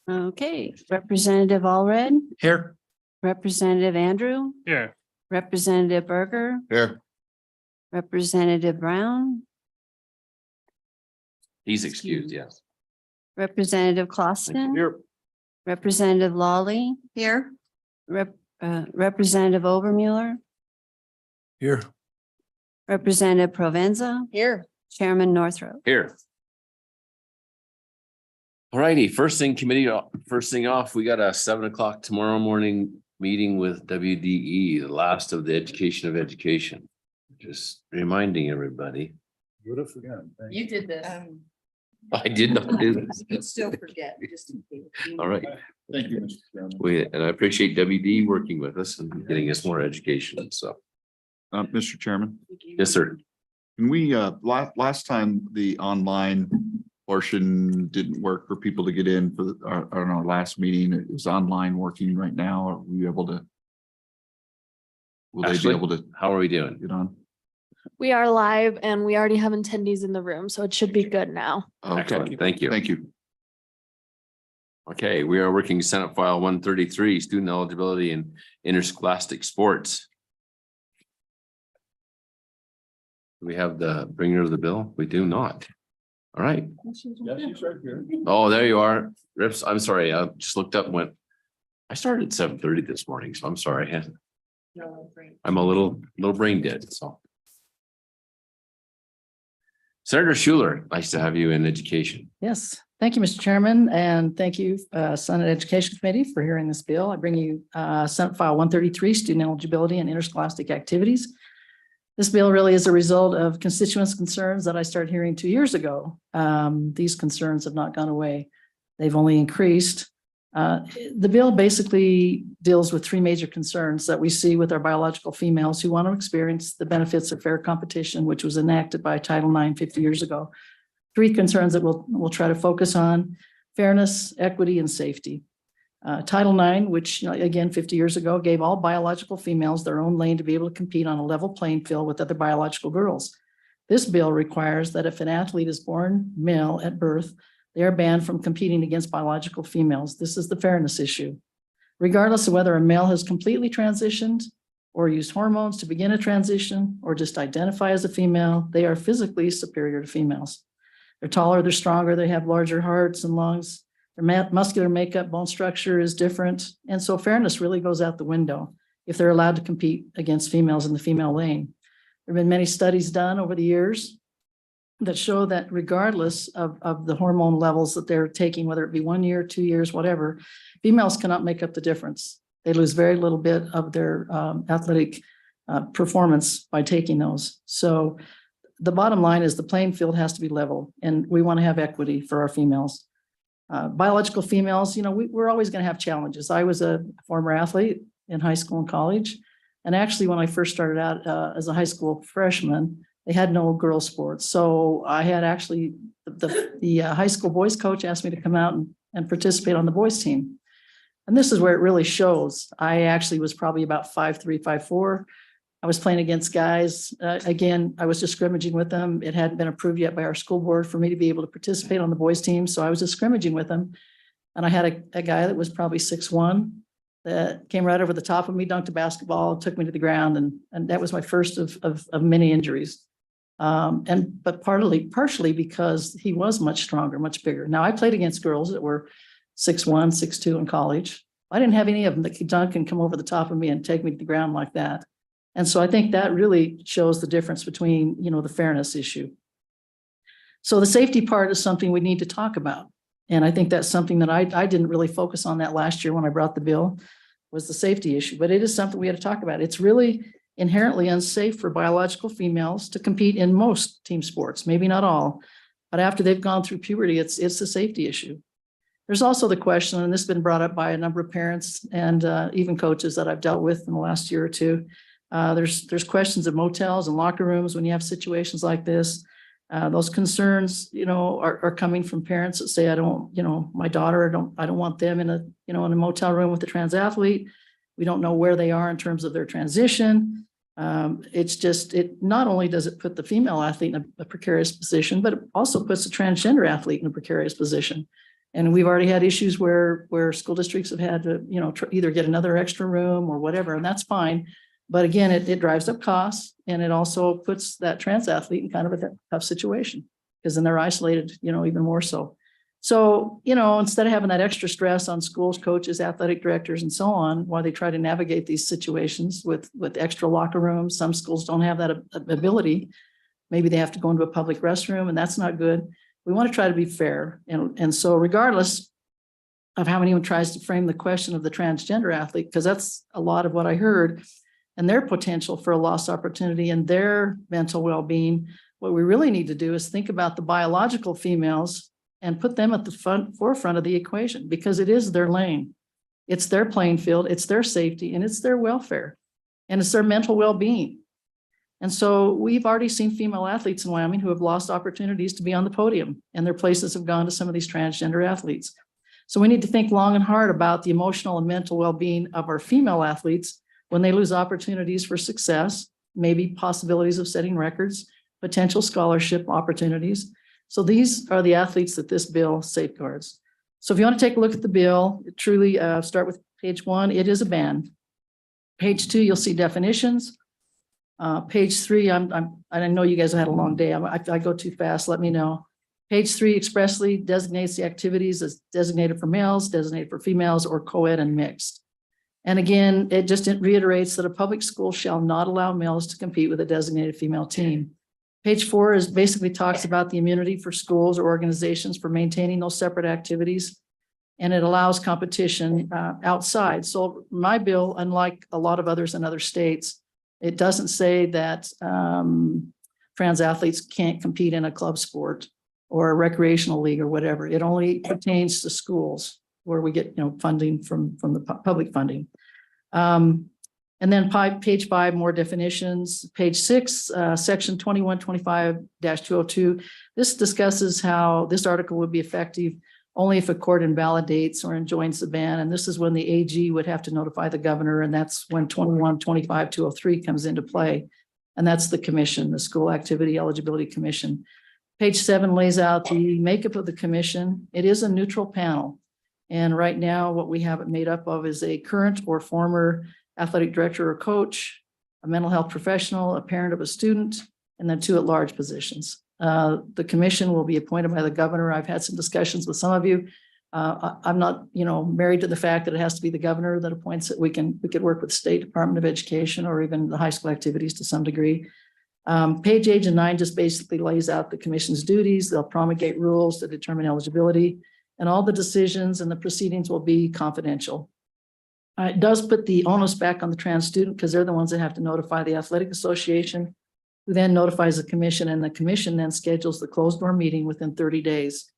Okay, Representative Allred, Here. Representative Andrew, Here. Representative Berger, Here. Representative Brown, He's excused, yes. Representative Clausen, Here. Representative Lawley, Here. Representative Obermueller, Here. Representative Provenza, Here. Chairman Northrup. Here. All righty, first thing off, we got a 7 o'clock tomorrow morning meeting with WDE, the last of the education of education. Just reminding everybody. Would have forgotten. You did this. I did not do this. You'll still forget, just in case. All right, Thank you, Mr. Chairman. and I appreciate WD working with us and getting us more education, so. Mr. Chairman, Yes, sir. can we, last time the online portion didn't work for people to get in for our last meeting, it was online working right now. Are we able to? Will they be Ashley? able to How are we doing? get on? We are live and we already have attendees in the room, so it should be good now. Okay, Excellent, thank you. thank you. Okay, we are working Senate File 133, student eligibility in interscholastic sports. Do we have the bringer of the bill? We do not. All right. Yes, she's right here. Oh, there you are. Rips, I'm sorry. I just looked up and went. I started at 7:30 this morning, so I'm sorry. I'm a little brain dead, so. Senator Schuler, nice to have you in education. Yes, thank you, Mr. Chairman, and thank you, Senate Education Committee, for hearing this bill. I bring you Senate File 133, Student Eligibility and Interscholastic Activities. This bill really is a result of constituents' concerns that I started hearing 2 years ago. These concerns have not gone away. They've only increased. The bill basically deals with three major concerns that we see with our biological females who want to experience the benefits of fair competition, which was enacted by Title IX 50 years ago. Three concerns that we'll try to focus on: fairness, equity, and safety. Title IX, which, again, 50 years ago, gave all biological females their own lane to be able to compete on a level playing field with other biological girls. This bill requires that if an athlete is born male at birth, they are banned from competing against biological females. This is the fairness issue. Regardless of whether a male has completely transitioned or used hormones to begin a transition or just identify as a female, they are physically superior to females. They're taller, they're stronger, they have larger hearts and lungs. Their muscular makeup, bone structure is different. And so fairness really goes out the window if they're allowed to compete against females in the female lane. There have been many studies done over the years that show that regardless of the hormone levels that they're taking, whether it be 1 year, 2 years, whatever, females cannot make up the difference. They lose very little bit of their athletic performance by taking those. So the bottom line is the playing field has to be level, and we want to have equity for our females. Biological females, we're always going to have challenges. I was a former athlete in high school and college. And actually, when I first started out as a high school freshman, they had no girls sports. So I had actually the high school boys coach asked me to come out and participate on the boys team. And this is where it really shows. I actually was probably about 5'3", 5'4". I was playing against guys. Again, I was just scrimmaging with them. It hadn't been approved yet by our school board for me to be able to participate on the boys team. So I was just scrimmaging with them. And I had a guy that was probably 6'1" that came right over the top of me, dunked a basketball, took me to the ground. And that was my first of many injuries. But partially because he was much stronger, much bigger. Now I played against girls that were 6'1", 6'2" in college. I didn't have any of them that could dunk and come over the top of me and take me to the ground like that. And so I think that really shows the difference between, the fairness issue. So the safety part is something we need to talk about. And I think that's something that I didn't really focus on that last year when I brought the bill, was the safety issue. But it is something we had to talk about. It's really inherently unsafe for biological females to compete in most team sports, maybe not all, but after they've gone through puberty, it's a safety issue. There's also the question, and this has been brought up by a number of parents and even coaches that I've dealt with in the last year or two. There's questions of motels and locker rooms when you have situations like this. Those concerns, are coming from parents that say, I don't, my daughter, I don't want them in a motel room with a trans athlete. We don't know where they are in terms of their transition. It not only does it put the female athlete in a precarious position, but it also puts the transgender athlete in a precarious position. And we've already had issues where school districts have had to, either get another extra room or whatever, and that's fine. But again, it drives up costs, and it also puts that trans athlete in kind of a tough situation, because then they're isolated, even more so. So, instead of having that extra stress on schools, coaches, athletic directors, and so on, while they try to navigate these situations with extra locker rooms, some schools don't have that ability. Maybe they have to go into a public restroom, and that's not good. We want to try to be fair. And so regardless of how anyone tries to frame the question of the transgender athlete, because that's a lot of what I heard, and their potential for a lost opportunity and their mental well-being, what we really need to do is think about the biological females and put them at the forefront of the equation, because it is their lane. It's their playing field, it's their safety, and it's their welfare, and it's their mental well-being. And so we've already seen female athletes in Wyoming who have lost opportunities to be on the podium, and their places have gone to some of these transgender athletes. So we need to think long and hard about the emotional and mental well-being of our female athletes when they lose opportunities for success, maybe possibilities of setting records, potential scholarship opportunities. So these are the athletes that this bill safeguards. So if you want to take a look at the bill, truly start with page 1, it is a ban. Page 2, you'll see definitions. Page 3, I know you guys have had a long day. I go too fast, let me know. Page 3 expressly designates the activities as designated for males, designated for females, or co-ed and mixed. And again, it reiterates that a public school shall not allow males to compete with a designated female team. Page 4 is basically talks about the immunity for schools or organizations for maintaining those separate activities. And it allows competition outside. So my bill, unlike a lot of others in other states, it doesn't say that trans athletes can't compete in a club sport or a recreational league or whatever. It only pertains to schools where we get funding from the public funding. And then page 5, more definitions. Page 6, section 2125-202. This discusses how this article would be effective only if a court invalidates or enjoins the ban. And this is when the AG would have to notify the governor. And that's when 2125-203 comes into play. And that's the commission, the School Activity Eligibility Commission. Page 7 lays out the makeup of the commission. It is a neutral panel. And right now, what we have it made up of is a current or former athletic director or coach, a mental health professional, a parent of a student, and then 2 at-large positions. The commission will be appointed by the governor. I've had some discussions with some of you. I'm not, married to the fact that it has to be the governor that appoints it. We could work with State Department of Education or even the high school activities to some degree. Page 8 and 9 just basically lays out the commission's duties. They'll promulgate rules to determine eligibility, and all the decisions and the proceedings will be confidential. It does put the onus back on the trans student, because they're the ones that have to notify the athletic association, who then notifies the commission, and the commission then schedules the closed door meeting within 30 days.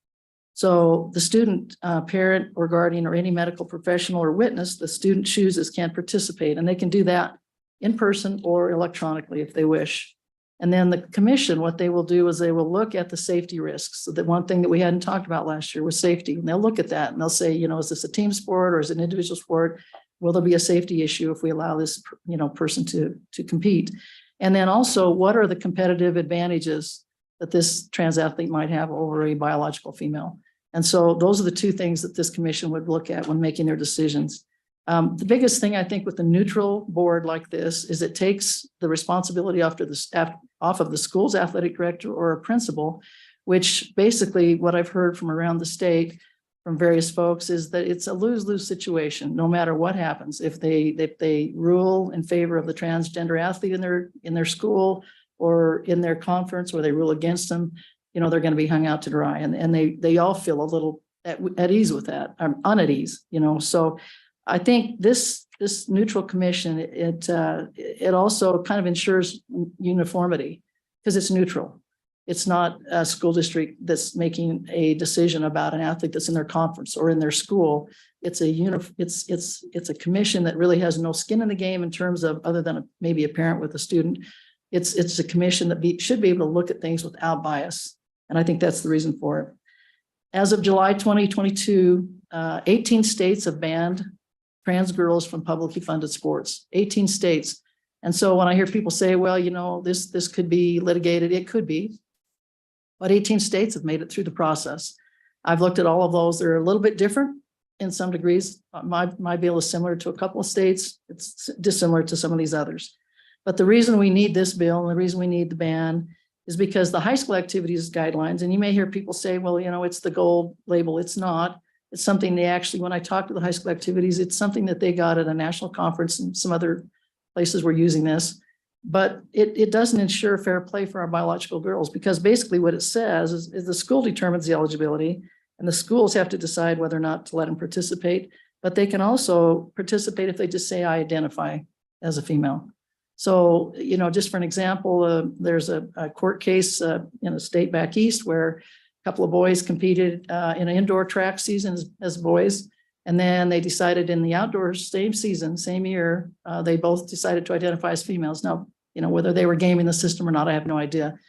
So the student, parent or guardian or any medical professional or witness the student chooses can participate, and they can do that in person or electronically if they wish. And then the commission, what they will do is they will look at the safety risks. So the one thing that we hadn't talked about last year was safety. And they'll look at that and they'll say, is this a team sport or is it an individual sport? Will there be a safety issue if we allow this, person to compete? And then also, what are the competitive advantages that this trans athlete might have over a biological female? And so those are the 2 things that this commission would look at when making their decisions. The biggest thing I think with a neutral board like this is it takes the responsibility off of the school's athletic director or a principal, which basically what I've heard from around the state from various folks is that it's a lose-lose situation, no matter what happens. If they rule in favor of the transgender athlete in their school or in their conference, or they rule against them, they're going to be hung out to dry. And they all feel a little at ease with that, uneat ease, So I think this neutral commission, it also kind of ensures uniformity because it's neutral. It's not a school district that's making a decision about an athlete that's in their conference or in their school. It's a commission that really has no skin in the game in terms of, other than maybe a parent with a student. It's a commission that should be able to look at things without bias. And I think that's the reason for it. As of July 2022, 18 states have banned trans girls from publicly funded sports, 18 states. And so when I hear people say, well, this could be litigated, it could be, but 18 states have made it through the process. I've looked at all of those. They're a little bit different in some degrees. My bill is similar to a couple of states. It's dissimilar to some of these others. But the reason we need this bill and the reason we need the ban is because the high school activities guidelines, and you may hear people say, well, you know, it's the gold label. It's not. It's something they actually, when I talk to the high school activities, it's something that they got at a national conference, and some other places were using this. But it doesn't ensure fair play for our biological girls, because basically what it says is the school determines the eligibility, and the schools have to decide whether or not to let them participate. But they can also participate if they just say, I identify as a female. So, you know, just for an example, there's a court case in a state back east where a couple of boys competed in an indoor track season as boys. And then they decided in the outdoor same season, same year, they both decided to identify as females. Now, you know, whether they were gaming the system or not, I have no idea.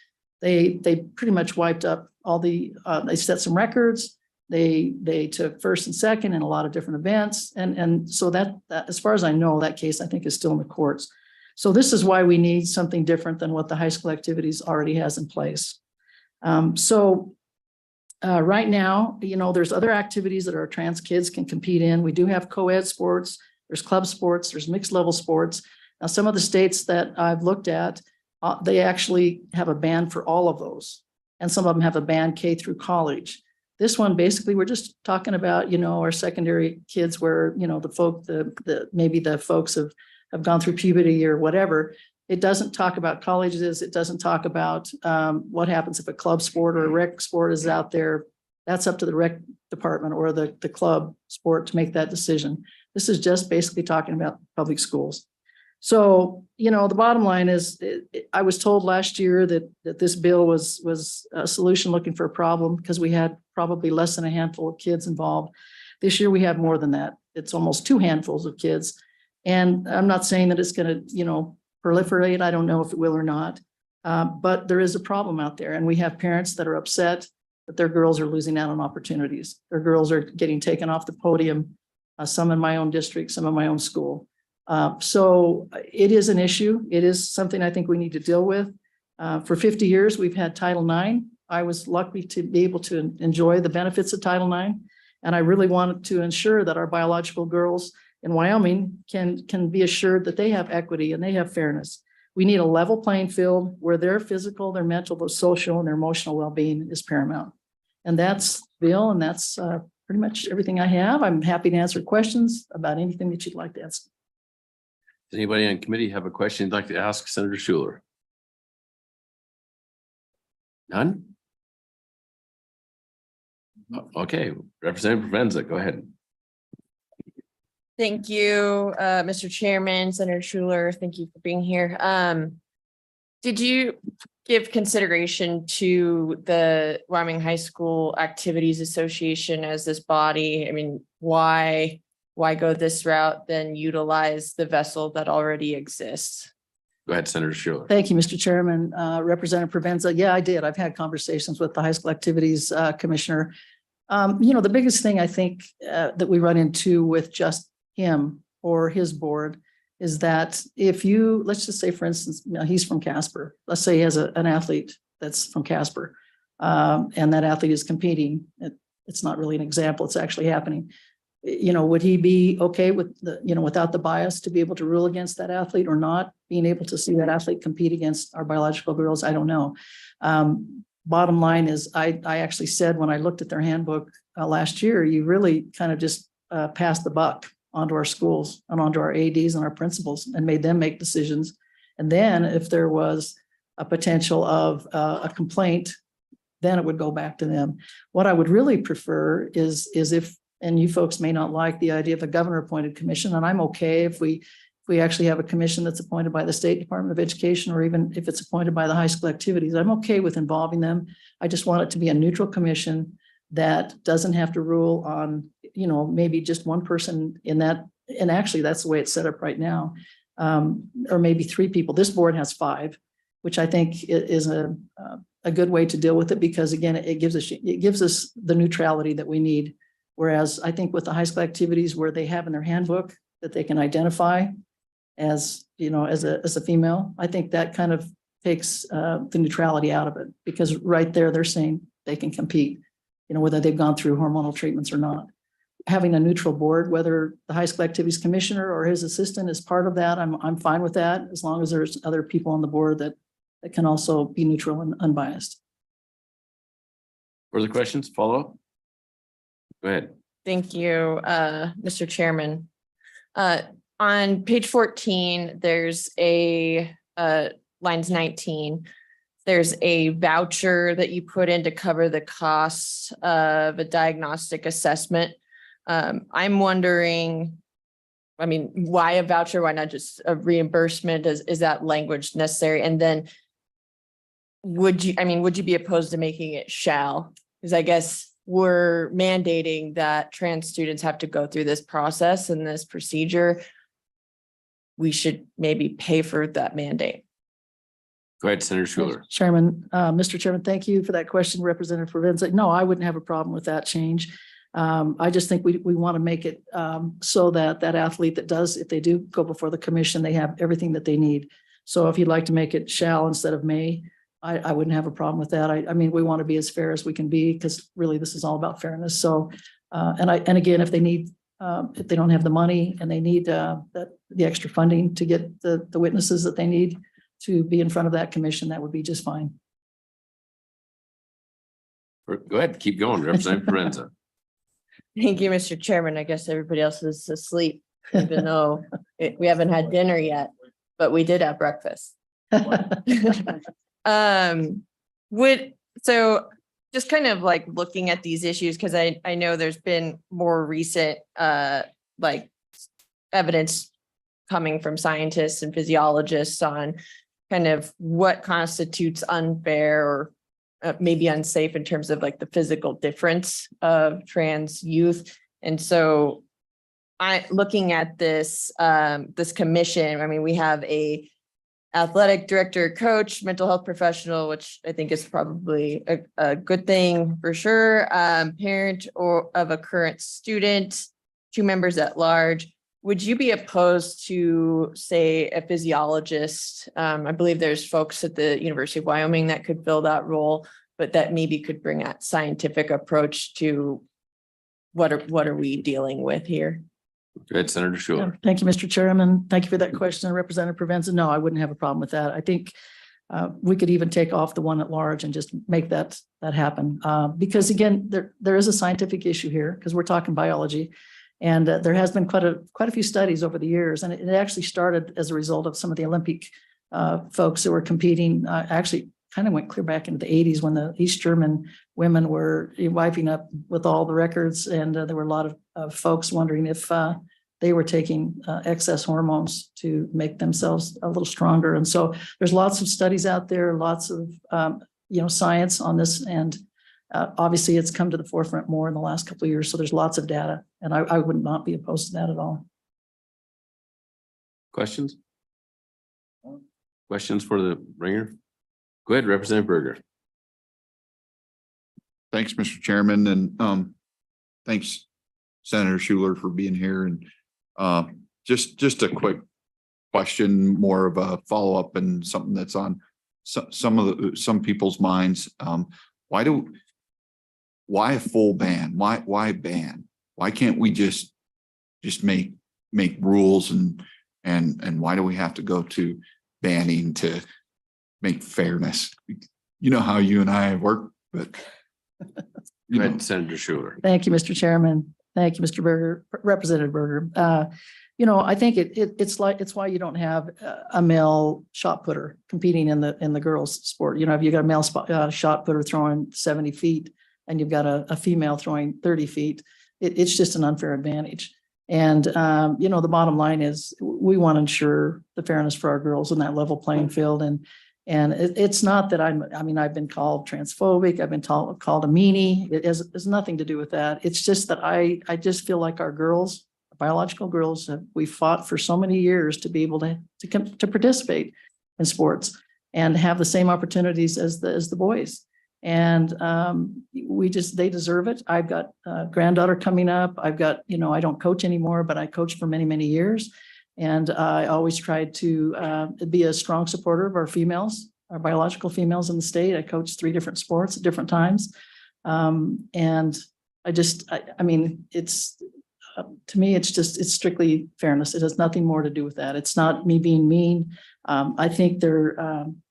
They pretty much wiped up all the, they set some records. They took first and second in a lot of different events. And so that as far as I know, that case I think is still in the courts. So this is why we need something different than what the high school activities already has in place. Right now, you know, there's other activities that our trans kids can compete in. We do have co-ed sports, there's club sports, there's mixed level sports. Now, some of the states that I've looked at, they actually have a ban for all of those. And some of them have a ban K through college. This one, basically, we're just talking about, you know, our secondary kids where, you know, maybe the folks have gone through puberty or whatever. It doesn't talk about colleges. It doesn't talk about what happens if a club sport or a rec sport is out there. That's up to the rec department or the club sport to make that decision. This is just basically talking about public schools. So, you know, the bottom line is, I was told last year that this bill was a solution looking for a problem because we had probably less than a handful of kids involved. This year we have more than that. It's almost 2 handfuls of kids. And I'm not saying that it's going to, you know, proliferate. I don't know if it will or not. But there is a problem out there. And we have parents that are upset that their girls are losing out on opportunities. Their girls are getting taken off the podium, some in my own district, some in my own school. So it is an issue. It is something I think we need to deal with. For 50 years, we've had Title IX. I was lucky to be able to enjoy the benefits of Title IX. And I really wanted to ensure that our biological girls in Wyoming can be assured that they have equity and they have fairness. We need a level playing field where their physical, their mental, their social, and their emotional well-being is paramount. And that's Bill, and that's pretty much everything I have. I'm happy to answer questions about anything that you'd like to ask. Does anybody on committee have a question you'd like to ask Senator Schuler? None? Okay, Representative Provenza, go ahead. Thank you, Mr. Chairman, Senator Schuler. Thank you for being here. Did you give consideration to the Wyoming High School Activities Association as this body? I mean, why go this route than utilize the vessel that already exists? Go ahead, Senator Schuler. Thank you, Mr. Chairman. Representative Provenza. Yeah, I did. I've had conversations with the high school activities commissioner. You know, the biggest thing I think that we run into with just him or his board is that if you, let's just say, for instance, you know, he's from Casper. Let's say he has an athlete that's from Casper, and that athlete is competing. It's not really an example. It's actually happening. You know, would he be okay with the, you know, without the bias to be able to rule against that athlete or not being able to see that athlete compete against our biological girls? I don't know. Bottom line is I actually said when I looked at their handbook last year, you really kind of just passed the buck onto our schools and onto our ADs and our principals and made them make decisions. And then if there was a potential of a complaint, then it would go back to them. What I would really prefer is if, and you folks may not like the idea of a governor appointed commission, and I'm okay if we actually have a commission that's appointed by the State Department of Education, or even if it's appointed by the high school activities, I'm okay with involving them. I just want it to be a neutral commission that doesn't have to rule on, you know, maybe just one person in that. And actually that's the way it's set up right now. Or maybe 3 people. This board has 5, which I think is a good way to deal with it, because again, it gives us the neutrality that we need. Whereas I think with the high school activities where they have in their handbook that they can identify as, you know, as a female, I think that kind of takes the neutrality out of it, because right there they're saying they can compete. whether they've gone through hormonal treatments or not. Having a neutral board, whether the high school activities commissioner or his assistant is part of that, I'm fine with that, as long as there's other people on the board that can also be neutral and unbiased. Further questions, follow up? Go ahead. Thank you, Mr. Chairman. On page 14, there's lines 19. There's a voucher that you put in to cover the costs of a diagnostic assessment. I'm wondering, why a voucher? Why not just a reimbursement? Is that language necessary? And then would you be opposed to making it shall? Because I guess we're mandating that trans students have to go through this process and this procedure. We should maybe pay for that mandate. Go ahead, Senator Schuler. Mr. Chairman, thank you for that question, Representative Provenza. No, I wouldn't have a problem with that change. I just think we want to make it so that athlete if they do go before the commission, they have everything that they need. So if you'd like to make it shall instead of may, I wouldn't have a problem with that. We want to be as fair as we can be, because really this is all about fairness. So, and again, if they don't have the money and they need the extra funding to get the witnesses that they need to be in front of that commission, that would be just fine. Go ahead, keep going, Representative Forenza. Thank you, Mr. Chairman. I guess everybody else is asleep, even though we haven't had dinner yet, but we did have breakfast. So just kind of like looking at these issues, because I know there's been more recent evidence coming from scientists and physiologists on kind of what constitutes unfair or maybe unsafe in terms of like the physical difference of trans youth. And so looking at this commission, we have a athletic director, coach, mental health professional, which I think is probably a good thing for sure. Parent of a current student, 2 members at large. Would you be opposed to, say, a physiologist? I believe there's folks at the University of Wyoming that could fill that role, but that maybe could bring a scientific approach to what are we dealing with here? Go ahead, Senator Schuler. Thank you, Mr. Chairman. Thank you for that question, Representative Provenza. No, I wouldn't have a problem with that. I think we could even take off the one at large and just make that happen. Because again, there is a scientific issue here, because we're talking biology. And there has been quite a few studies over the years, and it actually started as a result of some of the Olympic folks who were competing. Actually, kind of went clear back into the 80s when the East German women were wiping up with all the records, and there were a lot of folks wondering if they were taking excess hormones to make themselves a little stronger. And so there's lots of studies out there, lots of science on this, and obviously it's come to the forefront more in the last couple of years. So there's lots of data, and I would not be opposed to that at all. Questions? Questions for the ringer? Go ahead, Representative Berger. Thanks, Mr. Chairman, and thanks, Senator Schuler, for being here. And just a quick question, more of a follow-up and something that's on some people's minds. Why a full ban? Why ban? Why can't we just make rules and why do we have to go to banning to make fairness? You know how you and I work, but Go ahead, Senator Schuler. Thank you, Mr. Chairman. Thank you, Mr. Berger, Representative Berger. I think it's why you don't have a male shot putter competing in the girls' sport. If you got a male shot putter throwing 70 feet and you've got a female throwing 30 feet, it's just an unfair advantage. And the bottom line is we want to ensure the fairness for our girls in that level playing field. And it's not that I've been called transphobic. I've been called a meanie. It has nothing to do with that. It's just that I just feel like our girls, biological girls, we fought for so many years to be able to participate in sports and have the same opportunities as the boys. And they deserve it. I've got a granddaughter coming up. I've got, I don't coach anymore, but I coached for many, many years. And I always tried to be a strong supporter of our females, our biological females in the state. I coached 3 different sports at different times. And I mean, to me, it's strictly fairness. It has nothing more to do with that. It's not me being mean. I think there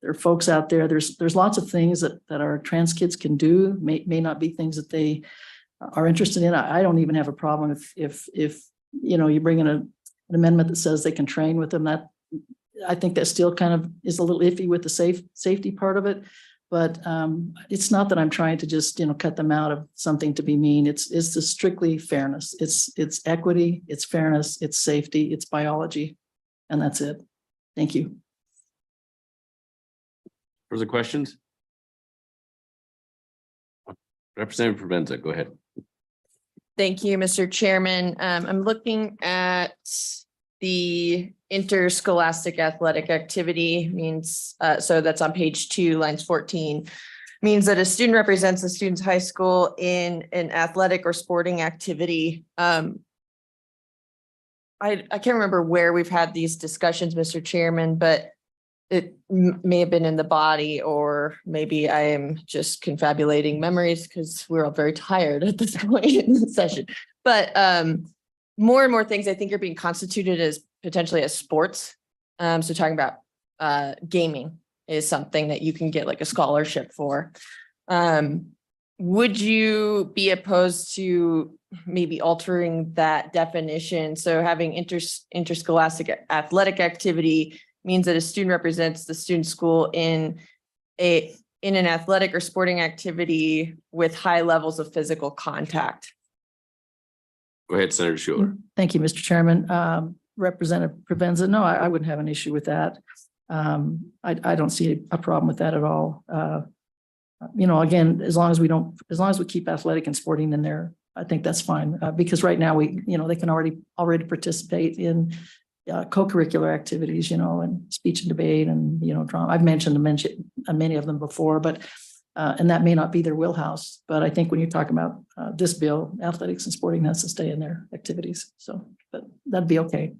are folks out there, there's lots of things that our trans kids can do, may not be things that they are interested in. I don't even have a problem if you bring in an amendment that says they can train with them. That I think that still kind of is a little iffy with the safety part of it. But it's not that I'm trying to just, cut them out of something to be mean. It's just strictly fairness. It's equity, it's fairness, it's safety, it's biology. And that's it. Thank you. Further questions? Representative Provenza, go ahead. Thank you, Mr. Chairman. I'm looking at the interscholastic athletic activity means, so that's on page 2, lines 14, means that a student represents the student's high school in an athletic or sporting activity. I can't remember where we've had these discussions, Mr. Chairman, but it may have been in the body, or maybe I am just confabulating memories because we're all very tired at this point in the session. But more and more things I think are being constituted as potentially as sports. So talking about gaming is something that you can get like a scholarship for. Would you be opposed to maybe altering that definition? So having interscholastic athletic activity means that a student represents the student school in an athletic or sporting activity with high levels of physical contact. Go ahead, Senator Schuler. Thank you, Mr. Chairman. Representative Provenza, no, I wouldn't have an issue with that. I don't see a problem with that at all. Again, as long as we keep athletic and sporting in there, I think that's fine. Because right now they can already participate in co-curricular activities, and speech and debate and, drama. I've mentioned many of them before, but and that may not be their wheelhouse. But I think when you talk about this bill, athletics and sporting has to stay in their activities. So, but that'd be okay.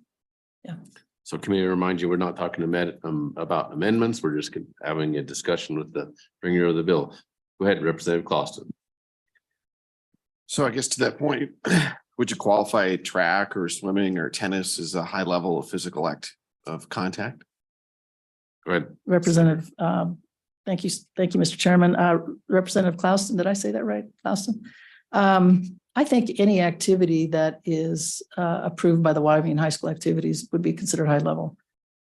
Yeah. So committee remind you, we're not talking about amendments. We're just having a discussion with the bringer of the bill. Go ahead, Representative Clauston. So I guess to that point, would you qualify track or swimming or tennis as a high level of physical of contact? Go ahead. Representative, thank you, Mr. Chairman. Representative Clauston, did I say that right, Clauston? I think any activity that is approved by the Wyoming High School activities would be considered high level.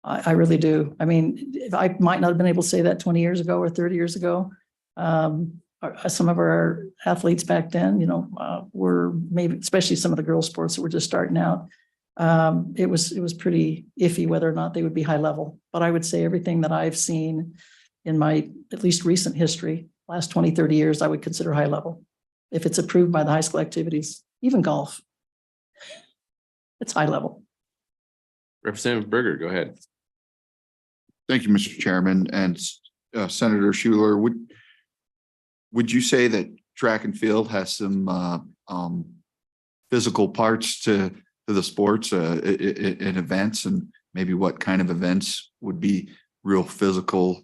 I really do. I mean, I might not have been able to say that 20 years ago or 30 years ago. Some of our athletes back then, were maybe, especially some of the girls' sports that were just starting out. It was pretty iffy whether or not they would be high level. But I would say everything that I've seen in my at least recent history, last 20, 30 years, I would consider high level. If it's approved by the high school activities, even golf, it's high level. Representative Berger, go ahead. Thank you, Mr. Chairman. And Senator Schuler, would you say that track and field has some physical parts to the sports in events, and maybe what kind of events would be real physical,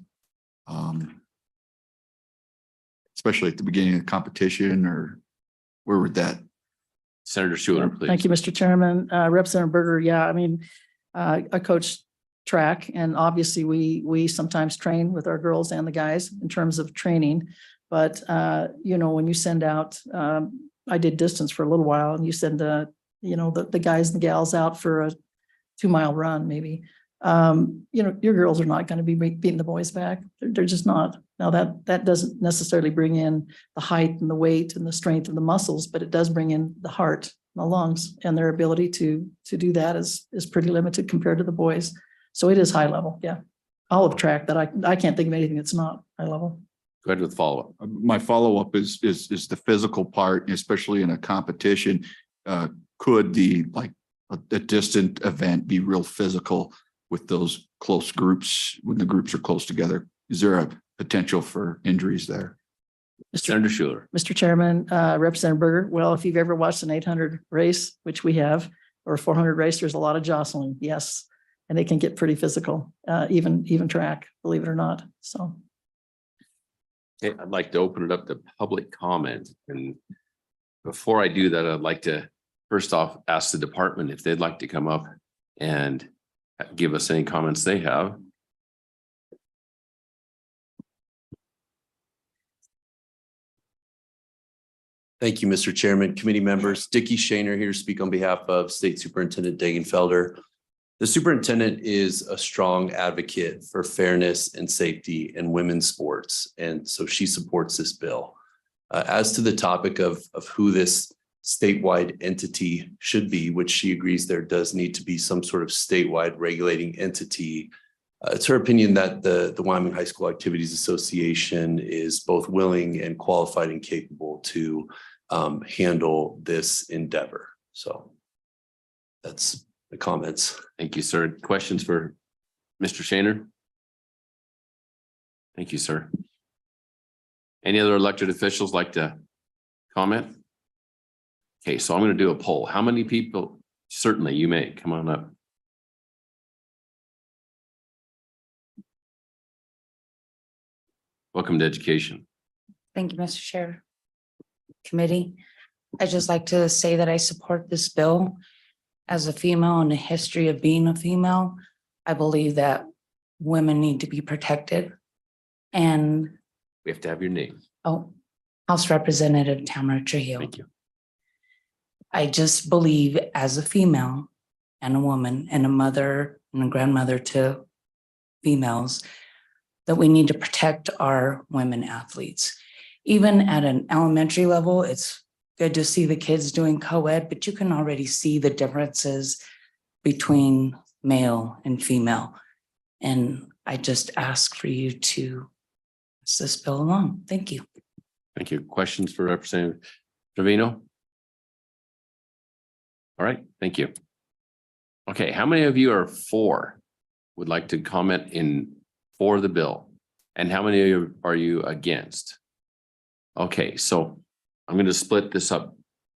especially at the beginning of the competition, or where would that? Senator Schuler, please. Thank you, Mr. Chairman. Representative Berger, yeah, I mean, I coach track, and obviously we sometimes train with our girls and the guys in terms of training. But when you send out, I did distance for a little while, and you send the guys and the gals out for a 2-mile run, maybe. Your girls are not going to be beating the boys back. They're just not. Now that doesn't necessarily bring in the height and the weight and the strength of the muscles, but it does bring in the heart and the lungs, and their ability to do that is pretty limited compared to the boys. So it is high level. Yeah. All of track that I can't think of anything that's not high level. Go ahead with follow-up. My follow-up is the physical part, especially in a competition. Could a distant event be real physical with those close groups, when the groups are close together? Is there a potential for injuries there? Senator Schuler. Mr. Chairman, Representative Berger, well, if you've ever watched an 800 race, which we have, or a 400 race, there's a lot of jostling. Yes. And they can get pretty physical, even track, believe it or not. So. Okay, I'd like to open it up to public comment, and before I do that, I'd like to first off ask the department if they'd like to come up and give us any comments they have. Thank you, Mr. Chairman, committee members. Dickie Shaner here to speak on behalf of State Superintendent Dagenfelder. The superintendent is a strong advocate for fairness and safety in women's sports, and so she supports this bill. As to the topic of who this statewide entity should be, which she agrees there does need to be some sort of statewide regulating entity. It's her opinion that the Wyoming High School Activities Association is both willing and qualified and capable to handle this endeavor. So that's the comments. Thank you, sir. Questions for Mr. Shaner? Thank you, sir. Any other elected officials like to comment? Okay, so I'm going to do a poll. How many people? Certainly, you may. Come on up. Welcome to education. Thank you, Mr. Chair. Committee, I'd just like to say that I support this bill. As a female in the history of being a female, I believe that women need to be protected. And, We have to have your name. House Representative Tamara Trujillo. Thank you. I just believe as a female and a woman and a mother and a grandmother to females, that we need to protect our women athletes. Even at an elementary level, it's good to see the kids doing co-ed, but you can already see the differences between male and female. And I just ask for you to pass this bill along. Thank you. Thank you. Questions for Representative Trevino? All right, thank you. Okay, how many of you are would like to comment for the bill? And how many of you are you against? Okay, so I'm going to split this up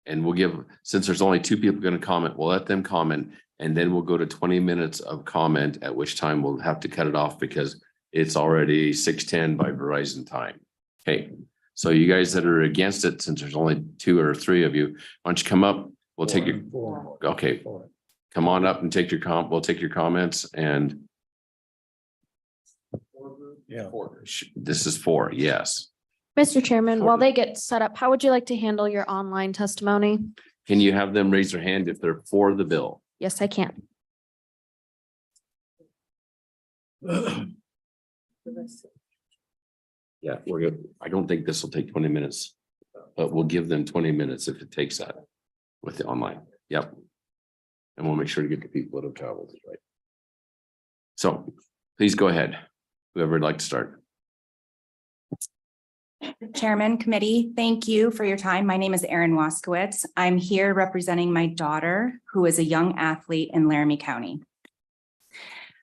and we'll give, since there's only two people going to comment, we'll let them comment and then we'll go to 20 minutes of comment, at which time we'll have to cut it off because it's already 6:10 by Verizon time. Okay, so you guys that are against it, since there's only 2 or 3 of you, why don't you come up? We'll take your, okay, come on up and take your we'll take your comments and Yeah. this is 4, yes. Mr. Chairman, while they get set up, how would you like to handle your online testimony? Can you have them raise their hand if they're for the bill? Yes, I can. Yeah, we're good. I don't think this will take 20 minutes, but we'll give them 20 minutes if it takes that with the online. Yep. And we'll make sure to get the people that have traveled, right? So please go ahead. Whoever would like to start. Chairman, committee, thank you for your time. My name is Erin Waskowitz. I'm here representing my daughter, who is a young athlete in Laramie County.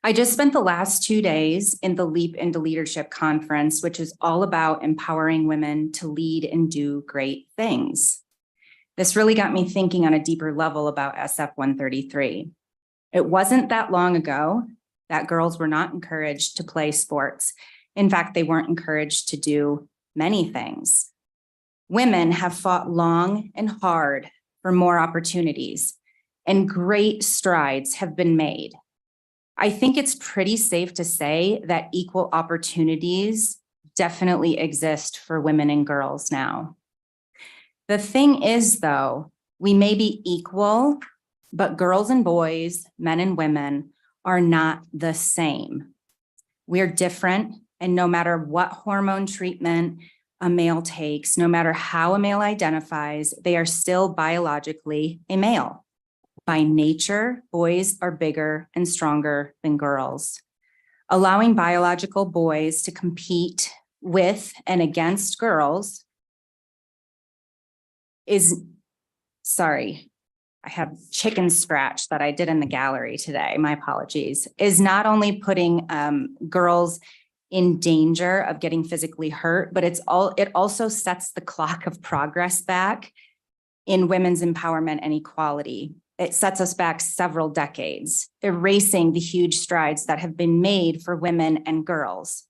I just spent the last 2 days in the Leap into Leadership Conference, which is all about empowering women to lead and do great things. This really got me thinking on a deeper level about SF 133. It wasn't that long ago that girls were not encouraged to play sports. In fact, they weren't encouraged to do many things. Women have fought long and hard for more opportunities, and great strides have been made. I think it's pretty safe to say that equal opportunities definitely exist for women and girls now. The thing is, though, we may be equal, but girls and boys, men and women are not the same. We're different, and no matter what hormone treatment a male takes, no matter how a male identifies, they are still biologically a male. By nature, boys are bigger and stronger than girls. Allowing biological boys to compete with and against girls is, sorry, I have chicken scratch that I did in the gallery today, my apologies, is not only putting girls in danger of getting physically hurt, but it also sets the clock of progress back in women's empowerment and equality. It sets us back several decades, erasing the huge strides that have been made for women and girls.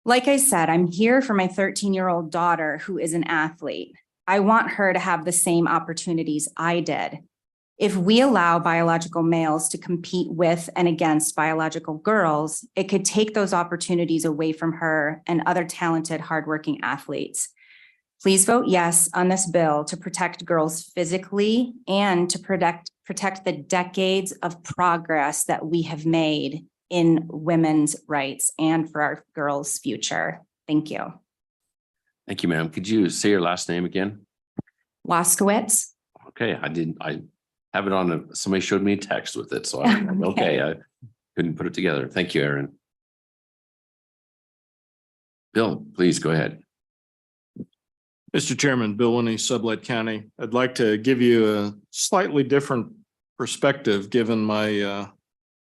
Like I said, I'm here for my 13-year-old daughter who is an athlete. I want her to have the same opportunities I did. If we allow biological males to compete with and against biological girls, it could take those opportunities away from her and other talented, hardworking athletes. Please vote yes on this bill to protect girls physically and to protect the decades of progress that we have made in women's rights and for our girls' future. Thank you. Thank you, ma'am. Could you say your last name again? Waskowitz. Okay, I have it on, somebody showed me a text with it, so I'm okay. I couldn't put it together. Thank you, Aaron. Bill, please go ahead. Mr. Chairman, Bill Winnie, Sublette County. I'd like to give you a slightly different perspective, given my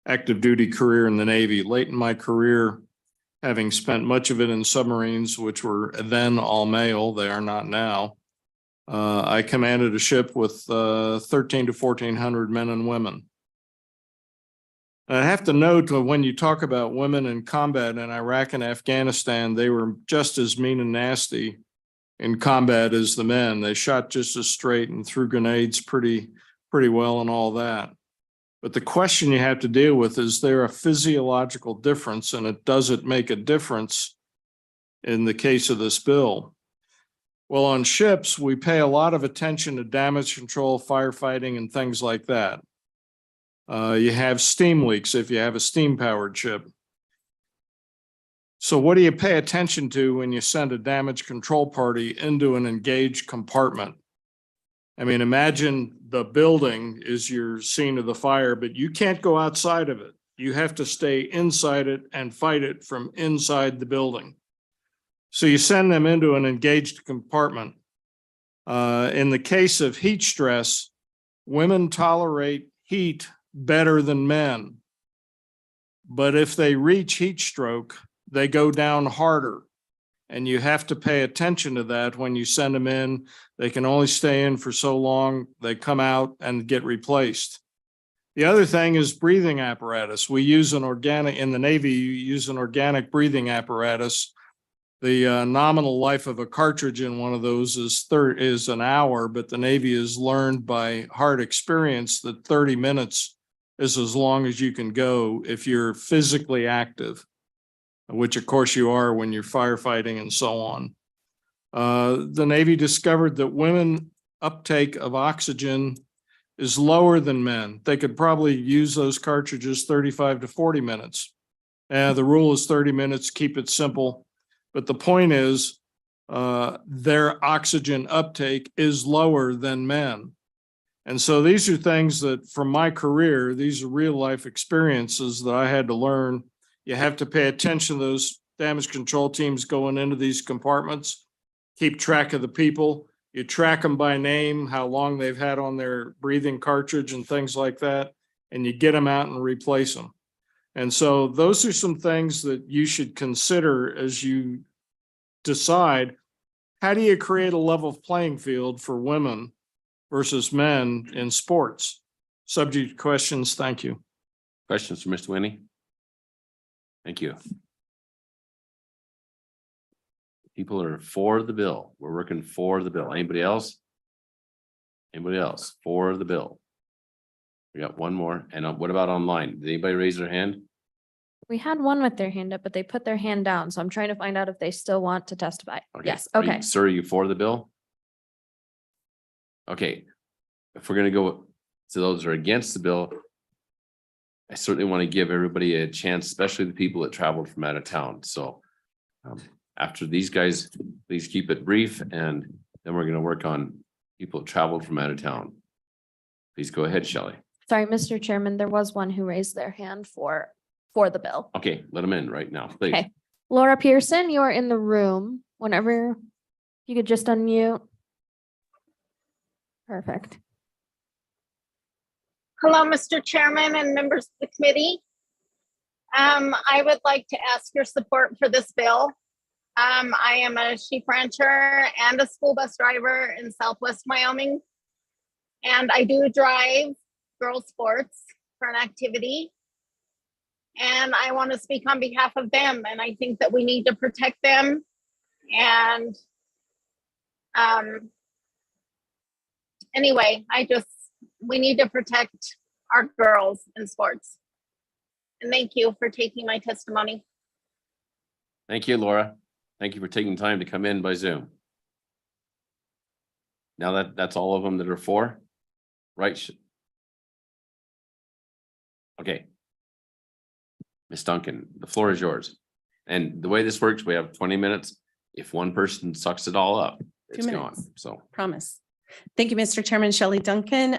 active duty career in the Navy. Late in my career, having spent much of it in submarines, which were then all male, they are not now. I commanded a ship with 13 to 1,400 men and women. I have to note when you talk about women in combat in Iraq and Afghanistan, they were just as mean and nasty in combat as the men. They shot just as straight and threw grenades pretty well and all that. But the question you have to deal with, is there a physiological difference, and does it make a difference in the case of this bill? Well, on ships, we pay a lot of attention to damage control, firefighting, and things like that. You have steam leaks if you have a steam-powered ship. So what do you pay attention to when you send a damage control party into an engaged compartment? I mean, imagine the building is your scene of the fire, but you can't go outside of it. You have to stay inside it and fight it from inside the building. So you send them into an engaged compartment. In the case of heat stress, women tolerate heat better than men. But if they reach heat stroke, they go down harder. And you have to pay attention to that when you send them in. They can only stay in for so long. They come out and get replaced. The other thing is breathing apparatus. We use in the Navy, you use an organic breathing apparatus. The nominal life of a cartridge in one of those is an hour, but the Navy has learned by hard experience that 30 minutes is as long as you can go if you're physically active, which of course you are when you're firefighting and so on. The Navy discovered that women uptake of oxygen is lower than men. They could probably use those cartridges 35 to 40 minutes. The rule is 30 minutes, keep it simple. But the point is their oxygen uptake is lower than men. And so these are things that from my career, these are real life experiences that I had to learn. You have to pay attention to those damage control teams going into these compartments, keep track of the people. You track them by name, how long they've had on their breathing cartridge and things like that, and you get them out and replace them. And so those are some things that you should consider as you decide, how do you create a level playing field for women versus men in sports? Subject to questions. Thank you. Questions for Mr. Winnie? Thank you. People are for the bill. We're working for the bill. Anybody else? Anybody else for the bill? We got one more. And what about online? Did anybody raise their hand? We had one with their hand up, but they put their hand down. So I'm trying to find out if they still want to testify. Okay. Yes. Are you- Okay. Sir, are you for the bill? Okay. If we're gonna go to those who are against the bill, I certainly want to give everybody a chance, especially the people that traveled from out of town. So after these guys, please keep it brief, and then we're going to work on people that traveled from out of town. Please go ahead, Shelley. Sorry, Mr. Chairman, there was one who raised their hand for the bill. Okay, let them in right now, please. Okay. Laura Pearson, you are in the room. Whenever you could just unmute. Perfect. Hello, Mr. Chairman and members of the committee. I would like to ask your support for this bill. I am a sheep rancher and a school bus driver in Southwest Wyoming. And I do drive girls sports for an activity. And I want to speak on behalf of them. And I think that we need to protect them. And anyway, we need to protect our girls in sports. And thank you for taking my testimony. Thank you, Laura. Thank you for taking time to come in by Zoom. Now that's all of them that are for, right? Okay. Ms. Duncan, the floor is yours. And the way this works, we have 20 minutes. If one person sucks it all up, it's gone. minutes. So Promise. Thank you, Mr. Chairman. Shelley Duncan,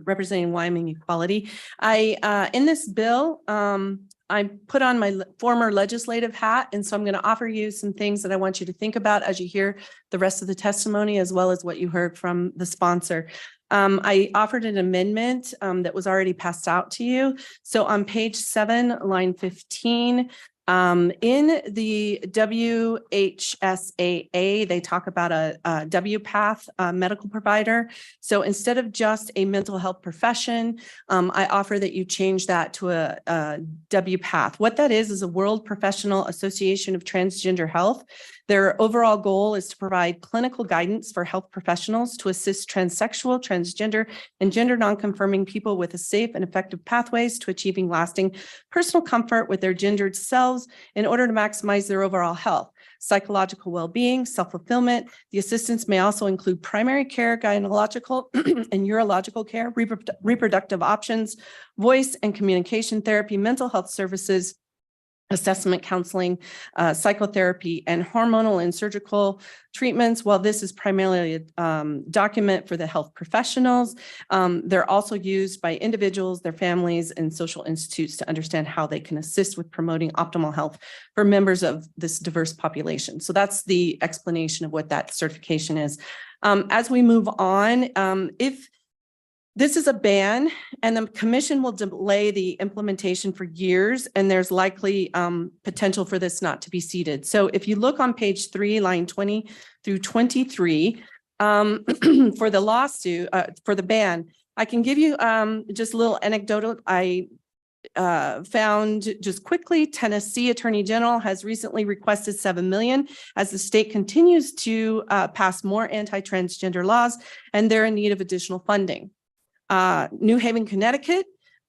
representing Wyoming Equality. In this bill, I put on my former legislative hat, and so I'm going to offer you some things that I want you to think about as you hear the rest of the testimony, as well as what you heard from the sponsor. I offered an amendment that was already passed out to you. So on page 7, line 15, in the WHSAA, they talk about a WPATH medical provider. So instead of just a mental health profession, I offer that you change that to a WPATH. What that is a World Professional Association of Transgender Health. Their overall goal is to provide clinical guidance for health professionals to assist transsexual, transgender, and gender nonconforming people with a safe and effective pathways to achieving lasting personal comfort with their gendered selves in order to maximize their overall health, psychological well-being, self-fulfillment. The assistance may also include primary care, gynecological and urological care, reproductive options, voice and communication therapy, mental health services, assessment counseling, psychotherapy, and hormonal and surgical treatments. While this is primarily a document for the health professionals, they're also used by individuals, their families, and social institutes to understand how they can assist with promoting optimal health for members of this diverse population. So that's the explanation of what that certification is. As we move on, if this is a ban, and the commission will delay the implementation for years, and there's likely potential for this not to be seated. So if you look on page 3, line 20 through 23, for the lawsuit, for the ban, I can give you just a little anecdotal. I found just quickly, Tennessee Attorney General has recently requested $7 million as the state continues to pass more anti-transgender laws, and they're in need of additional funding. New Haven, Connecticut,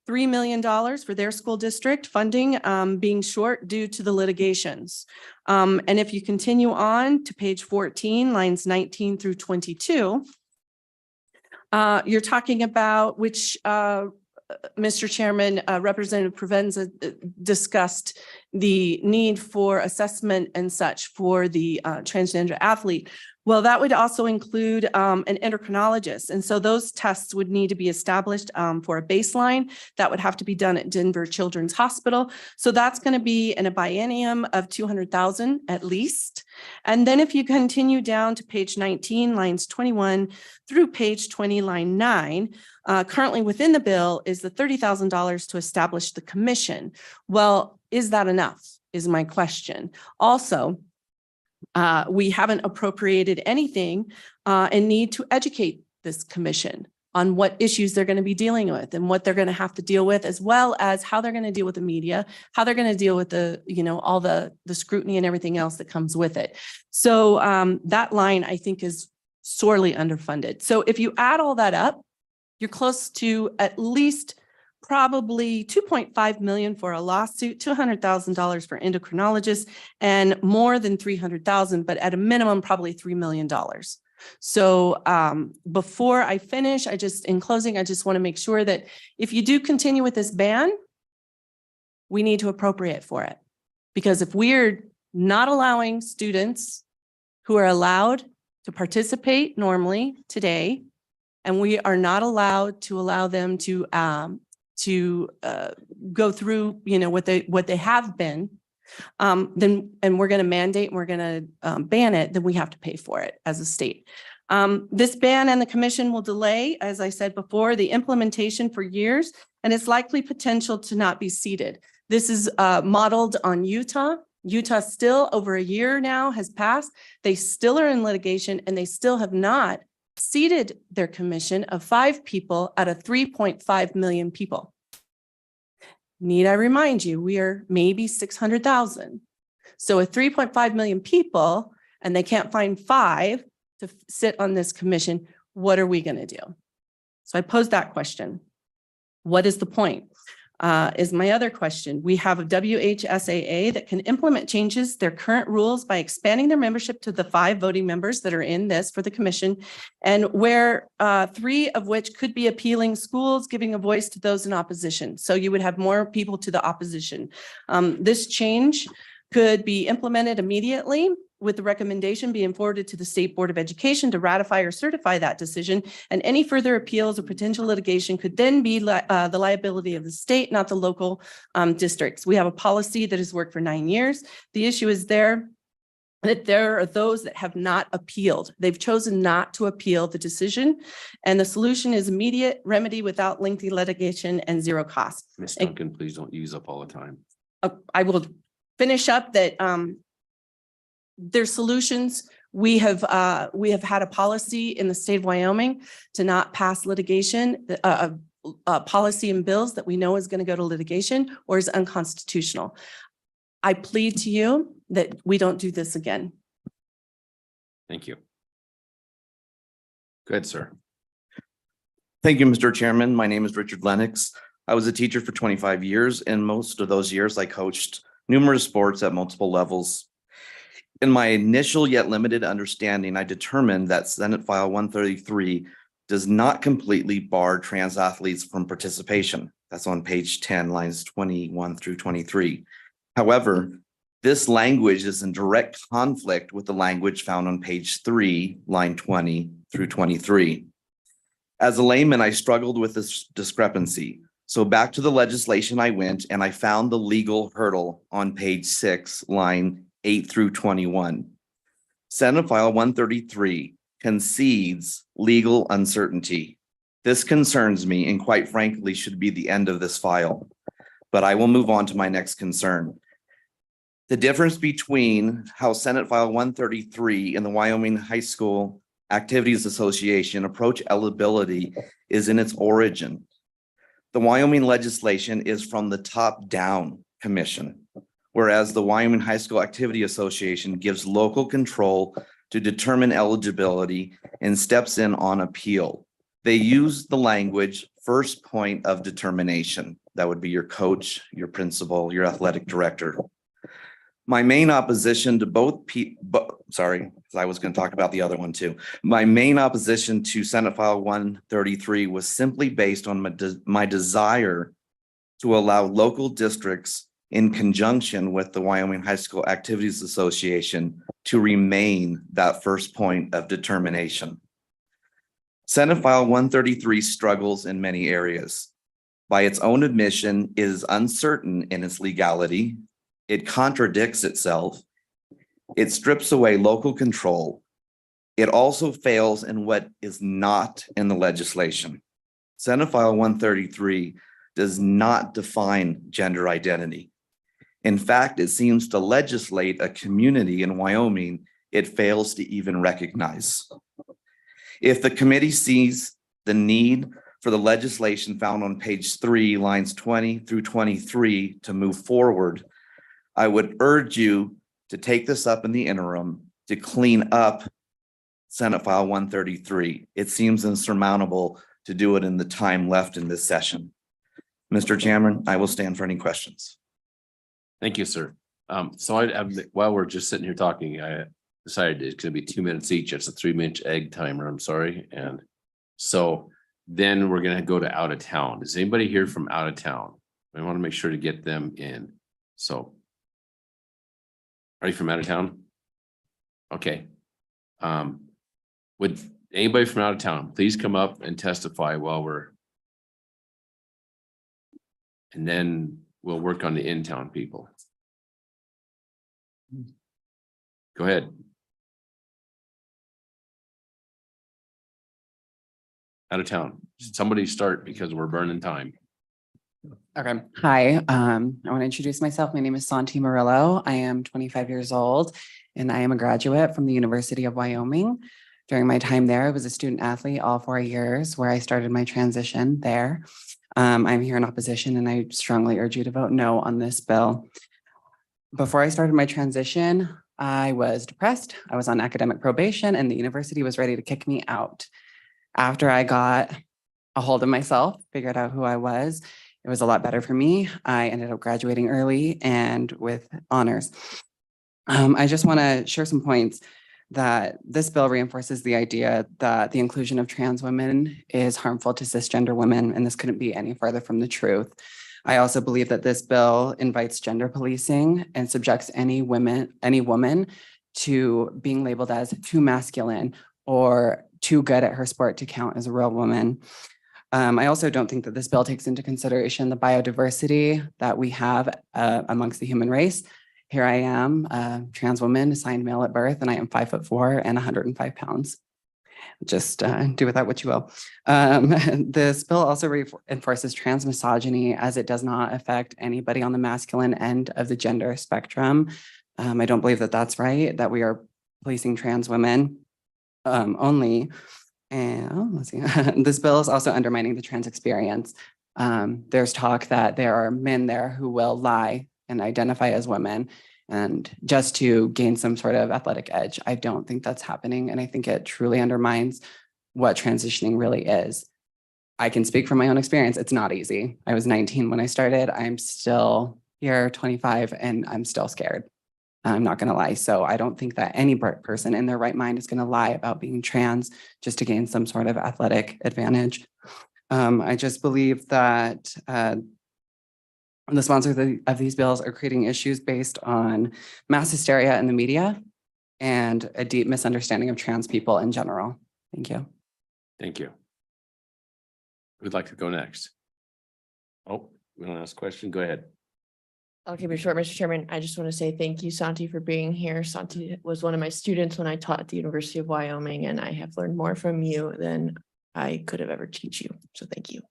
$3 million for their school district funding being short due to the litigations. And if you continue on to page 14, lines 19 through 22, you're talking about which Mr. Chairman, Representative Provenza discussed the need for assessment and such for the transgender athlete. Well, that would also include an endocrinologist. And so those tests would need to be established for a baseline that would have to be done at Denver Children's Hospital. So that's going to be in a biennium of $200,000 at least. And then if you continue down to page 19, lines 21 through page 20, line 9, currently within the bill is the $30,000 to establish the commission. Well, is that enough is my question. Also, we haven't appropriated anything and need to educate this commission on what issues they're going to be dealing with and what they're going to have to deal with, as well as how they're going to deal with the media, how they're going to deal with the, all the scrutiny and everything else that comes with it. So that line, I think, is sorely underfunded. So if you add all that up, you're close to at least probably $2.5 million for a lawsuit, $200,000 for endocrinologists, and more than $300,000, but at a minimum, probably $3 million. So before I finish, in closing, I just want to make sure that if you do continue with this ban, we need to appropriate for it. Because if we're not allowing students who are allowed to participate normally today, and we are not allowed to allow them to go through, what they have been, then, and we're going to mandate and we're going to ban it, then we have to pay for it as a state. This ban and the commission will delay, as I said before, the implementation for years, and it's likely potential to not be seated. This is modeled on Utah. Utah still over a year now has passed. They still are in litigation, and they still have not seated their commission of 5 people out of 3.5 million people. need I remind you, we are maybe 600,000. So with 3.5 million people and they can't find 5 to sit on this commission, what are we going to do? So I posed that question. What is the point? Is my other question. We have a WHSAA that can implement changes their current rules by expanding their membership to the 5 voting members that are in this for the commission, and where 3 of which could be appealing schools, giving a voice to those in opposition. So you would have more people to the opposition. This change could be implemented immediately, with the recommendation being forwarded to the State Board of Education to ratify or certify that decision. And any further appeals or potential litigation could then be the liability of the state, not the local districts. We have a policy that has worked for 9 years. The issue is that there are those that have not appealed. They've chosen not to appeal the decision. And the solution is immediate remedy without lengthy litigation and 0 cost. Ms. Duncan, please don't use up all the time. I will finish up that there's solutions. We have had a policy in the state of Wyoming to not pass litigation, policy and bills that we know is going to go to litigation or is unconstitutional. I plead to you that we don't do this again. Thank you. Good, sir. Thank you, Mr. Chairman. My name is Richard Lennox. I was a teacher for 25 years, and most of those years I coached numerous sports at multiple levels. In my initial yet limited understanding, I determined that Senate File 133 does not completely bar trans athletes from participation. That's on page 10, lines 21 through 23. However, this language is in direct conflict with the language found on page 3, line 20 through 23. As a layman, I struggled with this discrepancy. So back to the legislation I went, and I found the legal hurdle on page 6, line 8 through 21. Senate File 133 concedes legal uncertainty. This concerns me and quite frankly should be the end of this file, but I will move on to my next concern. The difference between how Senate File 133 and the Wyoming High School Activities Association approach eligibility is in its origin. The Wyoming legislation is from the top down commission, whereas the Wyoming High School Activity Association gives local control to determine eligibility and steps in on appeal. They use the language first point of determination. That would be your coach, your principal, your athletic director. My main opposition to because I was going to talk about the other one too. My main opposition to Senate File 133 was simply based on my desire to allow local districts in conjunction with the Wyoming High School Activities Association to remain that first point of determination. Senate File 133 struggles in many areas. By its own admission, it is uncertain in its legality. It contradicts itself. It strips away local control. It also fails in what is not in the legislation. Senate File 133 does not define gender identity. In fact, it seems to legislate a community in Wyoming it fails to even recognize. If the committee sees the need for the legislation found on page 3, lines 20 through 23 to move forward, I would urge you to take this up in the interim to clean up Senate File 133. It seems insurmountable to do it in the time left in this session. Mr. Chairman, I will stand for any questions. Thank you, sir. While we're just sitting here talking, I decided it's going to be 2 minutes each. It's a 3-minute egg timer. I'm sorry. And so then we're going to go to out of town. Is anybody here from out of town? I want to make sure to get them in. So are you from out of town? Okay. Would anybody from out of town please come up and testify and then we'll work on the in-town people. Go ahead. Out of town. Somebody start because we're burning time. Okay. Hi, I want to introduce myself. My name is Santi Murillo. I am 25 years old and I am a graduate from the University of Wyoming. During my time there, I was a student athlete all 4 years where I started my transition there. I'm here in opposition and I strongly urge you to vote no on this bill. Before I started my transition, I was depressed. I was on academic probation and the university was ready to kick me out. After I got a hold of myself, figured out who I was, it was a lot better for me. I ended up graduating early and with honors. I just want to share some points that this bill reinforces the idea that the inclusion of trans women is harmful to cisgender women, and this couldn't be any further from the truth. I also believe that this bill invites gender policing and subjects any woman to being labeled as too masculine or too good at her sport to count as a real woman. I also don't think that this bill takes into consideration the biodiversity that we have amongst the human race. Here I am, a trans woman, assigned male at birth, and I am 5'4" and 105 pounds. Just do with that what you will. This bill also reinforces trans misogyny as it does not affect anybody on the masculine end of the gender spectrum. I don't believe that that's right, that we are policing trans women only. And let's see, this bill is also undermining the trans experience. There's talk that there are men there who will lie and identify as women and just to gain some sort of athletic edge. I don't think that's happening. And I think it truly undermines what transitioning really is. I can speak from my own experience. It's not easy. I was 19 when I started. I'm still here, 25, and I'm still scared. I'm not going to lie. So I don't think that any person in their right mind is going to lie about being trans just to gain some sort of athletic advantage. I just believe that the sponsors of these bills are creating issues based on mass hysteria in the media and a deep misunderstanding of trans people in general. Thank you. Thank you. Who'd like to go next? Oh, we want to ask a question? Go ahead. I'll keep it short, Mr. Chairman. I just want to say thank you, Santi, for being here. Santi was one of my students when I taught at the University of Wyoming, and I have learned more from you than I could have ever teach you. So thank you.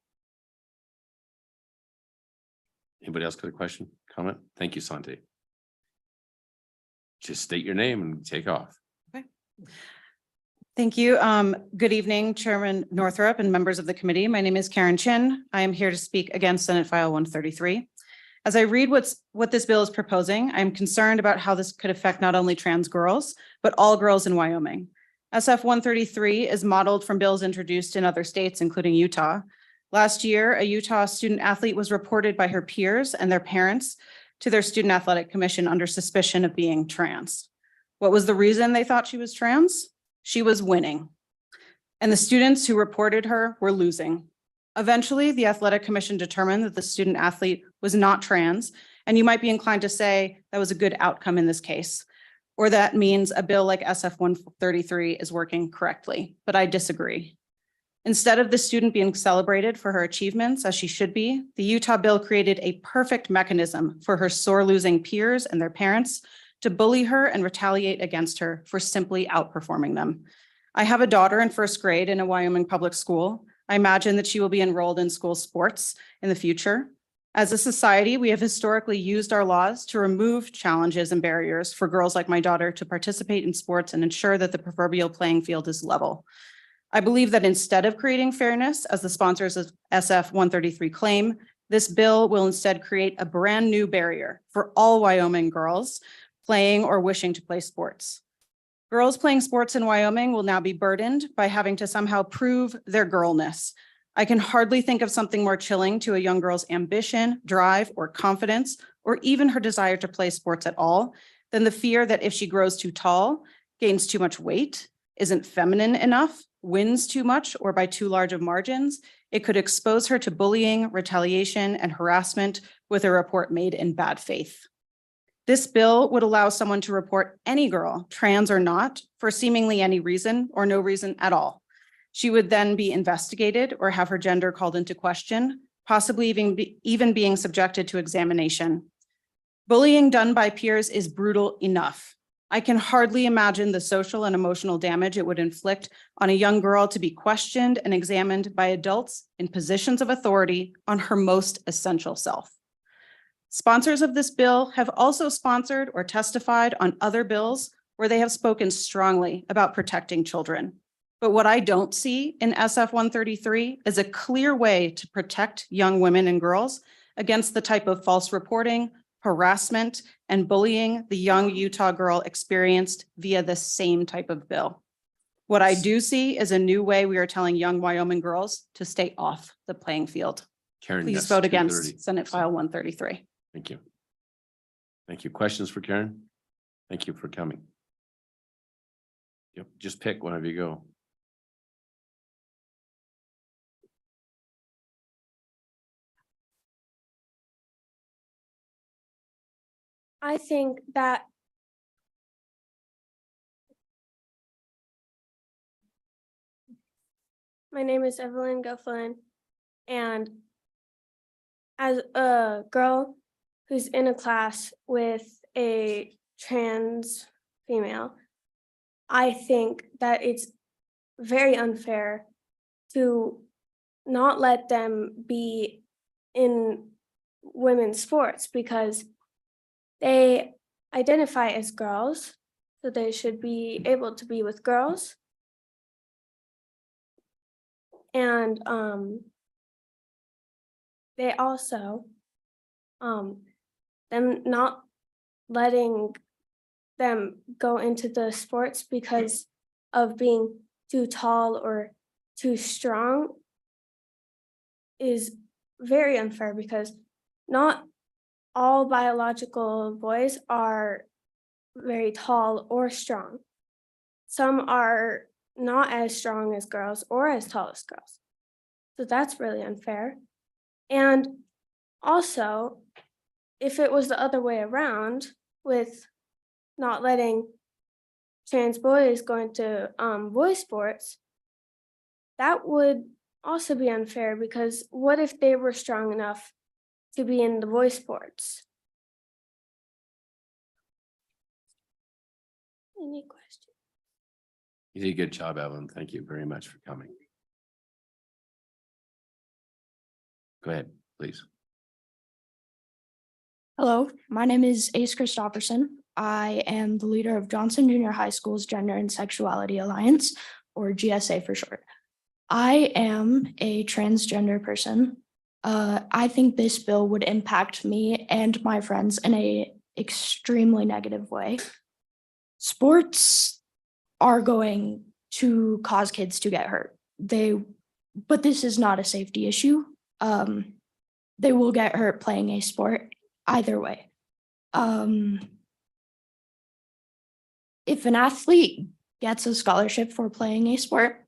Anybody else got a question, comment? Thank you, Santi. Just state your name and take off. Thank you. Good evening, Chairman Northrup and members of the committee. My name is Karen Chin. I am here to speak against Senate File 133. As I read what this bill is proposing, I'm concerned about how this could affect not only trans girls, but all girls in Wyoming. SF 133 is modeled from bills introduced in other states, including Utah. Last year, a Utah student athlete was reported by her peers and their parents to their student athletic commission under suspicion of being trans. What was the reason they thought she was trans? She was winning. And the students who reported her were losing. Eventually, the athletic commission determined that the student athlete was not trans, and you might be inclined to say that was a good outcome in this case, or that means a bill like SF 133 is working correctly, but I disagree. Instead of the student being celebrated for her achievements as she should be, the Utah bill created a perfect mechanism for her sore losing peers and their parents to bully her and retaliate against her for simply outperforming them. I have a daughter in first grade in a Wyoming public school. I imagine that she will be enrolled in school sports in the future. As a society, we have historically used our laws to remove challenges and barriers for girls like my daughter to participate in sports and ensure that the proverbial playing field is level. I believe that instead of creating fairness, as the sponsors of SF 133 claim, this bill will instead create a brand new barrier for all Wyoming girls playing or wishing to play sports. Girls playing sports in Wyoming will now be burdened by having to somehow prove their girlness. I can hardly think of something more chilling to a young girl's ambition, drive, or confidence, or even her desire to play sports at all, than the fear that if she grows too tall, gains too much weight, isn't feminine enough, wins too much or by too large of margins, it could expose her to bullying, retaliation, and harassment with a report made in bad faith. This bill would allow someone to report any girl, trans or not, for seemingly any reason or no reason at all. She would then be investigated or have her gender called into question, possibly even being subjected to examination. Bullying done by peers is brutal enough. I can hardly imagine the social and emotional damage it would inflict on a young girl to be questioned and examined by adults in positions of authority on her most essential self. Sponsors of this bill have also sponsored or testified on other bills where they have spoken strongly about protecting children. But what I don't see in SF 133 is a clear way to protect young women and girls against the type of false reporting, harassment, and bullying the young Utah girl experienced via the same type of bill. What I do see is a new way we are telling young Wyoming girls to stay off the playing field. Karen, Please yes, vote 2:30. against Senate File 133. Thank you. Thank you. Questions for Karen? Thank you for coming. Yep, just pick one of you go. I think that my name is Evelyn Gufflin, and as a girl who's in a class with a trans female, I think that it's very unfair to not let them be in women's sports because they identify as girls, so they should be able to be with girls. And they also them not letting them go into the sports because of being too tall or too strong is very unfair because not all biological boys are very tall or strong. Some are not as strong as girls or as tall as girls. So that's really unfair. And also, if it was the other way around with not letting trans boys go into boys sports, that would also be unfair because what if they were strong enough to be in the boys sports? Any questions? You did a good job, Evelyn. Thank you very much for coming. Go ahead, please. Hello, my name is Ace Christopherson. I am the leader of Johnson Junior High School's Gender and Sexuality Alliance, or GSA for short. I am a transgender person. I think this bill would impact me and my friends in a extremely negative way. Sports are going to cause kids to get hurt. But this is not a safety issue. They will get hurt playing a sport either way. If an athlete gets a scholarship for playing a sport,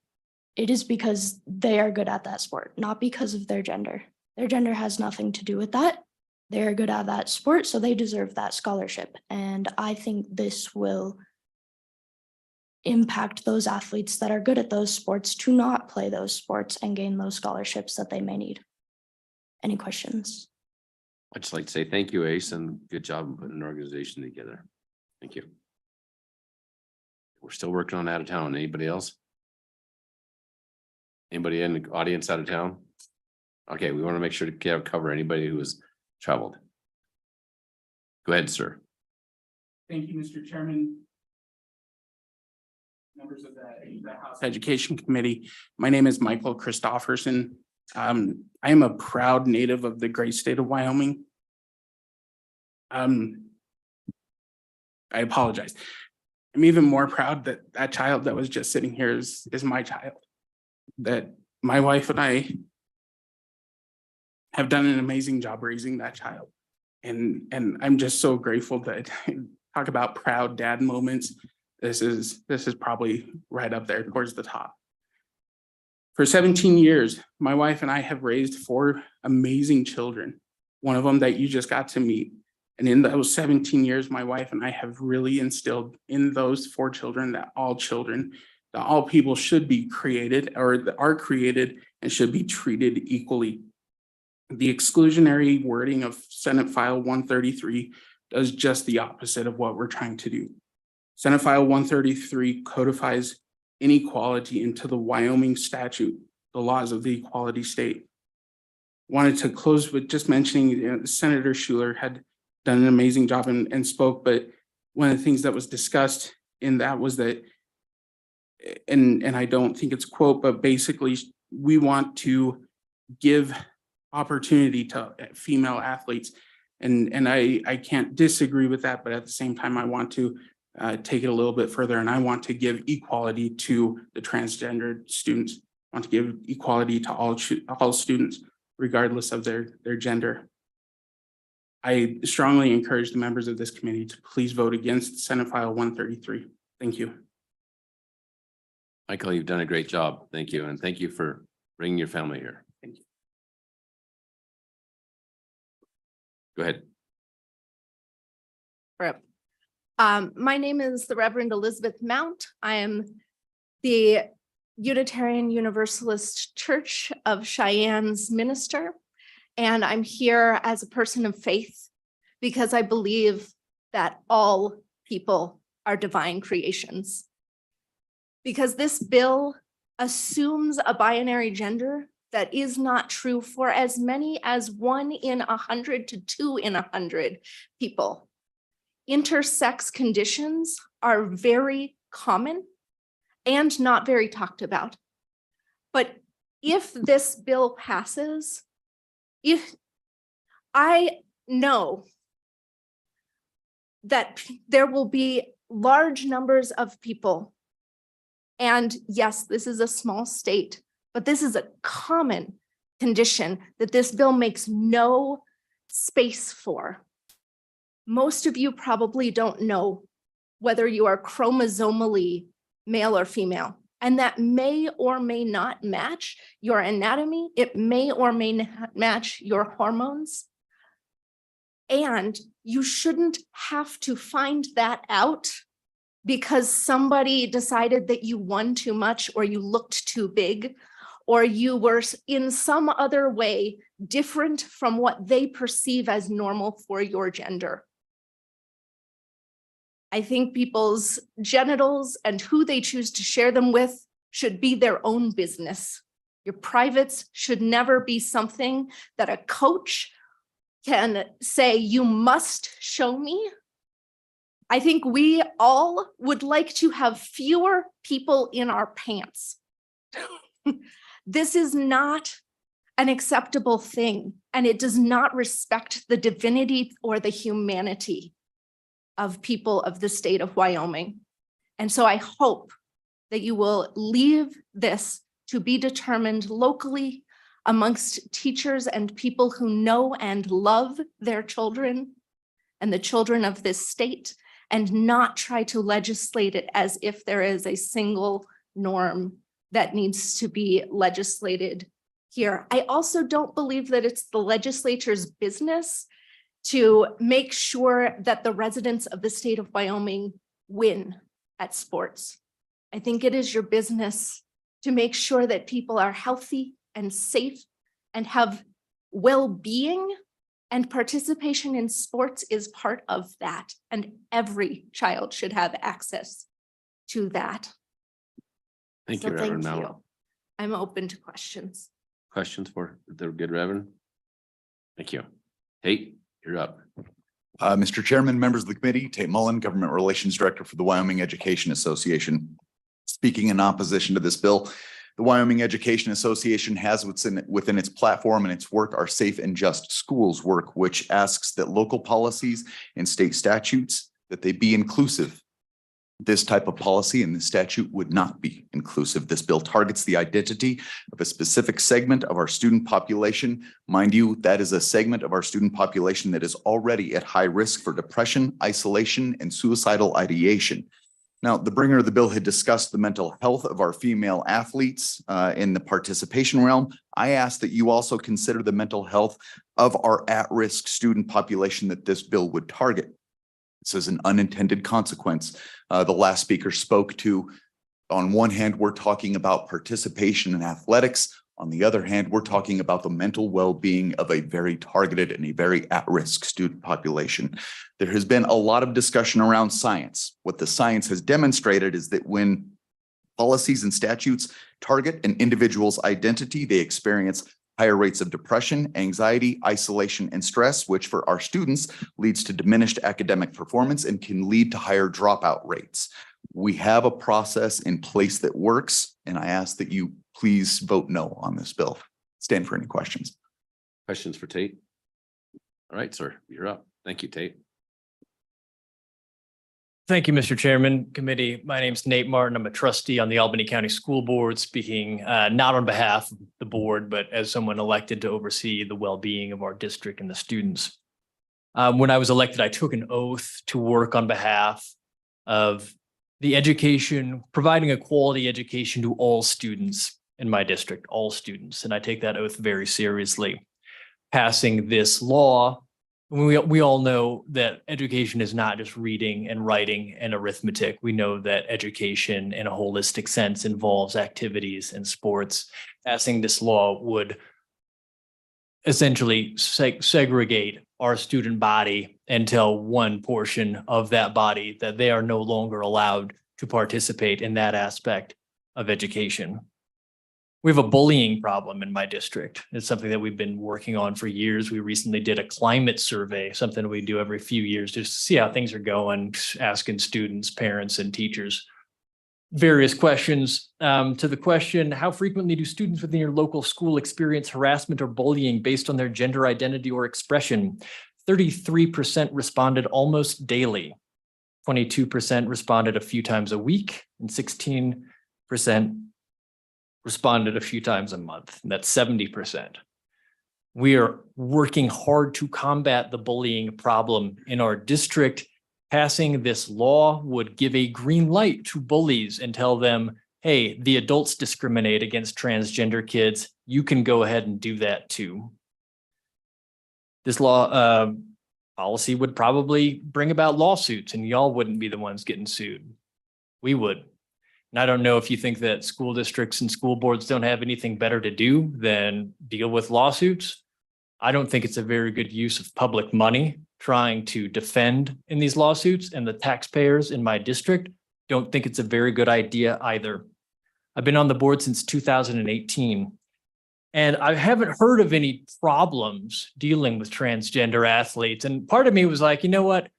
it is because they are good at that sport, not because of their gender. Their gender has nothing to do with that. They're good at that sport, so they deserve that scholarship. And I think this will impact those athletes that are good at those sports to not play those sports and gain those scholarships that they may need. Any questions? I'd just like to say thank you, Ace, and good job in putting an organization together. Thank you. We're still working on out of town. Anybody else? Anybody in the audience out of town? Okay, we want to make sure to cover anybody who has traveled. Go ahead, sir. Thank you, Mr. Chairman. Members of the House Education Committee. My name is Michael Christopherson. I am a proud native of the great state of Wyoming. I apologize. I'm even more proud that that child that was just sitting here is my child. That my wife and I have done an amazing job raising that child. And I'm just so grateful that talk about proud dad moments. This is probably right up there towards the top. For 17 years, my wife and I have raised 4 amazing children. One of them that you just got to meet. And in those 17 years, my wife and I have really instilled in those 4 children that all people should be created or are created and should be treated equally. The exclusionary wording of Senate File 133 does just the opposite of what we're trying to do. Senate File 133 codifies inequality into the Wyoming statute, the laws of the equality state. Wanted to close with just mentioning Senator Schuler had done an amazing job and spoke, but one of the things that was discussed in that was that and I don't think it's quote, but basically we want to give opportunity to female athletes. And I can't disagree with that, but at the same time, I want to take it a little bit further, and I want to give equality to the transgendered students. I want to give equality to all students, regardless of their gender. I strongly encourage the members of this committee to please vote against Senate File 133. Thank you. Michael, you've done a great job. Thank you. And thank you for bringing your family here. Thank you. Go ahead. Rip. My name is the Reverend Elizabeth Mount. I am the Unitarian Universalist Church of Cheyenne's minister, and I'm here as a person of faith because I believe that all people are divine creations. Because this bill assumes a binary gender that is not true for as many as 1 in 100 to 2 in 100 people. Intersex conditions are very common and not very talked about. But if this bill passes, if I know that there will be large numbers of people, and yes, this is a small state, but this is a common condition that this bill makes no space for. Most of you probably don't know whether you are chromosomally male or female, and that may or may not match your anatomy. It may or may not match your hormones. And you shouldn't have to find that out because somebody decided that you won too much or you looked too big or you were in some other way different from what they perceive as normal for your gender. I think people's genitals and who they choose to share them with should be their own business. Your privates should never be something that a coach can say, you must show me. I think we all would like to have fewer people in our pants. This is not an acceptable thing, and it does not respect the divinity or the humanity of people of the state of Wyoming. And so I hope that you will leave this to be determined locally amongst teachers and people who know and love their children and the children of this state, and not try to legislate it as if there is a single norm that needs to be legislated here. I also don't believe that it's the legislature's business to make sure that the residents of the state of Wyoming win at sports. I think it is your business to make sure that people are healthy and safe and have well-being, and participation in sports is part of that. And every child should have access to that. Thank So you, Reverend thank Mount. you. I'm open to questions. Questions for the good Reverend? Thank you. Tate, you're up. Mr. Chairman, members of the committee, Tate Mullen, Government Relations Director for the Wyoming Education Association. Speaking in opposition to this bill, the Wyoming Education Association has within its platform and its work our Safe and Just Schools work, which asks that local policies and state statutes, that they be inclusive. This type of policy and the statute would not be inclusive. This bill targets the identity of a specific segment of our student population. Mind you, that is a segment of our student population that is already at high risk for depression, isolation, and suicidal ideation. Now, the bringer of the bill had discussed the mental health of our female athletes in the participation realm. I ask that you also consider the mental health of our at-risk student population that this bill would target. This is an unintended consequence. The last speaker spoke to, on one hand, we're talking about participation in athletics. On the other hand, we're talking about the mental well-being of a very targeted and a very at-risk student population. There has been a lot of discussion around science. What the science has demonstrated is that when policies and statutes target an individual's identity, they experience higher rates of depression, anxiety, isolation, and stress, which for our students leads to diminished academic performance and can lead to higher dropout rates. We have a process in place that works, and I ask that you please vote no on this bill. Stand for any questions. Questions for Tate? All right, sir, you're up. Thank you, Tate. Thank you, Mr. Chairman, committee. My name is Nate Martin. I'm a trustee on the Albany County School Board, speaking not on behalf of the board, but as someone elected to oversee the well-being of our district and the students. When I was elected, I took an oath to work on behalf of the education, providing a quality education to all students in my district, all students. And I take that oath very seriously. Passing this law, we all know that education is not just reading and writing and arithmetic. We know that education in a holistic sense involves activities and sports. Passing this law would essentially segregate our student body and tell one portion of that body that they are no longer allowed to participate in that aspect of education. We have a bullying problem in my district. It's something that we've been working on for years. We recently did a climate survey, something we do every few years just to see how things are going, asking students, parents, and teachers various questions. To the question, how frequently do students within your local school experience harassment or bullying based on their gender identity or expression? 33% responded almost daily. 22% responded a few times a week, and 16% responded a few times a month. And that's 70%. We are working hard to combat the bullying problem in our district. Passing this law would give a green light to bullies and tell them, hey, the adults discriminate against transgender kids. You can go ahead and do that too. This law policy would probably bring about lawsuits, and y'all wouldn't be the ones getting sued. We would. And I don't know if you think that school districts and school boards don't have anything better to do than deal with lawsuits. I don't think it's a very good use of public money trying to defend in these lawsuits, and the taxpayers in my district don't think it's a very good idea either. I've been on the board since 2018, and I haven't heard of any problems dealing with transgender athletes. And part of me was like, you know what?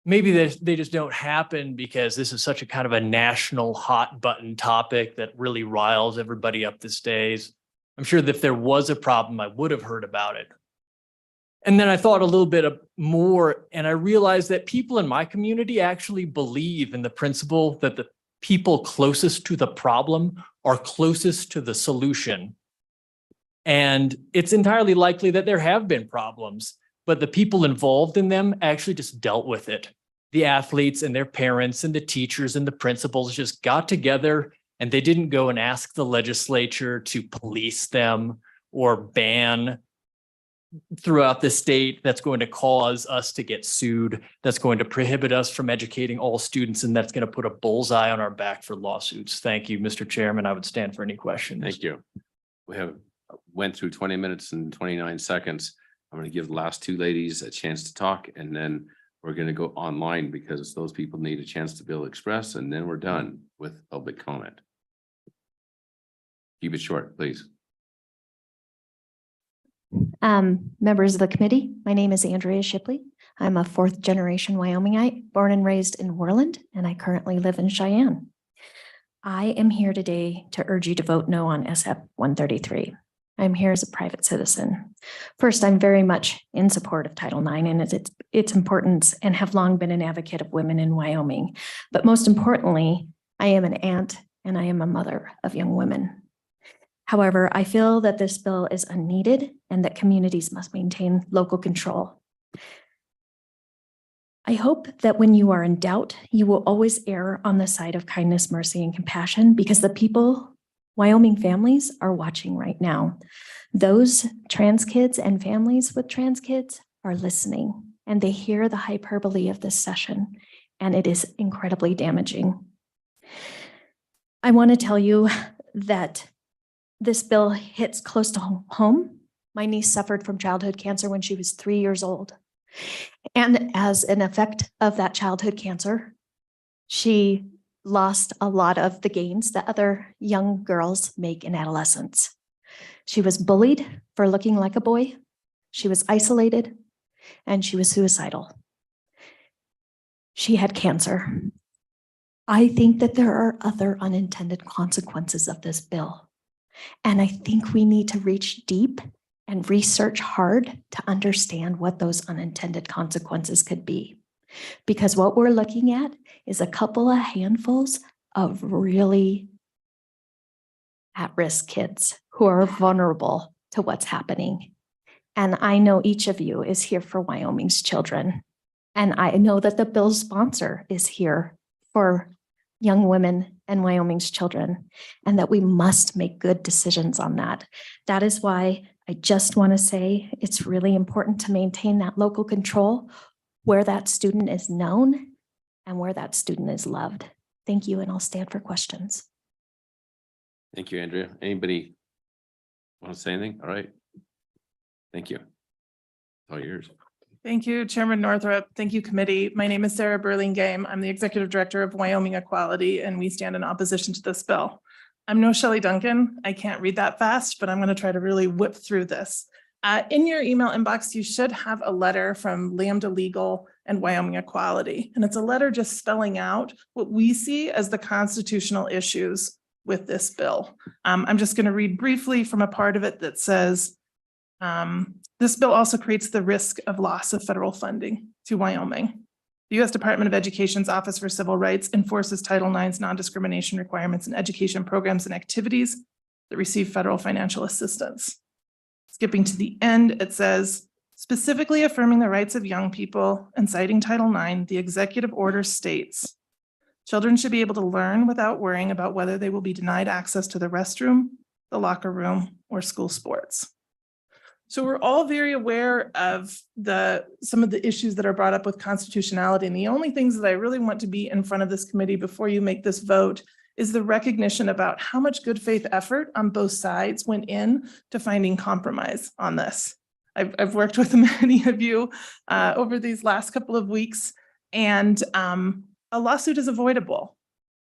Maybe they just don't happen because this is such a kind of a national hot button topic that really riles everybody up these days. I'm sure that if there was a problem, I would have heard about it. And then I thought a little bit more, and I realized that people in my community actually believe in the principle that the people closest to the problem are closest to the solution. And it's entirely likely that there have been problems, but the people involved in them actually just dealt with it. The athletes and their parents and the teachers and the principals just got together, and they didn't go and ask the legislature to police them or ban throughout the state. That's going to cause us to get sued. That's going to prohibit us from educating all students, and that's going to put a bullseye on our back for lawsuits. Thank you, Mr. Chairman. I would stand for any questions. Thank you. We went through 20 minutes and 29 seconds. I'm going to give the last two ladies a chance to talk, and then we're going to go online because those people need a chance to be able to express, and then we're done with public comment. Keep it short, please. Members of the committee, my name is Andrea Shipley. I'm a fourth generation Wyomingite, born and raised in Worland, and I currently live in Cheyenne. I am here today to urge you to vote no on SF 133. I'm here as a private citizen. First, I'm very much in support of Title IX and its importance, and have long been an advocate of women in Wyoming. But most importantly, I am an aunt and I am a mother of young women. However, I feel that this bill is unneeded and that communities must maintain local control. I hope that when you are in doubt, you will always err on the side of kindness, mercy, and compassion, because the people, Wyoming families, are watching right now. Those trans kids and families with trans kids are listening, and they hear the hyperbole of this session, and it is incredibly damaging. I want to tell you that this bill hits close to home. My niece suffered from childhood cancer when she was 3 years old. And as an effect of that childhood cancer, she lost a lot of the gains that other young girls make in adolescence. She was bullied for looking like a boy. She was isolated, and she was suicidal. She had cancer. I think that there are other unintended consequences of this bill. And I think we need to reach deep and research hard to understand what those unintended consequences could be. Because what we're looking at is a couple of handfuls of really at-risk kids who are vulnerable to what's happening. And I know each of you is here for Wyoming's children. And I know that the bill's sponsor is here for young women and Wyoming's children, and that we must make good decisions on that. That is why I just want to say it's really important to maintain that local control where that student is known and where that student is loved. Thank you, and I'll stand for questions. Thank you, Andrea. Anybody want to say anything? All right. Thank you. All yours. Thank you, Chairman Northrup. Thank you, committee. My name is Sarah Burlingame. I'm the Executive Director of Wyoming Equality, and we stand in opposition to this bill. I'm no Shelley Duncan. I can't read that fast, but I'm going to try to really whip through this. In your email inbox, you should have a letter from Lambda Legal and Wyoming Equality. And it's a letter just spelling out what we see as the constitutional issues with this bill. I'm just going to read briefly from a part of it that says, this bill also creates the risk of loss of federal funding to Wyoming. The U.S. Department of Education's Office for Civil Rights enforces Title IX's non-discrimination requirements in education programs and activities that receive federal financial assistance. Skipping to the end, it says, specifically affirming the rights of young people and citing Title IX, the executive order states, children should be able to learn without worrying about whether they will be denied access to the restroom, the locker room, or school sports. So we're all very aware of some of the issues that are brought up with constitutionality. And the only things that I really want to be in front of this committee before you make this vote is the recognition about how much good faith effort on both sides went in to finding compromise on this. I've worked with many of you over these last couple of weeks, and a lawsuit is avoidable.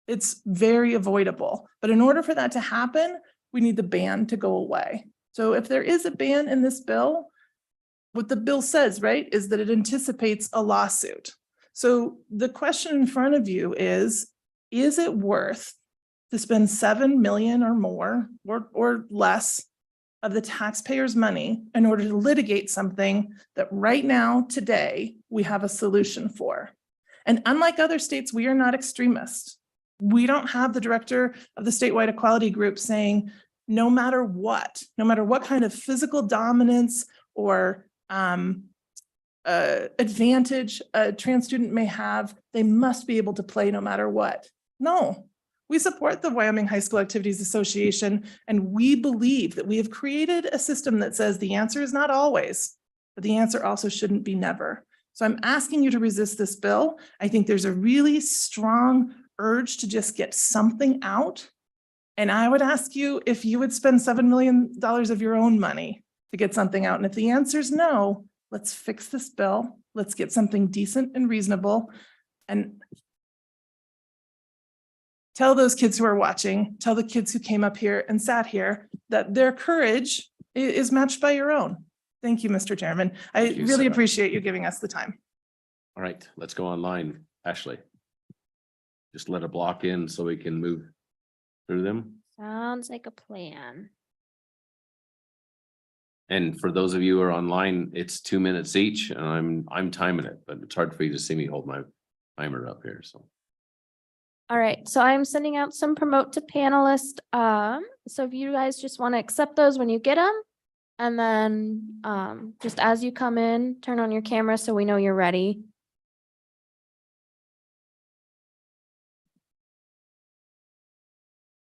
It's very avoidable. But in order for that to happen, we need the ban to go away. So if there is a ban in this bill, what the bill says, right, is that it anticipates a lawsuit. So the question in front of you is it worth to spend 7 million or more or less of the taxpayers' money in order to litigate something that right now, today, we have a solution for? And unlike other states, we are not extremists. We don't have the director of the statewide equality group saying, no matter what kind of physical dominance or advantage a trans student may have, they must be able to play no matter what. No, we support the Wyoming High School Activities Association, and we believe that we have created a system that says the answer is not always, but the answer also shouldn't be never. So I'm asking you to resist this bill. I think there's a really strong urge to just get something out. And I would ask you if you would spend $7 million of your own money to get something out. And if the answer is no, let's fix this bill. Let's get something decent and reasonable. And tell those kids who are watching, tell the kids who came up here and sat here that their courage is matched by your own. Thank you, Mr. Chairman. I really appreciate you giving us the time. All right, let's go online. Ashley. Just let a block in so we can move through them. Sounds like a plan. And for those of you who are online, it's 2 minutes each, and I'm timing it, but it's hard for you to see me hold my timer up here. So. All right, so I'm sending out some promote to panelists. So if you guys just want to accept those when you get them, and then just as you come in, turn on your camera so we know you're ready.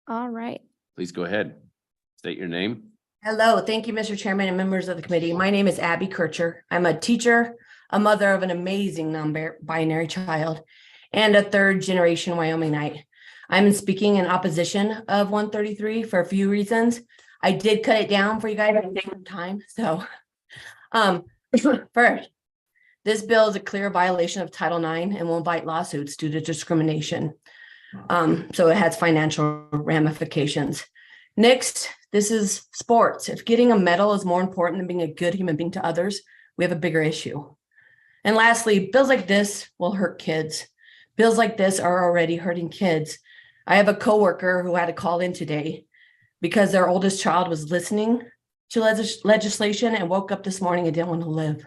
All right. Please go ahead. State your name. Hello, thank you, Mr. Chairman and members of the committee. My name is Abby Kircher. I'm a teacher, a mother of an amazing non-binary child, and a third-generation Wyomingite. I'm speaking in opposition of 133 for a few reasons. I did cut it down for you guys to take some time. So, first, this bill is a clear violation of Title IX and will invite lawsuits due to discrimination. So it has financial ramifications. Next, this is sports. If getting a medal is more important than being a good human being to others, we have a bigger issue. And lastly, bills like this will hurt kids. Bills like this are already hurting kids. I have a coworker who had to call in today because their oldest child was listening to legislation and woke up this morning and didn't want to live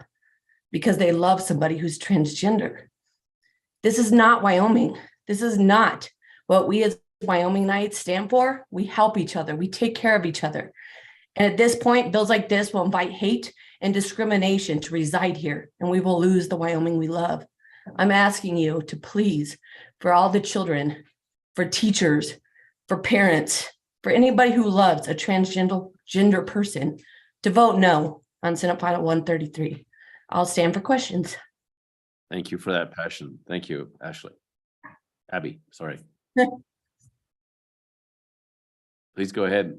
because they love somebody who's transgender. This is not Wyoming. This is not what we as Wyomingites stand for. We help each other. We take care of each other. And at this point, bills like this will invite hate and discrimination to reside here, and we will lose the Wyoming we love. I'm asking you to please, for all the children, for teachers, for parents, for anybody who loves a transgender person, to vote no on Senate File 133. I'll stand for questions. Thank you for that passion. Thank you, Ashley. Abby, sorry. Please go ahead.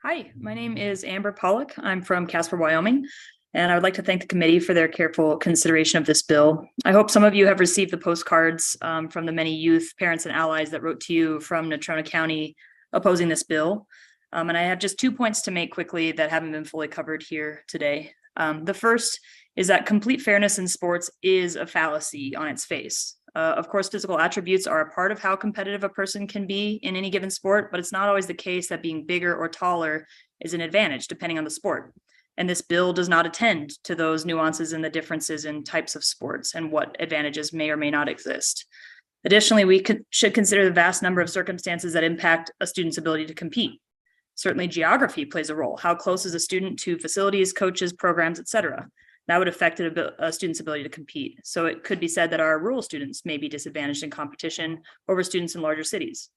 Hi, my name is Amber Pollock. I'm from Casper, Wyoming, and I would like to thank the committee for their careful consideration of this bill. I hope some of you have received the postcards from the many youth, parents, and allies that wrote to you from Natrona County opposing this bill. And I have just 2 points to make quickly that haven't been fully covered here today. The first is that complete fairness in sports is a fallacy on its face. Of course, physical attributes are a part of how competitive a person can be in any given sport, but it's not always the case that being bigger or taller is an advantage depending on the sport. And this bill does not attend to those nuances and the differences in types of sports and what advantages may or may not exist. Additionally, we should consider the vast number of circumstances that impact a student's ability to compete. Certainly geography plays a role. How close is a student to facilities, coaches, programs, etc.? That would affect a student's ability to compete. So it could be said that our rural students may be disadvantaged in competition over students in larger cities.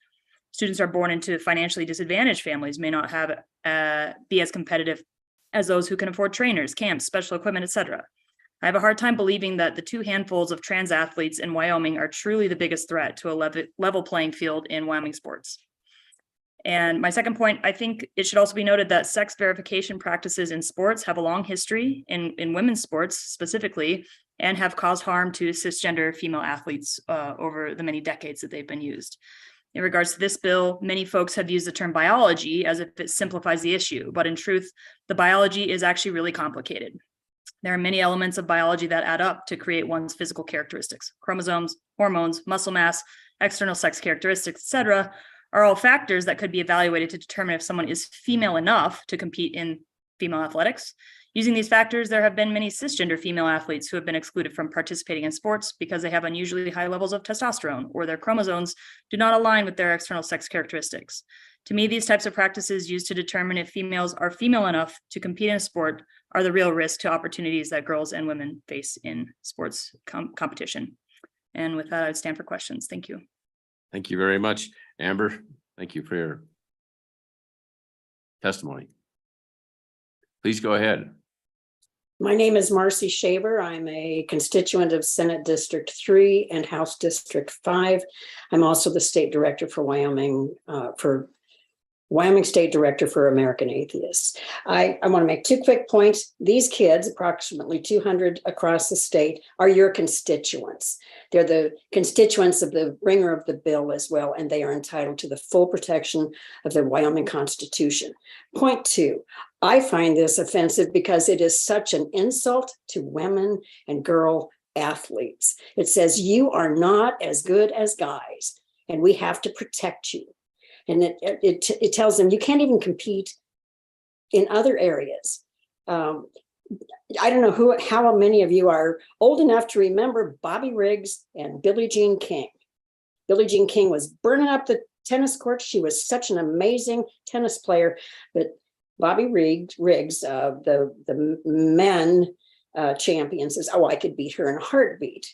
Students are born into financially disadvantaged families may not have be as competitive as those who can afford trainers, camps, special equipment, etc. I have a hard time believing that the 2 handfuls of trans athletes in Wyoming are truly the biggest threat to a level playing field in Wyoming sports. And my second point, I think it should also be noted that sex verification practices in sports have a long history in women's sports specifically, and have caused harm to cisgender female athletes over the many decades that they've been used. In regards to this bill, many folks have used the term biology as if it simplifies the issue, but in truth, the biology is actually really complicated. There are many elements of biology that add up to create one's physical characteristics. Chromosomes, hormones, muscle mass, external sex characteristics, etc., are all factors that could be evaluated to determine if someone is female enough to compete in female athletics. Using these factors, there have been many cisgender female athletes who have been excluded from participating in sports because they have unusually high levels of testosterone or their chromosomes do not align with their external sex characteristics. To me, these types of practices used to determine if females are female enough to compete in a sport are the real risk to opportunities that girls and women face in sports competition. And with that, I would stand for questions. Thank you. Thank you very much, Amber. Thank you for your testimony. Please go ahead. My name is Marcy Shaver. I'm a constituent of Senate District 3 and House District 5. I'm also the state director for Wyoming State Director for American Atheists. I want to make 2 quick points. These kids, approximately 200 across the state, are your constituents. They're the constituents of the bringer of the bill as well, and they are entitled to the full protection of the Wyoming Constitution. Point 2, I find this offensive because it is such an insult to women and girl athletes. It says you are not as good as guys, and we have to protect you. And it tells them you can't even compete in other areas. I don't know how many of you are old enough to remember Bobby Riggs and Billie Jean King. Billie Jean King was burning up the tennis court. She was such an amazing tennis player, but Bobby Riggs, the men champion, says, "Oh, I could beat her in a heartbeat."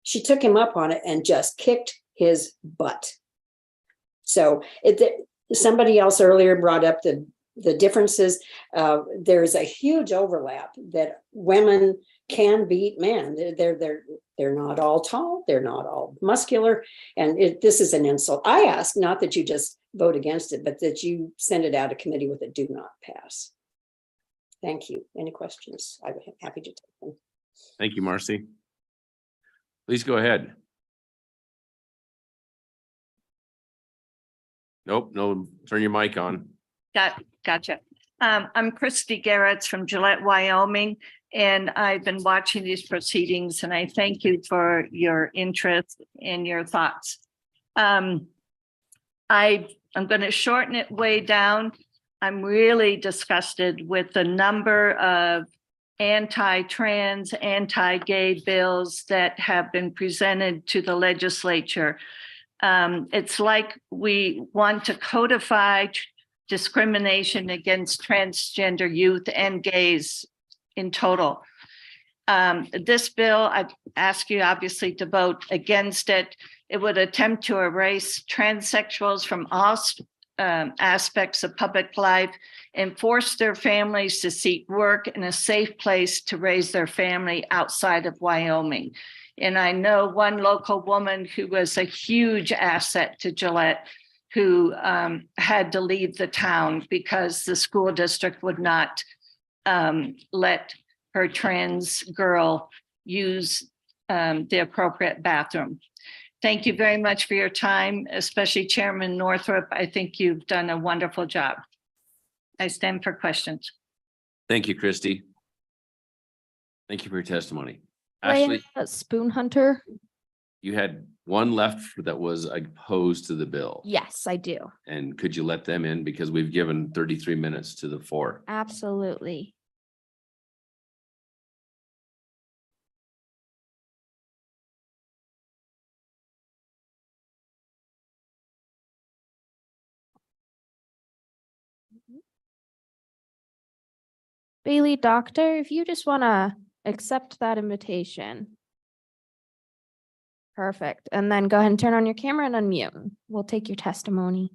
She took him up on it and just kicked his butt. So somebody else earlier brought up the differences. There's a huge overlap that women can beat men. They're not all tall. They're not all muscular. And this is an insult. I ask not that you just vote against it, but that you send it out of committee with a do not pass. Thank you. Any questions? I'd be happy to take them. Thank you, Marcy. Please go ahead. Nope, no, turn your mic on. Gotcha. I'm Christy Garretts from Gillette, Wyoming, and I've been watching these proceedings, and I thank you for your interest and your thoughts. I'm going to shorten it way down. I'm really disgusted with the number of anti-trans, anti-gay bills that have been presented to the legislature. It's like we want to codify discrimination against transgender youth and gays in total. This bill, I ask you obviously to vote against it. It would attempt to erase transsexuals from all aspects of public life and force their families to seek work in a safe place to raise their family outside of Wyoming. And I know one local woman who was a huge asset to Gillette who had to leave the town because the school district would not let her trans girl use the appropriate bathroom. Thank you very much for your time, especially Chairman Northrop. I think you've done a wonderful job. I stand for questions. Thank you, Christy. Thank you for your testimony. Ashley, Leah Spoon Hunter. you had one left that was opposed to the bill. Yes, I do. And could you let them in? Because we've given 33 minutes to the 4. Absolutely. Bailey Doctor, if you just want to accept that invitation. Perfect. And then go ahead and turn on your camera and unmute. We'll take your testimony.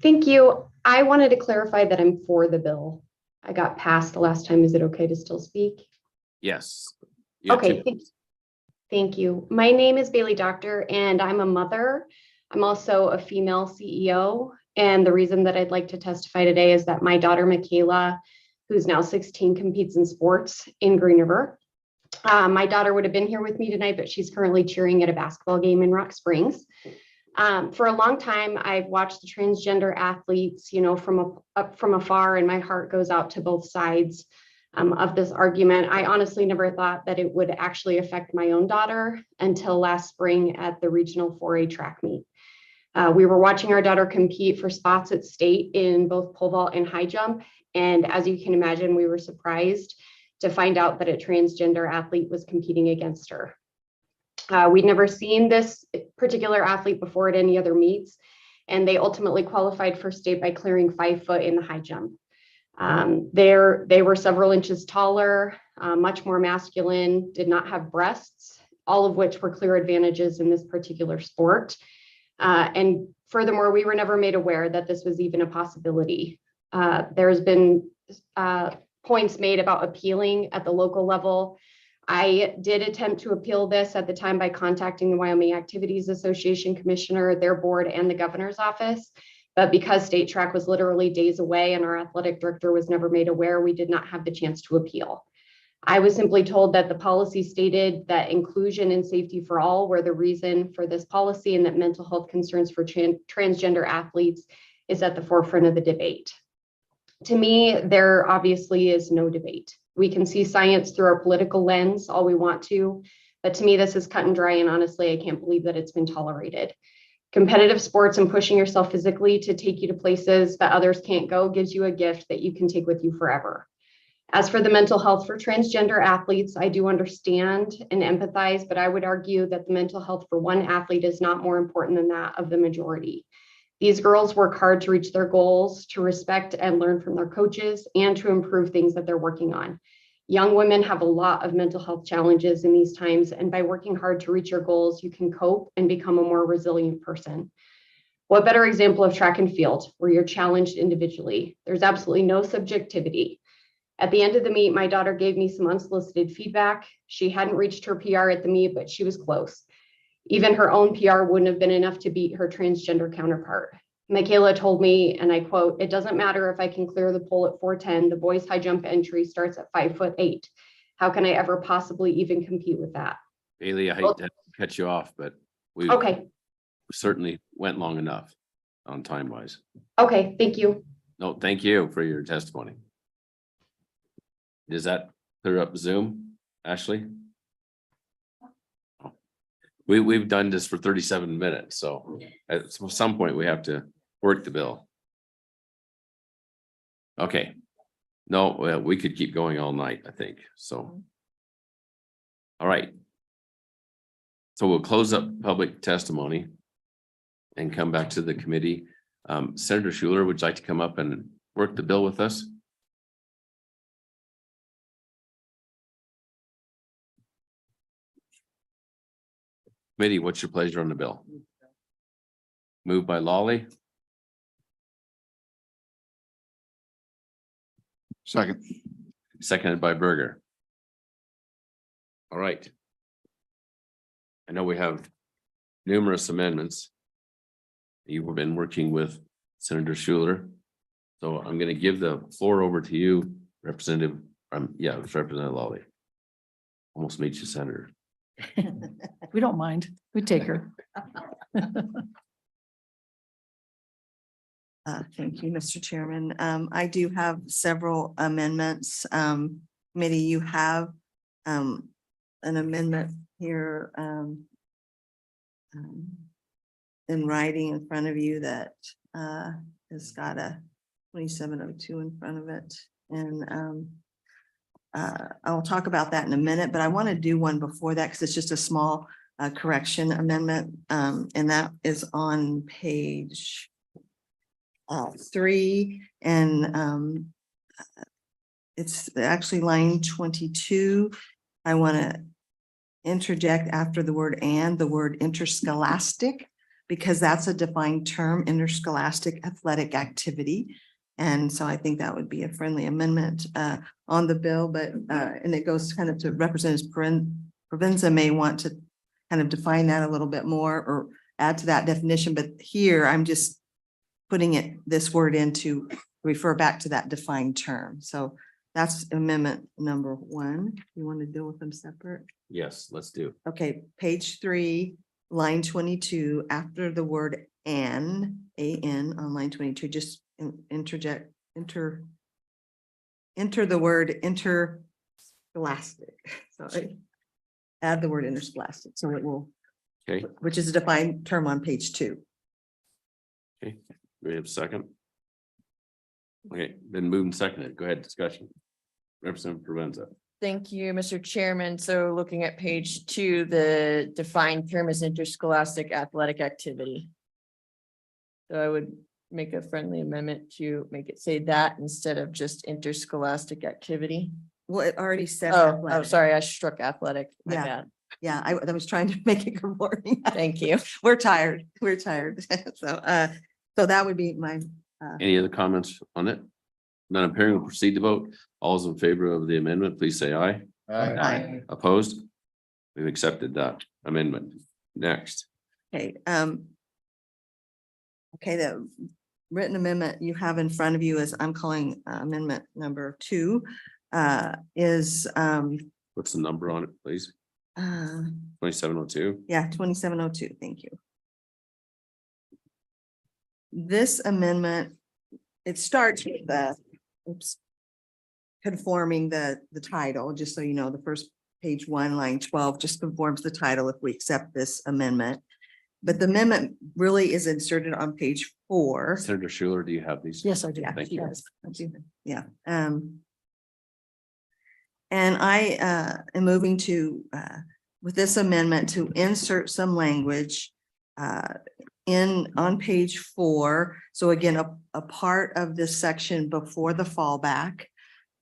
Thank you. I wanted to clarify that I'm for the bill. I got passed the last time. Is it okay to still speak? Yes. You have Okay. two- Thank you. My name is Bailey Doctor, and I'm a mother. I'm also a female CEO. And the reason that I'd like to testify today is that my daughter, Michaela, who's now 16, competes in sports in Green River. My daughter would have been here with me tonight, but she's currently cheering at a basketball game in Rock Springs. For a long time, I've watched the transgender athletes, from afar, and my heart goes out to both sides of this argument. I honestly never thought that it would actually affect my own daughter until last spring at the regional 4A track meet. We were watching our daughter compete for spots at state in both pole vault and high jump. And as you can imagine, we were surprised to find out that a transgender athlete was competing against her. We'd never seen this particular athlete before at any other meets, and they ultimately qualified for state by clearing 5 foot in the high jump. They were several inches taller, much more masculine, did not have breasts, all of which were clear advantages in this particular sport. And furthermore, we were never made aware that this was even a possibility. There's been points made about appealing at the local level. I did attempt to appeal this at the time by contacting the Wyoming Activities Association Commissioner, their board, and the governor's office. But because state track was literally days away and our athletic director was never made aware, we did not have the chance to appeal. I was simply told that the policy stated that inclusion and safety for all were the reason for this policy, and that mental health concerns for transgender athletes is at the forefront of the debate. To me, there obviously is no debate. We can see science through our political lens all we want to, but to me, this is cut and dry, and honestly, I can't believe that it's been tolerated. Competitive sports and pushing yourself physically to take you to places that others can't go gives you a gift that you can take with you forever. As for the mental health for transgender athletes, I do understand and empathize, but I would argue that the mental health for one athlete is not more important than that of the majority. These girls work hard to reach their goals, to respect and learn from their coaches, and to improve things that they're working on. Young women have a lot of mental health challenges in these times, and by working hard to reach your goals, you can cope and become a more resilient person. What better example of track and field, where you're challenged individually? There's absolutely no subjectivity. At the end of the meet, my daughter gave me some unsolicited feedback. She hadn't reached her PR at the meet, but she was close. Even her own PR wouldn't have been enough to beat her transgender counterpart. Michaela told me, and I quote, "It doesn't matter if I can clear the pole at 410, the boys high jump entry starts at 5'8". How can I ever possibly even compete with that?" Bailey, I hate to cut you off, but we Okay. certainly went long enough. on time wise. Okay, thank you. No, thank you for your testimony. Does that clear up Zoom, Ashley? We've done this for 37 minutes, so at some point we have to work the bill. Okay. No, well, we could keep going all night, I think, so. All right. So we'll close up public testimony and come back to the committee. Senator Schuler, would you like to come up and work the bill with us? Committee, what's your pleasure on the bill? Moved by Lawley, Second. seconded by Berger. All right. I know we have numerous amendments. You've been working with Senator Schuler. So I'm going to give the floor over to you, Representative, yeah, it's Representative Lawley. Almost made you senator. We don't mind. We take her. Thank you, Mr. Chairman. I do have several amendments. Committee, you have an amendment here in writing in front of you that has got a 2702 in front of it. And I'll talk about that in a minute, but I want to do one before that because it's just a small correction amendment. And that is on page 3, and it's actually line 22. I want to interject after the word "and" the word interscholastic, because that's a defined term, interscholastic athletic activity. And so I think that would be a friendly amendment on the bill, but and it goes kind of to Representative Provenza may want to kind of define that a little bit more or add to that definition. But here I'm just putting this word in to refer back to that defined term. So that's amendment number 1. You want to deal with them separate? Yes, let's do. Okay, page 3, line 22, after the word "and," A-N on line 22, just enter the word interscholastic. Sorry. Add the word interscholastic, so it will, Okay. which is a defined term on page 2. Okay, we have a second. Okay, been moved and seconded. Go ahead, discussion. Representative Provenza. Thank you, Mr. Chairman. So looking at page 2, the defined term is interscholastic athletic activity. So I would make a friendly amendment to make it say that instead of just interscholastic activity. Well, it already says. Oh, athletic. sorry, I struck athletic. My Yeah. bad. Yeah, I was trying to make it good morning. Thank you. We're tired. So that would be my, Any other comments on it? None appearing, will proceed to vote. All those in favor of the amendment, please say aye. Aye. Opposed? We've accepted that amendment. Next. okay. Okay, the written amendment you have in front of you is, I'm calling amendment number 2, is, What's the number on it, please? 2702. yeah, 2702. Thank you. This amendment, it starts with the, conforming the title, just so you know, the first page 1, line 12, just conforms the title if we accept this amendment. But the amendment really is inserted on page 4. Senator Schuler, do you have these? Yes, I do. Thank you. Yes, I do. Yeah. And I am moving to, with this amendment, to insert some language on page 4. So again, a part of this section before the fallback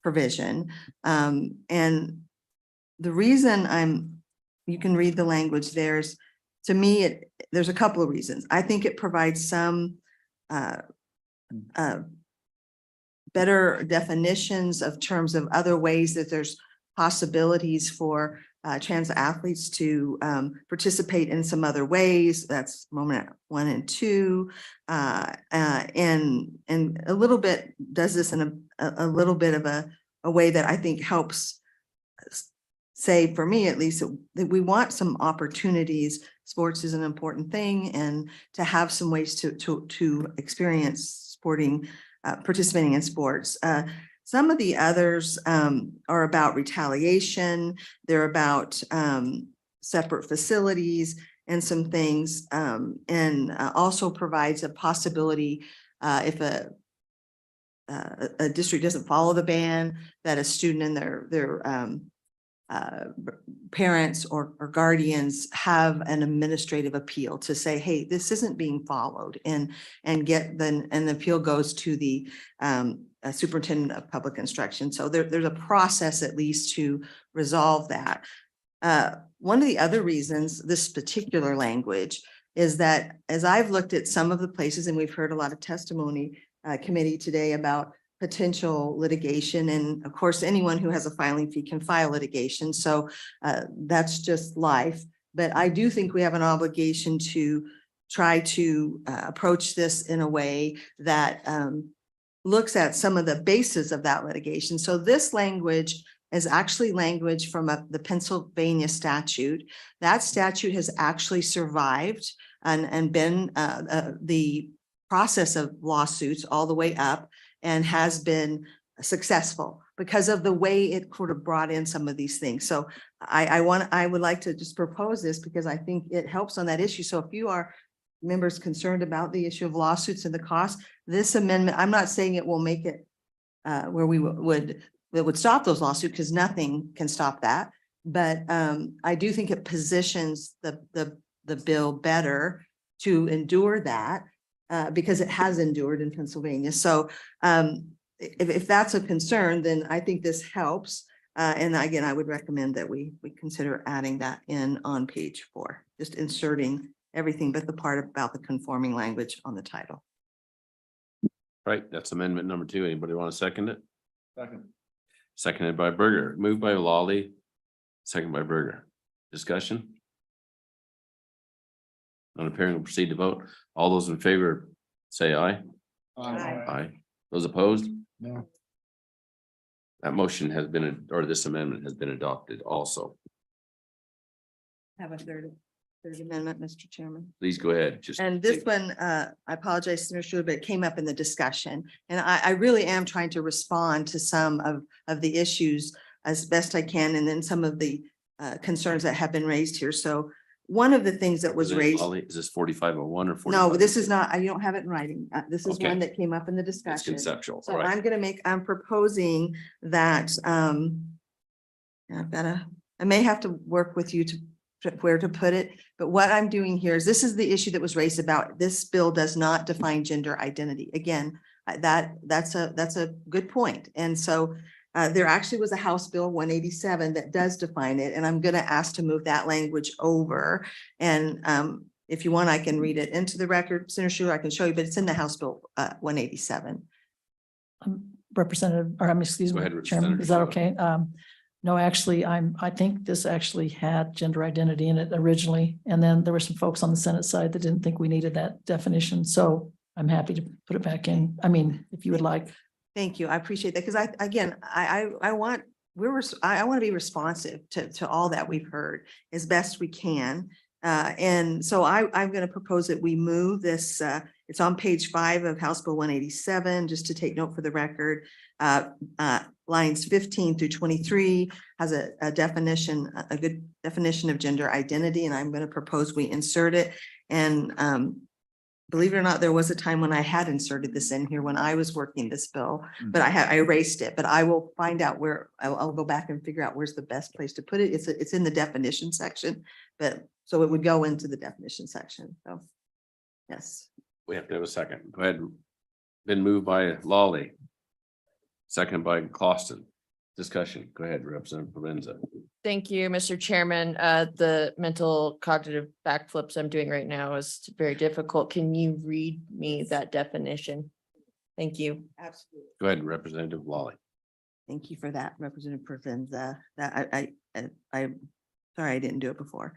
provision. And the reason you can read the language there's, to me, there's a couple of reasons. I think it provides some better definitions of terms of other ways that there's possibilities for trans athletes to participate in some other ways. That's moment 1 and 2. And a little bit does this in a little bit of a way that I think helps say, for me at least, that we want some opportunities sports is an important thing and to have some ways to experience sporting, participating in sports. Some of the others are about retaliation. They're about separate facilities and some things, and also provides a possibility if a district doesn't follow the ban, that a student and their parents or guardians have an administrative appeal to say, hey, this isn't being followed, and the appeal goes to the superintendent of public instruction. So there's a process at least to resolve that. One of the other reasons this particular language is that as I've looked at some of the places, and we've heard a lot of testimony committee today about potential litigation. And of course, anyone who has a filing fee can file litigation. So that's just life. But I do think we have an obligation to try to approach this in a way that looks at some of the bases of that litigation. So this language is actually language from the Pennsylvania statute. That statute has actually survived and been the process of lawsuits all the way up, and has been successful because of the way it sort of brought in some of these things. So I would like to just propose this because I think it helps on that issue. So if you are members concerned about the issue of lawsuits and the cost, this amendment, I'm not saying it will make it where we would stop those lawsuits, because nothing can stop that. But I do think it positions the bill better to endure that. Because it has endured in Pennsylvania. So if that's a concern, then I think this helps. And again, I would recommend that we consider adding that in on page 4, just inserting everything but the part about the conforming language on the title. Right, that's amendment number 2. Anybody want to second it? Second. Seconded by Berger, moved by Lawley, second by Berger. Discussion? None appearing, will proceed to vote. All those in favor, say aye. Aye. Those opposed? No. That motion has been, or this amendment has been adopted also. Have a third amendment, Mr. Chairman. Please go ahead. And this one, I apologize, Senator Schuler, but it came up in the discussion. And I really am trying to respond to some of the issues as best I can, and then some of the concerns that have been raised here. So one of the things that was raised. Is this 4501 or 45? No, this is not, you don't have it in writing. This is Okay. one that came up in the It's discussion. conceptual. So All right. I'm proposing that, I may have to work with you to where to put it, but what I'm doing here is, this is the issue that was raised about, this bill does not define gender identity. Again, that's a good point. And so there actually was a House Bill 187 that does define it, and I'm going to ask to move that language over. And if you want, I can read it into the record, Senator Schuler, I can show you, but it's in the House Bill 187. Representative, excuse Go me, ahead, Chairman, is that okay? No, actually, I think this actually had gender identity in it originally. And then there were some folks on the Senate side that didn't think we needed that definition. So I'm happy to put it back in. I mean, if you would like. Thank you. I appreciate that. Because I want to be responsive to all that we've heard as best we can. And so I'm going to propose that we move this. It's on page 5 of House Bill 187, just to take note for the record. Lines 15 through 23 has a definition, a good definition of gender identity. And I'm going to propose we insert it. And believe it or not, there was a time when I had inserted this in here when I was working this bill, but I erased it. But I will find out where I'll go back and figure out where's the best place to put it. It's in the definition section, but so it would go into the definition section. So, yes. We have to have a second. Go ahead. Been moved by Lawley. Second by Clauston. Discussion. Go ahead, Representative Provenza. Thank you, Mr. Chairman. The mental cognitive backflips I'm doing right now is very difficult. Can you read me that definition? Thank you. Absolutely. Go ahead, Representative Lawley. Thank you for that, Representative Provenza. I'm sorry I didn't do it before.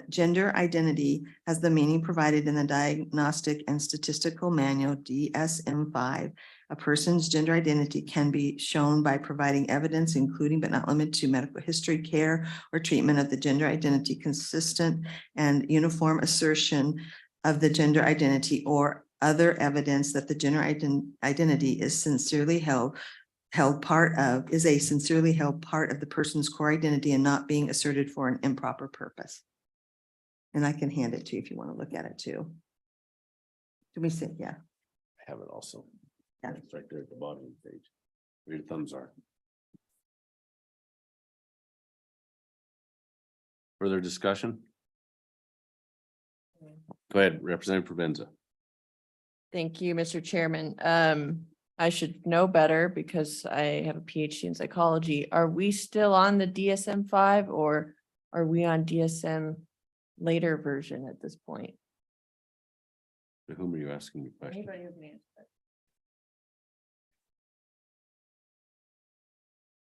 Gender identity has the meaning provided in the Diagnostic and Statistical Manual DSM-5 A person's gender identity can be shown by providing evidence, including but not limited to medical history, care, or treatment of the gender identity, consistent and uniform assertion of the gender identity, or other evidence that the gender identity is a sincerely held part of the person's core identity and not being asserted for an improper purpose. And I can hand it to you if you want to look at it too. Do we see? Yeah. I have it also. Yeah. It's right there at the bottom of the page. Where your thumbs are. Further discussion? Go ahead, Representative Provenza. Thank you, Mr. Chairman. I should know better because I have a PhD in psychology. Are we still on the DSM-5 or are we on DSM later version at this point? To whom are you asking your question? Anybody who can answer that.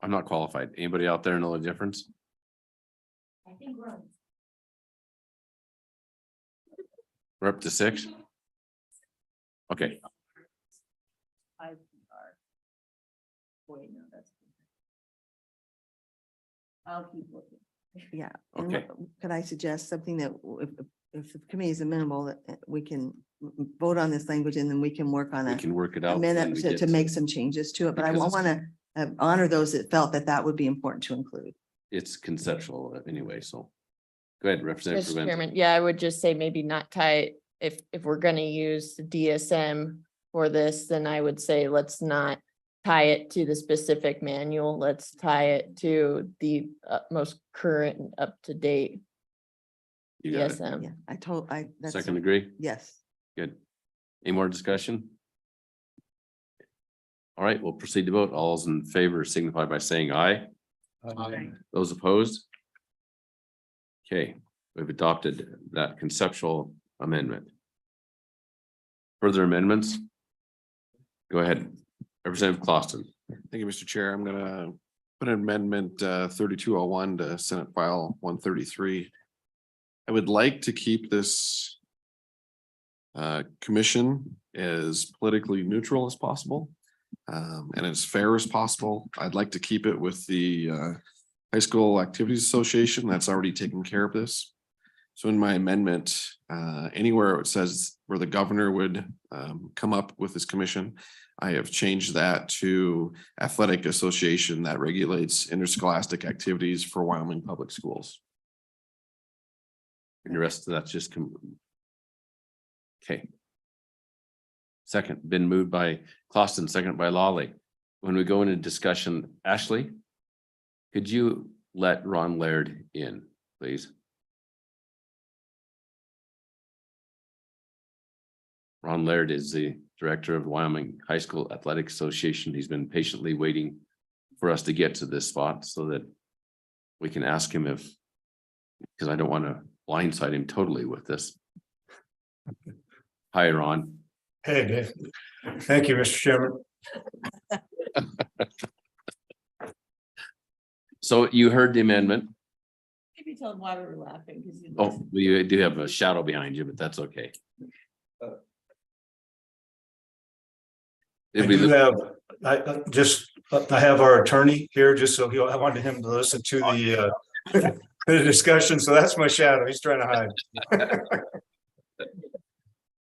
I'm not qualified. Anybody out there know the difference? I think we're on. We're up to 6? Okay, Wait, no, that's. I'll keep looking. Yeah. and Okay. Could I suggest something that if the committee is amenable, that we can vote on this language and then we can work on we a can work it out. when minute we to get make some changes to it, but I Because want to honor those that felt that that would be important to include. It's conceptual anyway, so. Go ahead, Representative Mr. Provenza. Chairman, yeah, I would just say maybe not tie it, if we're gonna use the DSM for this, then I would say let's not tie it to the specific manual. Let's tie it to the most current and up-to-date You got it. DSM. Yeah, that's. Second degree? Yes. Good. Any more discussion? All right, we'll proceed to vote. All those in favor signify by saying aye. Aye. Those opposed? Okay, we've adopted that conceptual amendment. Further amendments? Go ahead, Representative Clauston. Thank you, Mr. Chair. I'm gonna put an amendment 3201 to Senate File 133. I would like to keep this commission as politically neutral as possible and as fair as possible. I'd like to keep it with the High School Activities Association that's already taken care of this. So in my amendment, anywhere it says where the governor would come up with this commission, I have changed that to Athletic Association that regulates interscholastic activities for Wyoming Public Schools. And the rest of that's just. Okay. Second, been moved by Clauston, second by Lawley. When we go into discussion, Ashley, could you let Ron Laird in, please? Ron Laird is the director of Wyoming High School Athletic Association. He's been patiently waiting for us to get to this spot so that we can ask him if, because I don't want to blindside him totally with this. Hi, Ron. Hey, Dave. Thank you, Mr. Chairman. So you heard the amendment. Maybe tell him why we were laughing. Oh, we do have a shadow behind you, but that's okay. I do have, I have our attorney here just so I wanted him to listen to the discussion. So that's my shadow. He's trying to hide.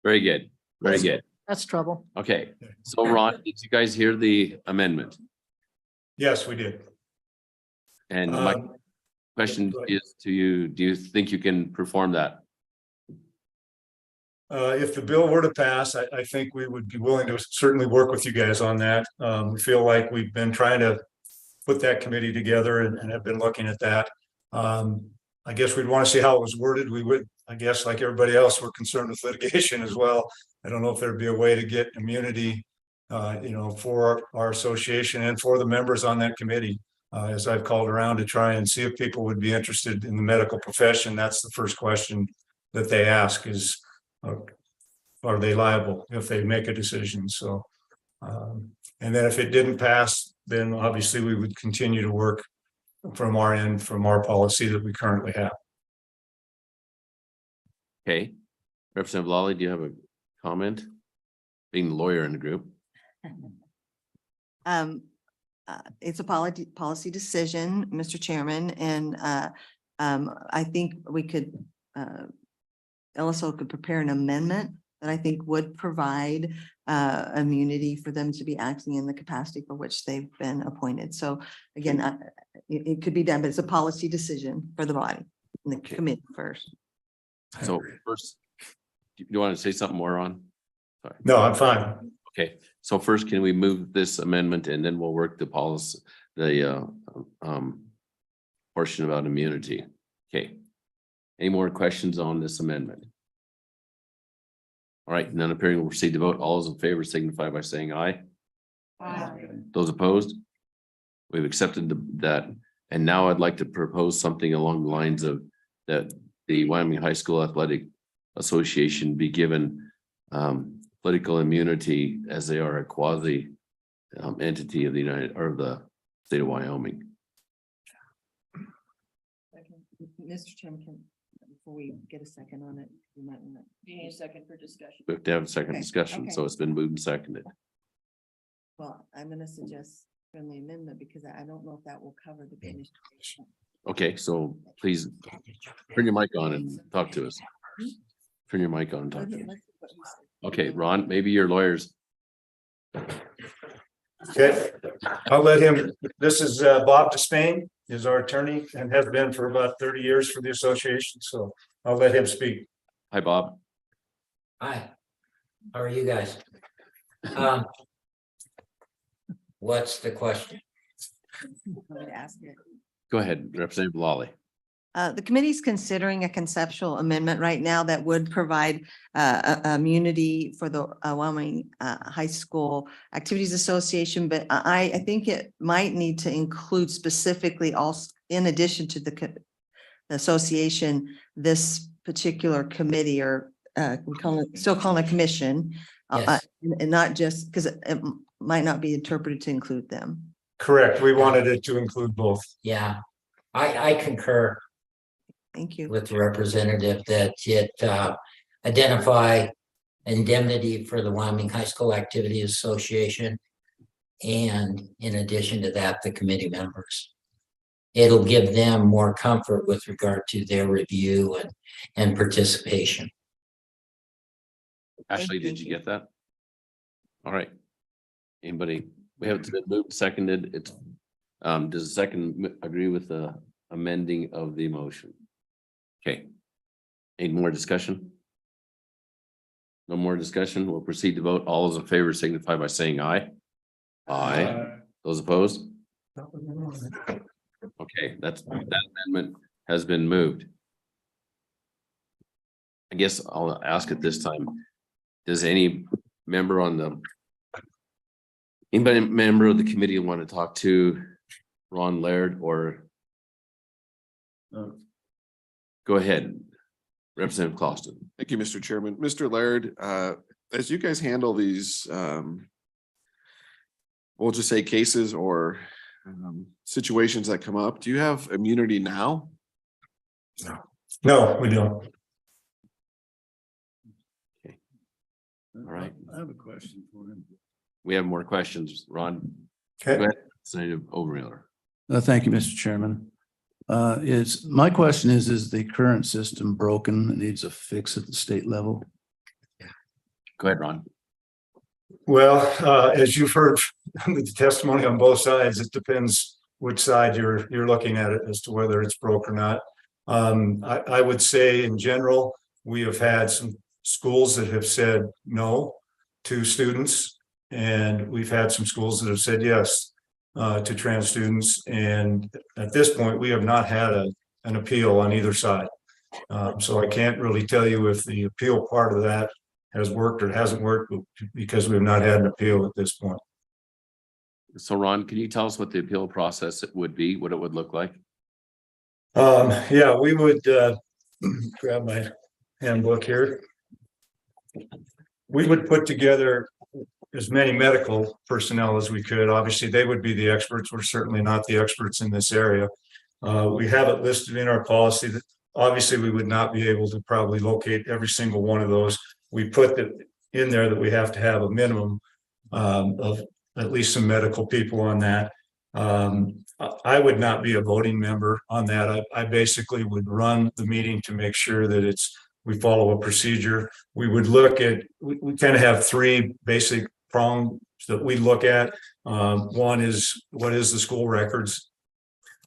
Very good. Very good. That's trouble. Okay. So Ron, did you guys hear the amendment? Yes, we did. And my question is to you, do you think you can perform that? If the bill were to pass, I think we would be willing to certainly work with you guys on that. We feel like we've been trying to put that committee together and have been looking at that. I guess we'd want to see how it was worded. We would, I guess, like everybody else, we're concerned with litigation as well. I don't know if there'd be a way to get immunity, for our association and for the members on that committee. As I've called around to try and see if people would be interested in the medical profession, that's the first question that they ask is, are they liable if they make a decision? So, and then if it didn't pass, then obviously we would continue to work from our end, from our policy that we currently have. Okay. Representative Lawley, do you have a comment? Being the lawyer in the group. It's a policy decision, Mr. Chairman, and I think we could, LSO could prepare an amendment that I think would provide immunity for them to be acting in the capacity for which they've been appointed. So again, it could be done, but it's a policy decision for the body and the committee first. So first, do you want to say something more on? Sorry. No, I'm fine. Okay, so first, can we move this amendment and then we'll work the policy, the portion about immunity? Okay. Any more questions on this amendment? All right, none appearing, will proceed to vote. All those in favor signify by saying aye. Aye. Those opposed? We've accepted that, and now I'd like to propose something along the lines of that the Wyoming High School Athletic Association be given political immunity as they are a quasi entity of the United or the state of Wyoming. Mr. Chairman, before we get a second on it, you might want to. You need a second for discussion. We have to have a second Okay, discussion, okay. so it's been moved and seconded. Well, I'm going to suggest friendly amendment because I don't know if that will cover the finish. Okay, so please turn your mic on and talk to us. Turn your mic on and talk to us. Okay, Ron, maybe your lawyers. Okay, I'll let him, this is Bob Despain is our attorney and has been for about 30 years for the association, so I'll let him speak. Hi, Bob. Hi, how are you guys? What's the question? Go ahead, Representative Lawley. The committee's considering a conceptual amendment right now that would provide immunity for the Wyoming High School Activities Association, but I think it might need to include specifically also, in addition to the association, this particular committee, or we call it, still call it a commission, Yes. and not just because it might not be interpreted to include them. Correct, we wanted it to include both. Yeah, I concur Thank you. with the representative that it identify indemnity for the Wyoming High School Activity Association. And in addition to that, the committee members. It'll give them more comfort with regard to their review and participation. Ashley, did you get that? All right. Anybody? We have it moved, and seconded. It's, does the second agree with the amending of the motion? Okay. Any more discussion? No more discussion. We'll proceed to vote. All those in favor signify by saying aye. Aye. Those opposed? Okay, that amendment has been moved. I guess I'll ask at this time. Does any member member of the committee want to talk to Ron Laird or? Go ahead, Representative Clauston. Thank you, Mr. Chairman. Mr. Laird, as you guys handle these, we'll just say cases or situations that come up, do you have immunity now? No, we don't. Okay. All right. I have a question for him. We have more questions, Ron. Okay. Go ahead, Senator Overmiller. Thank you, Mr. Chairman. My question is the current system broken? It needs a fix at the state level? Go ahead, Ron. Well, as you've heard the testimony on both sides, it depends which side you're looking at it as to whether it's broke or not. I would say in general, we have had some schools that have said no to students, and we've had some schools that have said yes to trans students. And at this point, we have not had an appeal on either side. So I can't really tell you if the appeal part of that has worked or hasn't worked, because we've not had an appeal at this point. So Ron, can you tell us what the appeal process would be, what it would look like? Yeah, we would grab my handbook here. We would put together as many medical personnel as we could. Obviously, they would be the experts. We're certainly not the experts in this area. We have it listed in our policy that obviously we would not be able to probably locate every single one of those. We put that in there that we have to have a minimum of at least some medical people on that. I would not be a voting member on that. I basically would run the meeting to make sure that we follow a procedure. We would look at, we kind of have three basic prongs that we look at. One is, what is the school records?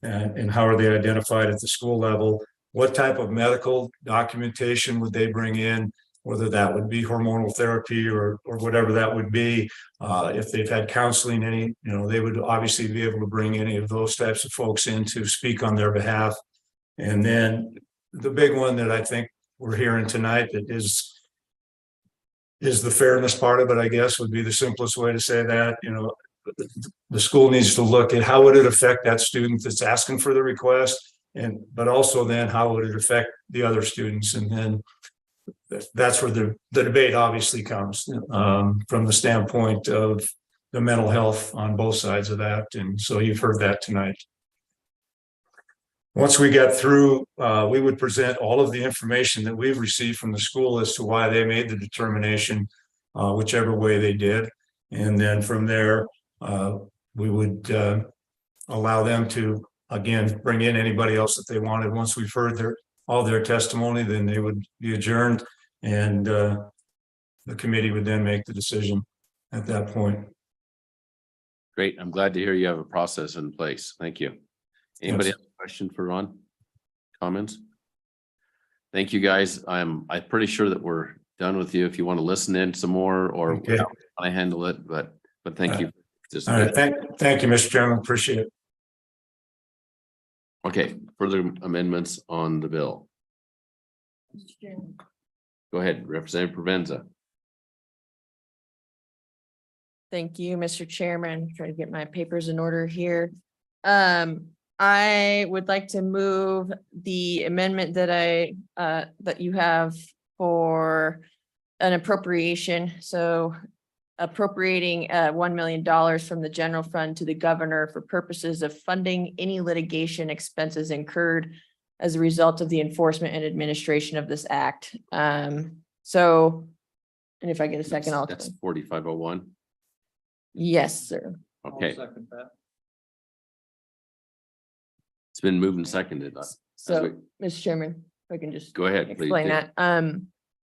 And how are they identified at the school level? What type of medical documentation would they bring in? Whether that would be hormonal therapy or whatever that would be. If they've had counseling, they would obviously be able to bring any of those types of folks in to speak on their behalf. And then the big one that I think we're hearing tonight that is the fairness part of it, I guess, would be the simplest way to say that. The school needs to look at how would it affect that student that's asking for the request, but also then how would it affect the other students, and then that's where the debate obviously comes from the standpoint of the mental health on both sides of that. And so you've heard that tonight. Once we get through, we would present all of the information that we've received from the school as to why they made the determination, whichever way they did. And then from there, we would allow them to, again, bring in anybody else that they wanted. Once we've heard all their testimony, then they would be adjourned, and the committee would then make the decision at that point. Great. I'm glad to hear you have a process in place. Thank you. Anybody Yes. have a question for Ron? Comments? Thank you, guys. I'm pretty sure that we're done with you. If you want to listen in some more or Okay. I handle it, but thank you. All right. Thank you, Mr. Chairman. Appreciate it. Okay, further amendments on the bill. Go ahead, Representative Provenza. Thank you, Mr. Chairman. Try to get my papers in order here. I would like to move the amendment that that you have for an appropriation. So appropriating $1 million from the general fund to the governor for purposes of funding any litigation expenses incurred as a result of the enforcement and administration of this act. So, and if I get a second, I'll. That's 4501. Yes, sir. Okay. It's been moved and seconded. So, Mr. Chairman, if I can just. Go ahead, please. Explain that.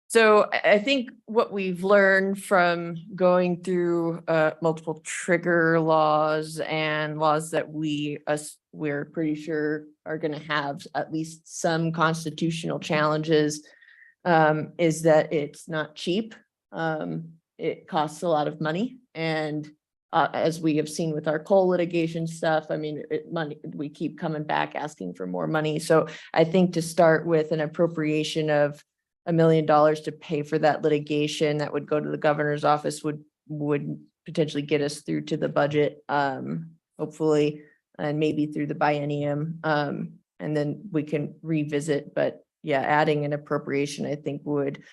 So I think what we've learned from going through multiple trigger laws and laws that we're pretty sure are going to have at least some constitutional challenges is that it's not cheap. It costs a lot of money, and as we have seen with our coal litigation stuff, I mean, we keep coming back asking for more money. So I think to start with an appropriation of $1 million to pay for that litigation that would go to the governor's office would potentially get us through to the budget, hopefully, and maybe through the biennium. And then we can revisit, but yeah, adding an appropriation, I think would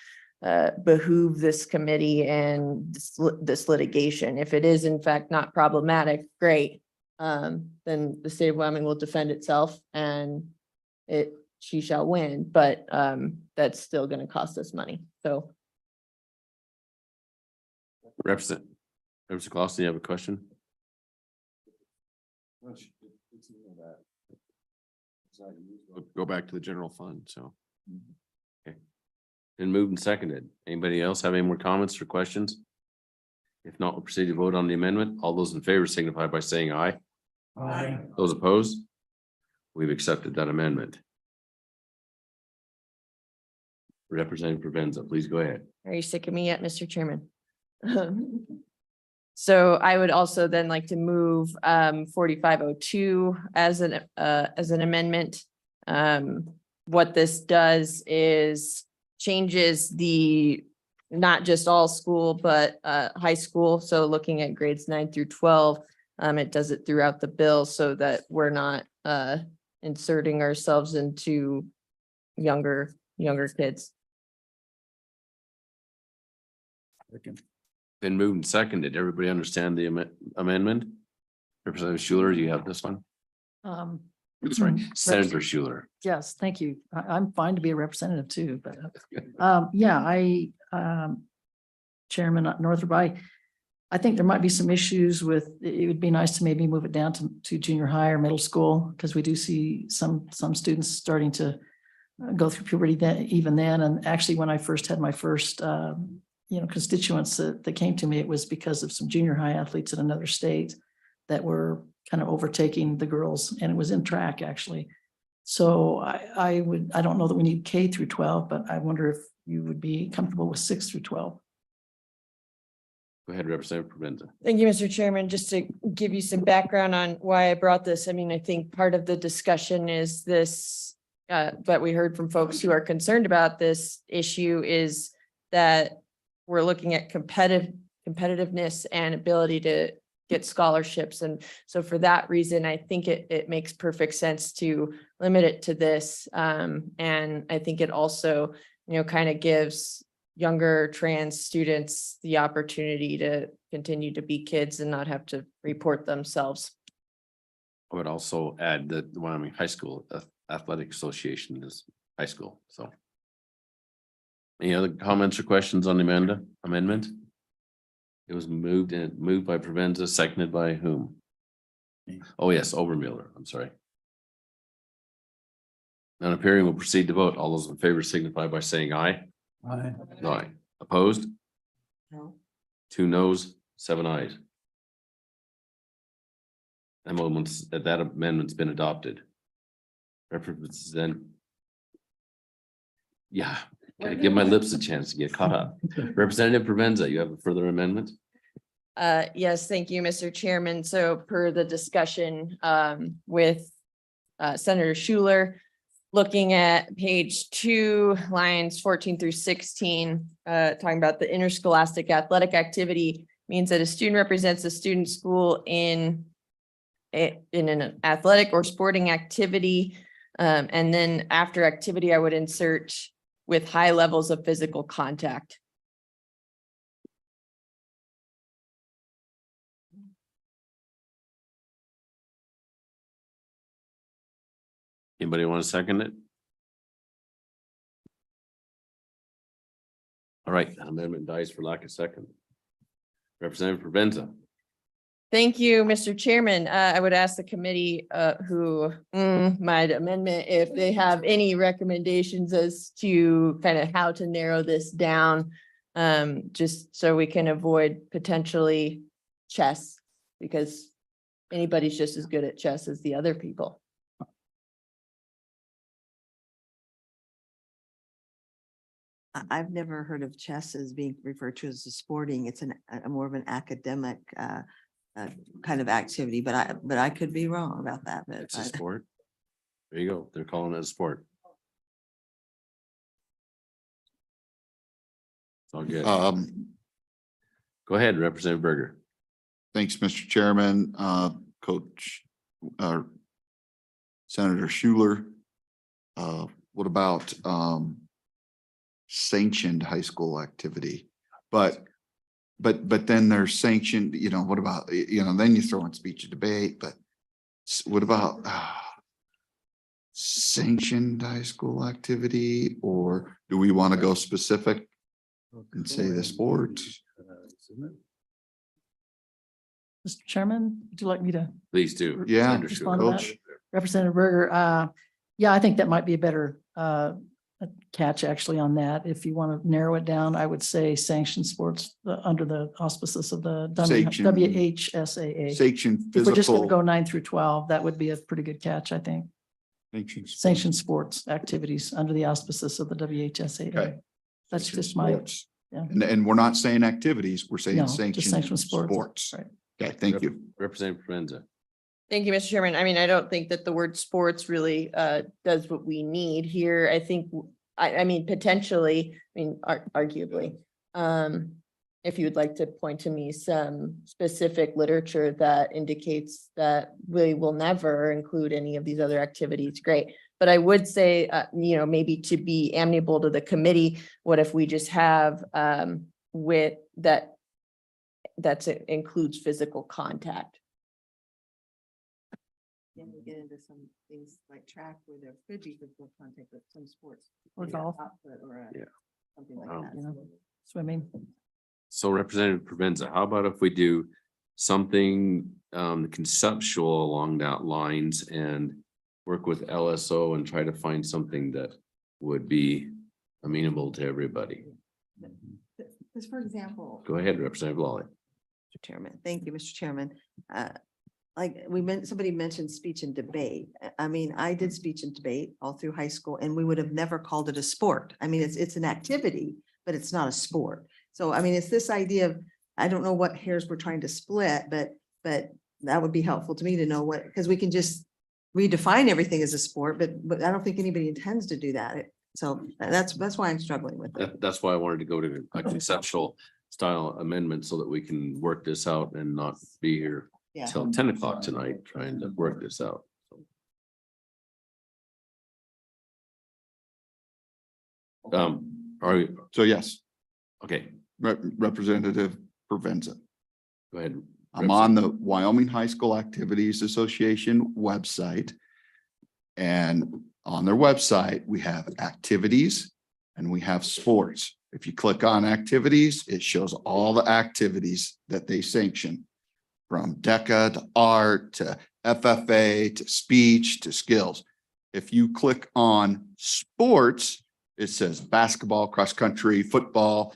behoove this committee and this litigation. If it is in fact not problematic, great. Then the state of Wyoming will defend itself and she shall win, but that's still going to cost us money. So. Representative Clausen, you have a question? Go back to the general fund, so. Okay. Been moved and seconded. Anybody else have any more comments or questions? If not, we'll proceed to vote on the amendment. All those in favor signify by saying aye. Aye. Those opposed? We've accepted that amendment. Representative Provenza, please go ahead. Are you sick of me yet, Mr. Chairman? So I would also then like to move 4502 as an amendment. What this does is changes the not just all school, but high school. So looking at grades 9 through 12, it does it throughout the bill so that we're not inserting ourselves into younger kids. Been moved and seconded. Everybody understand the amendment? Representative Schuler, do you have this one? That's right. Senator Schuler. Yes, thank you. I'm fine to be a representative too, but yeah, Chairman Northrop, I think there might be some issues with, it would be nice to maybe move it down to junior high or middle school, because we do see some students starting to go through puberty then, even then. And actually, when I first had my first, constituents that came to me, it was because of some junior high athletes in another state that were kind of overtaking the girls, and it was in track actually. So I don't know that we need K through 12, but I wonder if you would be comfortable with 6 through 12. Go ahead, Representative Provenza. Thank you, Mr. Chairman. Just to give you some background on why I brought this, I mean, I think part of the discussion is this, that we heard from folks who are concerned about this issue is that we're looking at competitiveness and ability to get scholarships. And so for that reason, I think it makes perfect sense to limit it to this. And I think it also, kind of gives younger trans students the opportunity to continue to be kids and not have to report themselves. I would also add that the Wyoming High School Athletic Association is high school, so. Any other comments or questions on the amendment? It was moved by Provenza, seconded by whom? Oh, yes, Overmiller, I'm sorry. None appearing, will proceed to vote. All those in favor signify by saying aye. Aye. Aye. Opposed? No. 2 noes, 7 ayes. That amendment's been adopted. Represent. Yeah, gotta give my lips a chance to get caught up. Representative Provenza, you have a further amendment? Yes, thank you, Mr. Chairman. So per the discussion with Senator Schuler, looking at page 2, lines 14 through 16, talking about the interscholastic athletic activity means that a student represents a student school in an athletic or sporting activity. And then after activity, I would insert with high levels of physical contact. Anybody want to second it? All right, that amendment dies for lack of second. Representative Provenza. Thank you, Mr. Chairman. I would ask the committee who might amendment if they have any recommendations as to kind of how to narrow this down. Just so we can avoid potentially chess, because anybody's just as good at chess as the other people. I've never heard of chess as being referred to as a sporting. It's a more of an academic kind of activity, but I could be wrong about that. But It's a sport. There you go. They're calling it a sport. It's all good. Go ahead, Representative Berger. Thanks, Mr. Chairman, Coach, Senator Schuler. What about sanctioned high school activity? But then there's sanctioned, what about, then you throw in speech and debate, but what about sanctioned high school activity? Or do we want to go specific and say the sport? Mr. Chairman, would you like me to? Please do. Yeah, Senator Schuler. respond to that? Representative Berger, yeah, I think that might be a better catch actually on that. If you want to narrow it down, I would say sanctioned sports under the auspices of the WHSAA. Sanctioned If we're just going to physical. go 9 through 12, that would be a pretty good catch, I think. Sanctioned sports activities under the auspices of the WHSAA. Okay. That's just my, Sports. yeah. And we're not saying activities, we're saying No, just sanctioned sanctioned sports. sports. Right. Okay, thank you. Representative Provenza. Thank you, Mr. Chairman. I mean, I don't think that the word sports really does what we need here. I think, I mean, potentially, arguably, if you would like to point to me some specific literature that indicates that we will never include any of these other activities, great. But I would say, maybe to be amenable to the committee, what if we just have with that includes physical contact? Then we get into some things like track where there could be physical contact with some sports. Or maybe a golf. hot foot or Yeah. something like Wow. that. You know, swimming. So Representative Provenza, how about if we do something conceptual along that lines and work with LSO and try to find something that would be amenable to everybody? Because for example. Go ahead, Representative Lawley. Mr. Chairman, thank you, Mr. Chairman. Like somebody mentioned speech and debate. I mean, I did speech and debate all through high school and we would have never called it a sport. I mean, it's an activity, but it's not a sport. So I mean, it's this idea of, I don't know what hairs we're trying to split, but that would be helpful to me to know what, because we can just redefine everything as a sport, but I don't think anybody intends to do that. So that's why I'm struggling with it. That's why I wanted to go to a conceptual style amendment so that we can work this out and not be here Yeah. till 10 o'clock tonight trying to work this out. Are you, So yes, okay, Representative Provenza. go ahead. I'm on the Wyoming High School Activities Association website. And on their website, we have activities and we have sports. If you click on activities, it shows all the activities that they sanction, from DECA to art to FFA to speech to skills. If you click on sports, it says basketball, cross country, football,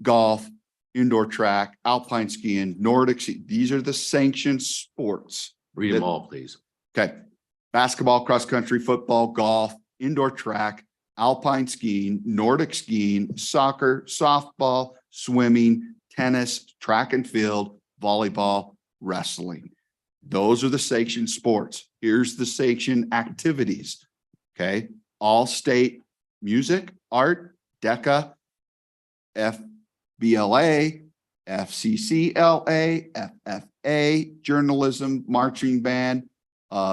golf, indoor track, alpine skiing, Nordic ski. These are the sanctioned sports. Read them all, please. Okay. Basketball, cross country, football, golf, indoor track, alpine skiing, Nordic skiing, soccer, softball, swimming, tennis, track and field, volleyball, wrestling. Those are the sanctioned sports. Here's the sanctioned activities. Okay. All state music, art, DECA, FBLA, FCCLA, FFA, journalism, marching band,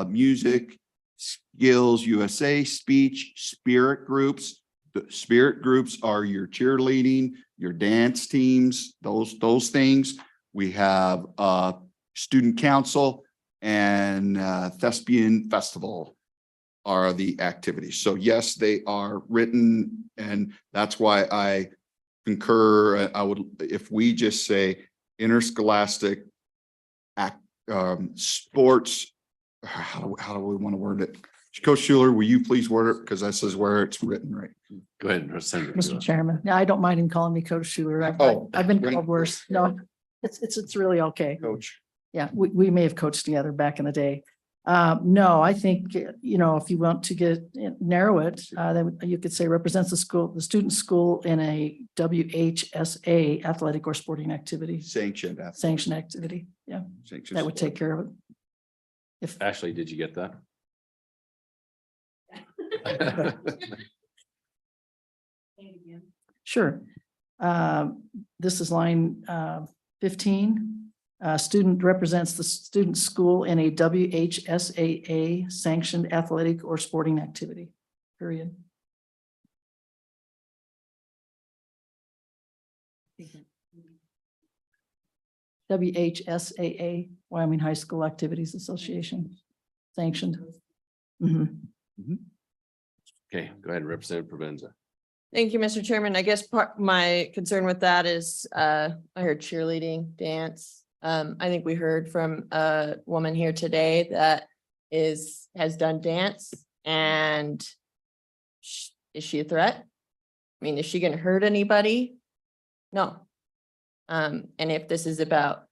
music, skills, USA, speech, spirit groups. The spirit groups are your cheerleading, your dance teams, those things. We have student council and thespian festival are the activities. So yes, they are written, and that's why I concur. I would, if we just say interscholastic sports, how do we want to word it? Coach Schuler, will you please word it? Because this is where it's written, right? Go ahead, Representative. Mr. Chairman, yeah, I don't mind him calling me Coach Schuler. I've been called worse. No, it's really okay. Coach. Yeah, we may have coached together back in the day. No, I think, you know, if you want to narrow it, then you could say represents the school, the student school in a WHSA athletic or sporting activity, Sanctioned. sanctioned activity. Yeah, Sanctioned that would take care of it. If Ashley, did you get that? Sure. This is line 15. Student represents the student school in a WHSAA sanctioned athletic or sporting activity, period. WHSAA, Wyoming High School Activities Association, sanctioned. Mhm. Okay, go ahead, Representative Provenza. Thank you, Mr. Chairman. I guess my concern with that is, I heard cheerleading, dance. I think we heard from a woman here today that has done dance, and is she a threat? I mean, is she gonna hurt anybody? No. And if this is about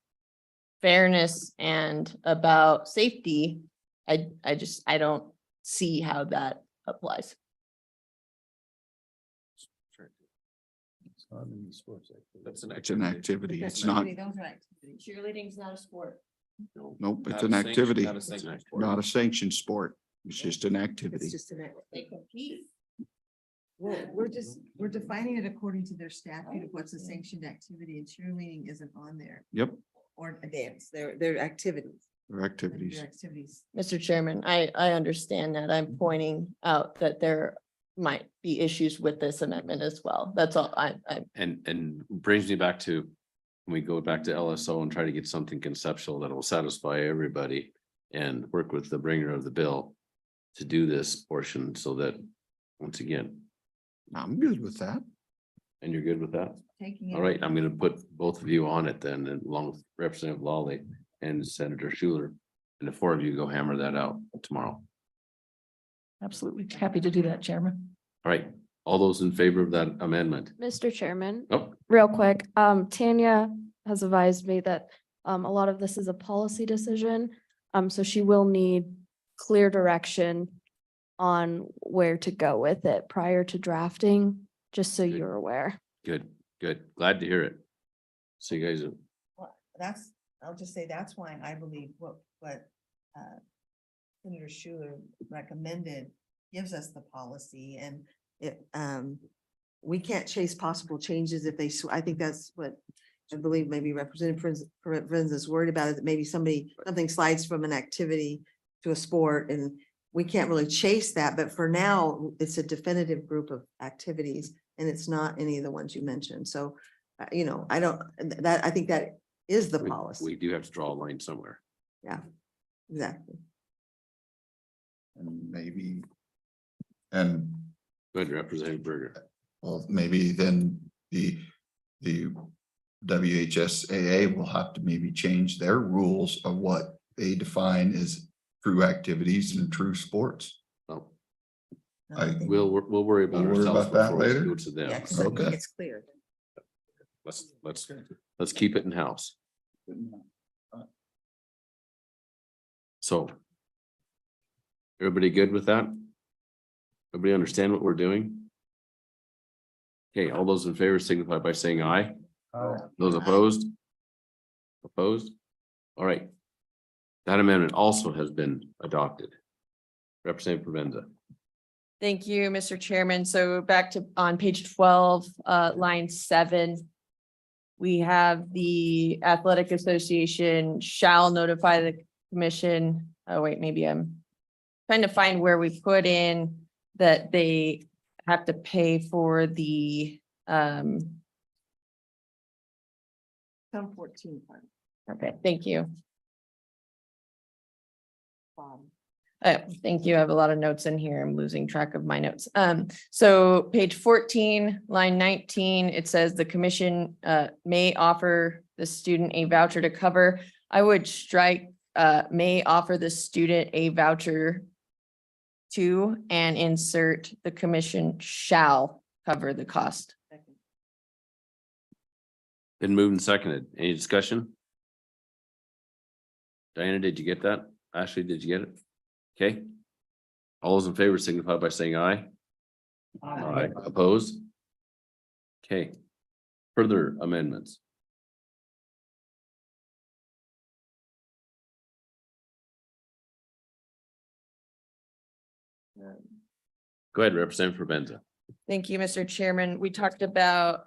fairness and about safety, I don't see how that applies. That's It's an activity. It's not, Cheerleading's not a sport. nope, it's Not an a activity. not a sanctioned sport. Not a sanctioned sport. It's just an activity. It's just an. They compete. Well, we're defining it according to their statute of what's a sanctioned activity, and cheerleading isn't on there, Yep, or a dance, they're activities. they're activities. They're activities. Mr. Chairman, I understand that. I'm pointing out that there might be issues with this amendment as well. That's all. And brings me back to, when we go back to LSO and try to get something conceptual that will satisfy everybody and work with the bringer of the bill to do this portion so that, once again, I'm good with that. And you're good with that? Taking it. All right, I'm gonna put both of you on it then, and along with Representative Lawley and Senator Schuler. And the four of you go hammer that out tomorrow. Absolutely happy to do that, Chairman. All right, all those in favor of that amendment? Mr. Chairman, Oh, real quick, Tanya has advised me that a lot of this is a policy decision. So she will need clear direction on where to go with it prior to drafting, just so you're aware. good, good. Glad to hear it. So you guys, Well, that's, I'll just say that's why I believe what Senator Schuler recommended gives us the policy and it, we can't chase possible changes if they, I think that's what I believe maybe Representative Friends is worried about, is that maybe something slides from an activity to a sport and we can't really chase that, but for now, it's a definitive group of activities and it's not any of the ones you mentioned. So, you know, I think that is the policy. we do have to draw a line somewhere. Yeah, exactly. And maybe. And Go ahead, Representative Berger. well, maybe then the WHSAA will have to maybe change their rules of what they define as true activities and true sports. Oh, We'll we'll worry about worry ourselves about that before we later? go to them. Yeah, 'cause I think Okay. it's clear. Let's keep it in house. So. Everybody good with that? Everybody understand what we're doing? Okay, all those in favor signify by saying aye. Those opposed? Opposed? All right. That amendment also has been adopted. Representative Provenza. Thank you, Mr. Chairman. So back to on page 12, line 7. We have the Athletic Association shall notify the commission. Oh, wait, maybe I'm trying to find where we put in that they have to pay for the 14 part. okay, thank you. Bottom. Thank you. I have a lot of notes in here. I'm losing track of my notes. So page 14, line 19, it says the commission may offer the student a voucher to cover. I would strike may offer the student a voucher to and insert the commission shall cover the cost. Been moved and seconded. Any discussion? Diana, did you get that? Ashley, did you get it? Okay. All those in favor signify by saying aye. Aye. Opposed? Okay. Further amendments. Go ahead, Representative Provenza. Thank you, Mr. Chairman. We talked about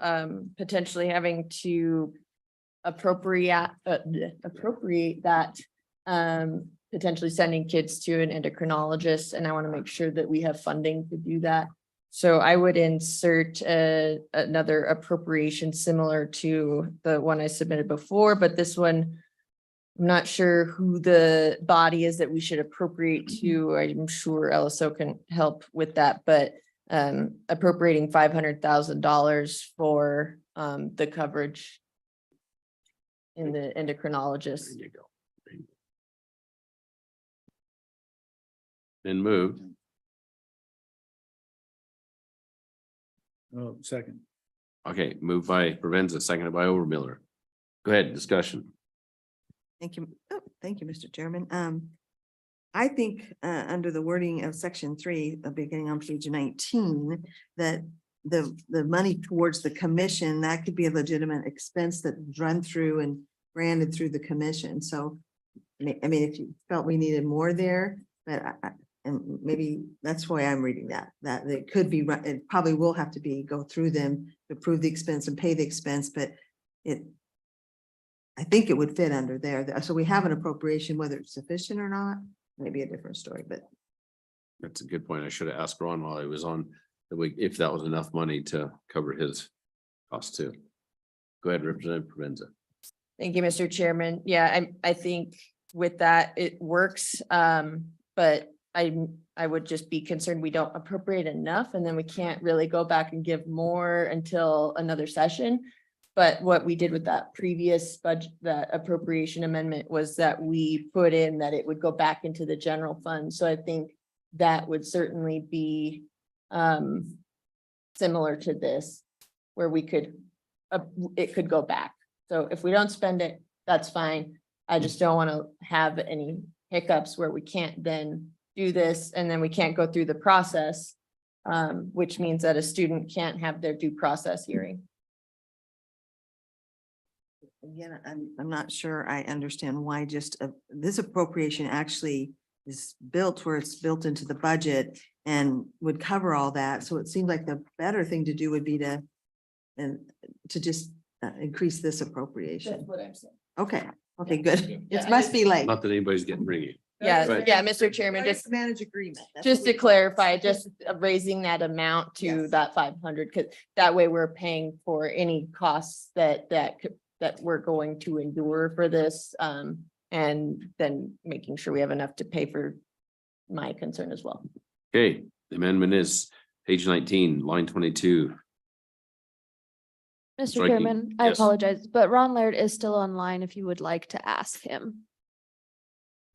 potentially having to appropriate that, potentially sending kids to an endocrinologist, and I want to make sure that we have funding to do that. So I would insert another appropriation similar to the one I submitted before, but this one, I'm not sure who the body is that we should appropriate to. I'm sure LSO can help with that, but appropriating $500,000 for the coverage in the endocrinologist. There you go. Been moved. Oh, second. Okay, moved by Provenza, seconded by Overmiller. Go ahead, discussion. Thank you. Oh, thank you, Mr. Chairman. I think under the wording of section 3, beginning on page 19, that the money towards the commission, that could be a legitimate expense that's run through and granted through the commission. So, I mean, if you felt we needed more there, but and maybe that's why I'm reading that it could be, it probably will have to be, go through them to approve the expense and pay the expense, but I think it would fit under there. So we have an appropriation, whether it's sufficient or not, maybe a different story, but. That's a good point. I should have asked Ron while I was on the week if that was enough money to cover his cost too. Go ahead, Representative Provenza. Thank you, Mr. Chairman. Yeah, I think with that, it works. But I would just be concerned we don't appropriate enough and then we can't really go back and give more until another session. But what we did with that previous budget, that appropriation amendment was that we put in that it would go back into the general fund. So I think that would certainly be similar to this, where we could, it could go back. So if we don't spend it, that's fine. I just don't want to have any hiccups where we can't then do this and then we can't go through the process, which means that a student can't have their due process hearing. Again, I'm not sure I understand why just this appropriation actually is built where it's built into the budget and would cover all that. So it seemed like the better thing to do would be to just increase this appropriation. That's what I'm saying. Okay, good. Yeah. It must be late. Not that anybody's getting ringy. Yeah, Right. yeah, Mr. Chairman, just Manage agreement. just to clarify, just raising that amount to that 500, because that way we're paying for any costs that we're going to endure for this. And then making sure we have enough to pay for my concern as well. Okay, the amendment is page 19, line 22. Mr. Striking, Chairman, I yes. apologize, but Ron Laird is still online if you would like to ask him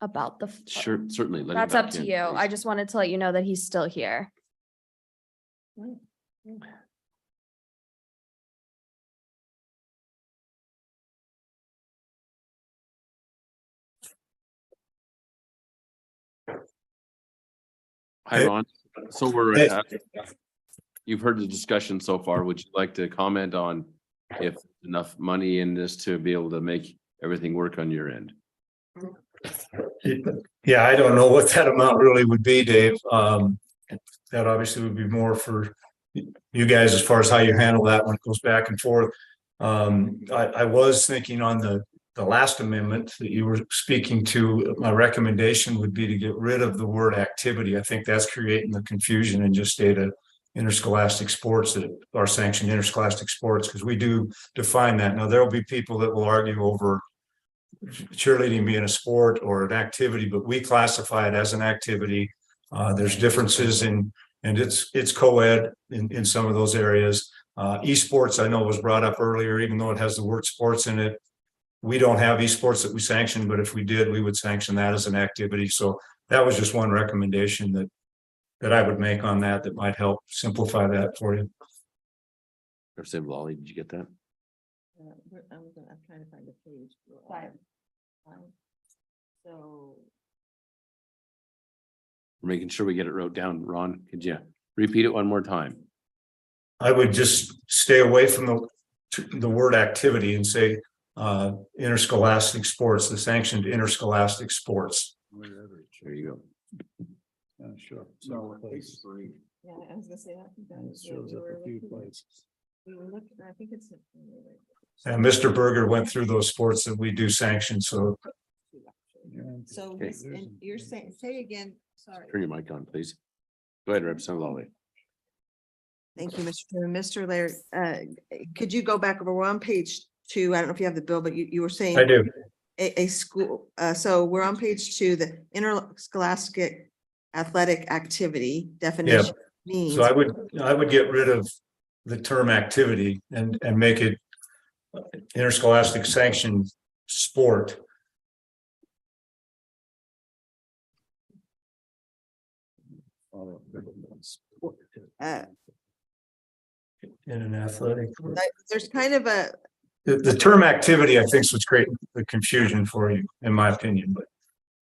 about the. Sure, certainly. let him That's up back to in, you. I please. just wanted to let you know that he's still here. Hi, Hey. Ron. So we're, Hey. you've heard the discussion so far. Would you like to comment on if enough money in this to be able to make everything work on your end? Yeah, I don't know what that amount really would be, Dave. That obviously would be more for you guys as far as how you handle that when it goes back and forth. I was thinking on the last amendment that you were speaking to, my recommendation would be to get rid of the word activity. I think that's creating the confusion and just state interscholastic sports that are sanctioned interscholastic sports, because we do define that. Now, there'll be people that will argue over cheerleading being a sport or an activity, but we classify it as an activity. There's differences and it's co-ed in some of those areas. Esports, I know was brought up earlier, even though it has the word sports in it. We don't have esports that we sanction, but if we did, we would sanction that as an activity. So that was just one recommendation that I would make on that might help simplify that for you. Representative Lawley, did you get that? I'm trying to find the page. So. We're making sure we get it wrote down. Ron, could you repeat it one more time? I would just stay away from the word activity and say interscholastic sports, the sanctioned interscholastic sports. There you go. Sure. Yeah, I was gonna say that. We were looking, I think it's. And Mr. Berger went through those sports that we do sanction, so So Okay. and you're saying, say again, sorry. Turn your mic on, please. Go ahead, Representative Lawley. Thank you, Mr. Chairman. Mr. Laird, could you go back over? We're on page 2. I don't know if you have the bill, but you were saying. I do. A school, so we're on page 2, the interscholastic athletic activity definition means. So I would get rid of the term activity and make it interscholastic sanctioned sport. In an athletic. There's kind of a, The term activity, I think, is what's creating the confusion for you, in my opinion, but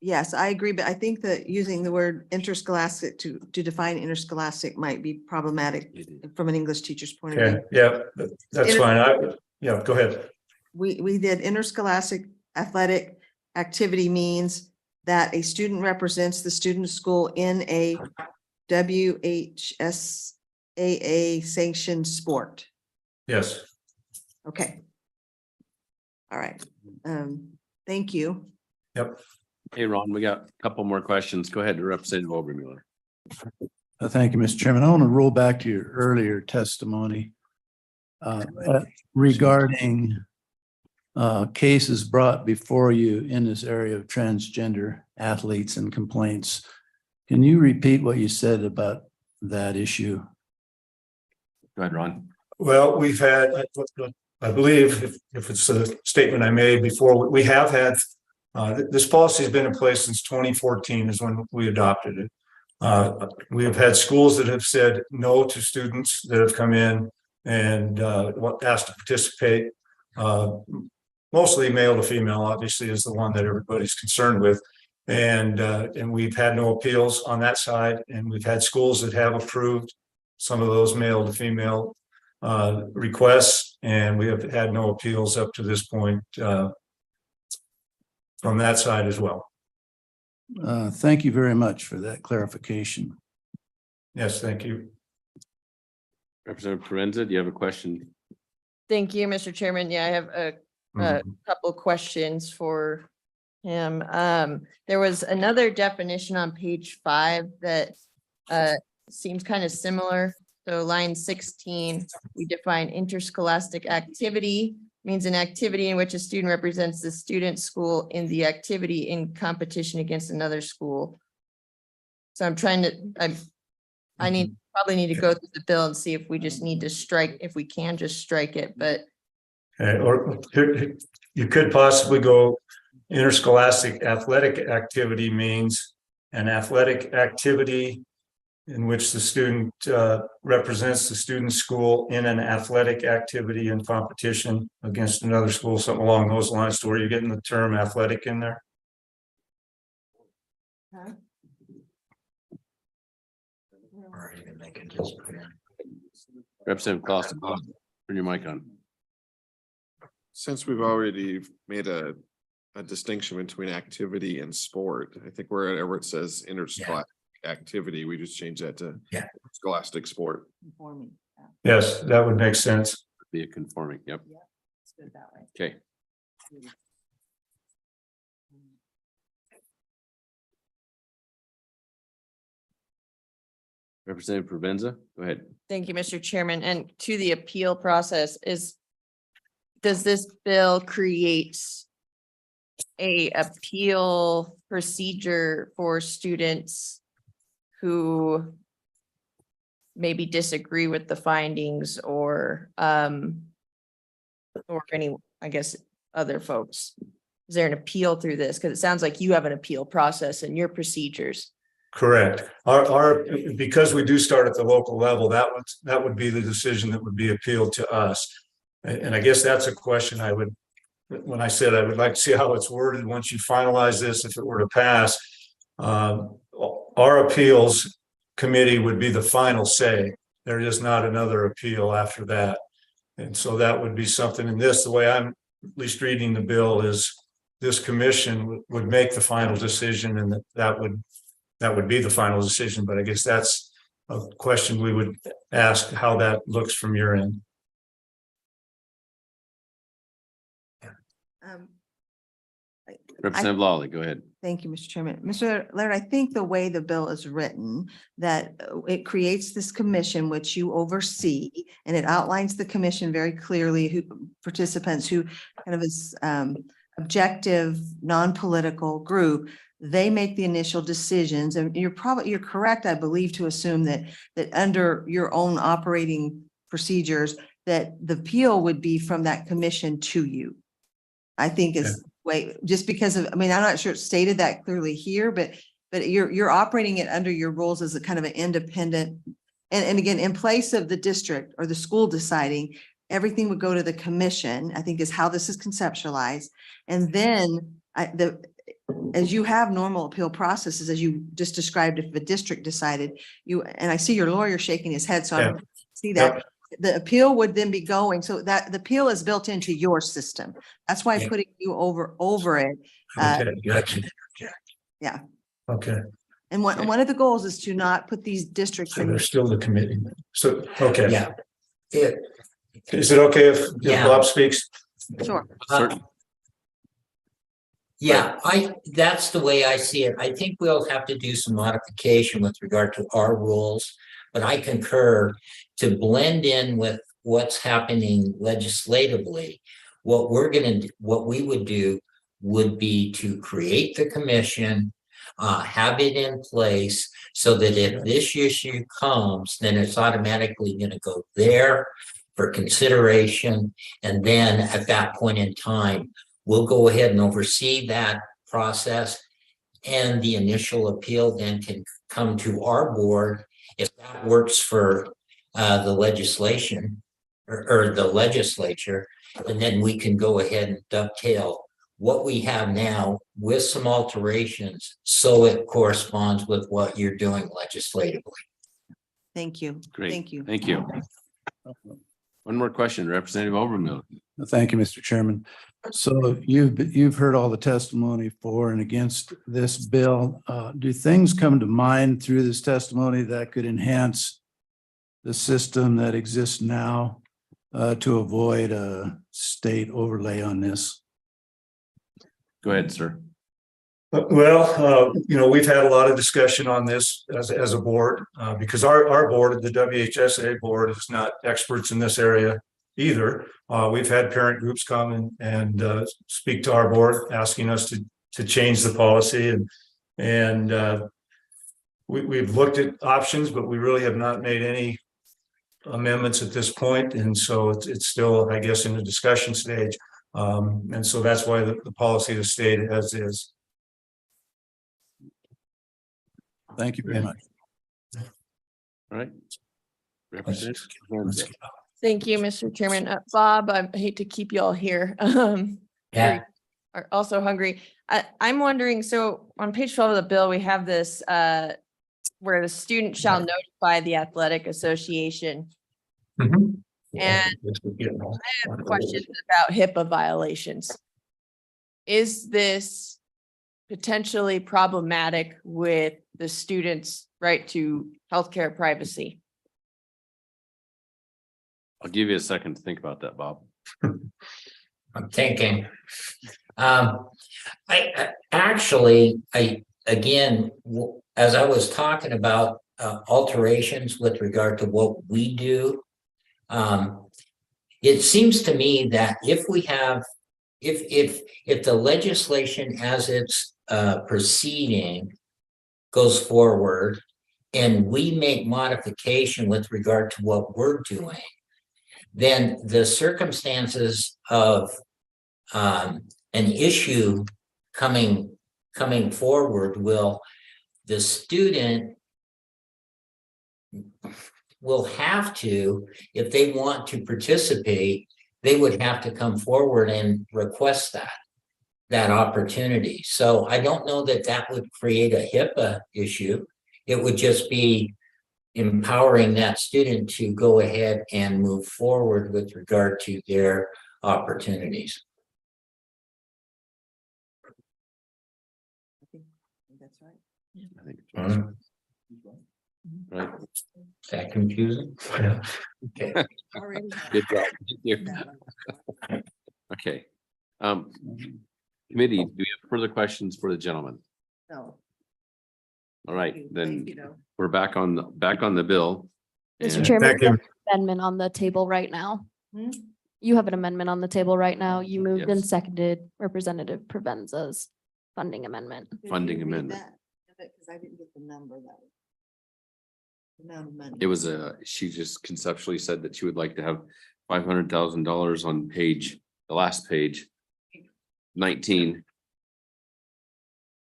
yes, I agree, but I think that using the word interscholastic to define interscholastic might be problematic from an English teacher's point of okay, view. yeah, that's fine. Yeah, go ahead. We did interscholastic athletic activity means that a student represents the student school in a WHSAA sanctioned sport. Yes. Okay. All right. Thank you. Yep. Hey, Ron, we got a couple more questions. Go ahead, Representative Obermuller. Thank you, Mr. Chairman. I want to roll back to your earlier testimony regarding cases brought before you in this area of transgender athletes and complaints. Can you repeat what you said about that issue? Go ahead, Ron. Well, we've had, I believe, if it's a statement I made before, we have had, this policy has been in place since 2014 is when we adopted it. We have had schools that have said no to students that have come in and asked to participate. Mostly male to female, obviously, is the one that everybody's concerned with. And we've had no appeals on that side. And we've had schools that have approved some of those male to female requests. And we have had no appeals up to this point from that side as well. Thank you very much for that clarification. Yes, thank you. Representative Parenza, do you have a question? Thank you, Mr. Chairman. Yeah, I have a couple questions for him. There was another definition on page 5 that seems kind of similar. So line 16, we define interscholastic activity means an activity in which a student represents the student school in the activity in competition against another school. So I'm trying to, I probably need to go through the bill and see if we just need to strike, if we can just strike it, but. Okay, or you could possibly go interscholastic athletic activity means an athletic activity in which the student represents the student school in an athletic activity in competition against another school, something along those lines, to where you're getting the term athletic in there. Or even make it just. Representative Costa, turn your mic on. Since we've already made a distinction between activity and sport, I think wherever it says interscholastic activity, we just change that to scholastic sport. Yes, that would make sense. Be a conforming, yep. Okay. Representative Provenza, go ahead. Thank you, Mr. Chairman. And to the appeal process does this bill create a appeal procedure for students who maybe disagree with the findings or any, I guess, other folks? Is there an appeal through this? Because it sounds like you have an appeal process and your procedures. Correct. Because we do start at the local level, that would be the decision that would be appealed to us. And I guess that's a question I would, when I said I would like to see how it's worded once you finalize this, if it were to pass, our appeals committee would be the final say. There is not another appeal after that. And so that would be something in this, the way I'm at least reading the bill, is this commission would make the final decision, and that would be the final decision. But I guess that's a question we would ask, how that looks from your end. Representative Lawley, go ahead. Thank you, Mr. Chairman. Mr. Laird, I think the way the bill is written, that it creates this commission which you oversee, and it outlines the commission very clearly, who participants, who kind of is objective, non-political group. They make the initial decisions, and you're correct, I believe, to assume that under your own operating procedures, that the appeal would be from that commission to you. I think is just because of, I mean, I'm not sure it's stated that clearly here, but you're operating it under your rules as a kind of an independent, and again, in place of the district or the school deciding, everything would go to the commission, I think is how this is conceptualized. And then as you have normal appeal processes, as you just described, if the district decided and I see your lawyer shaking his head, so I don't see that. The appeal would then be going, so that the appeal is built into your system. That's why putting you over it. Yeah. Okay. And one of the goals is to not put these districts. So they're still the committee. So, okay. Yeah. Is it okay if Bob speaks? Sure. Yeah, that's the way I see it. I think we'll have to do some modification with regard to our rules, but I concur to blend in with what's happening legislatively. What we would do would be to create the commission, have it in place so that if this issue comes, then it's automatically going to go there for consideration. And then at that point in time, we'll go ahead and oversee that process. And the initial appeal then can come to our board if that works for the legislation or the legislature. And then we can go ahead and dovetail what we have now with some alterations so it corresponds with what you're doing legislatively. Thank you. Great. Thank you. Thank you. One more question, Representative Overmill. Thank you, Mr. Chairman. So you've heard all the testimony for and against this bill. Do things come to mind through this testimony that could enhance the system that exists now to avoid a state overlay on this? Go ahead, sir. Well, we've had a lot of discussion on this as a board, because our board, the WHSA board, is not experts in this area either. We've had parent groups come and speak to our board, asking us to change the policy, and we've looked at options, but we really have not made any amendments at this point, and so it's still, I guess, in the discussion stage. And so that's why the policy has stayed as is. Thank you very much. All right. Representative. Thank you, Mr. Chairman. Bob, I hate to keep you all here. Yeah. Are also hungry. I'm wondering, so on page 12 of the bill, we have this where the student shall notify the athletic association. And I have questions about HIPAA violations. Is this potentially problematic with the student's right to healthcare privacy? I'll give you a second to think about that, Bob. I'm thinking. I actually, again, as I was talking about alterations with regard to what we do, it seems to me that if we have, if the legislation as it's proceeding goes forward and we make modification with regard to what we're doing, then the circumstances of an issue coming forward the student will have to, if they want to participate, they would have to come forward and request that opportunity. So I don't know that that would create a HIPAA issue. It would just be empowering that student to go ahead and move forward with regard to their opportunities. That's right. I think it's right. Is that confusing? Okay. Good job. Thank you. Okay. Committee, do you have further questions for the gentleman? No. All right, then you, though. we're back on the bill. Mr. And- Chairman, Thank we have you. an amendment on the table right now. Hmm? You have an amendment on the table right now. You moved and Yes. seconded Representative Provenza's funding amendment. Funding amendment. Because I didn't get the number that was. Amount of money. It was she just conceptually said that she would like to have $500,000 on the last page, 19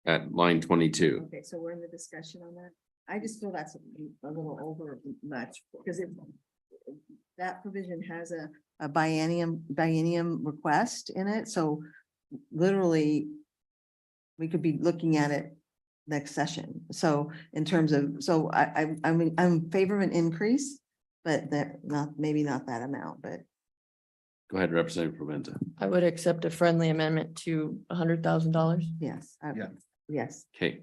at line 22. Okay, so we're in the discussion on that. I just feel that's a little over much because that provision has a biennium request in it. So literally we could be looking at it next session. So in terms of, I'm in favor of an increase, but maybe not that amount, but. Go ahead, Representative Provenza. I would accept a friendly amendment to $100,000. Yes. Yes. Okay.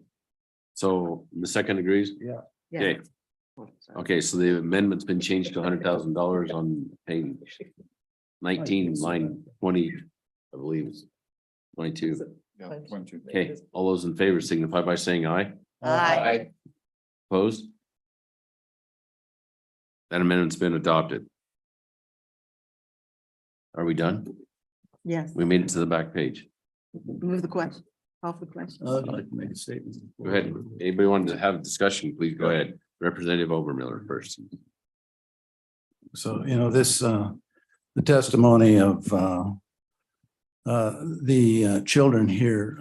So the second agrees? Yeah. Okay. Okay, so the amendment's been changed to $100,000 on page 19, line 20, I believe it's 22. Okay, all those in favor signify by saying aye. Aye. Opposed? That amendment's been adopted. Are we done? Yes. We made it to the back page. Move the question. Call for question. I'd like to make a statement. Go ahead. Anybody wanted to have a discussion, please go ahead. Representative Overmiller first. So, this, the testimony of the children here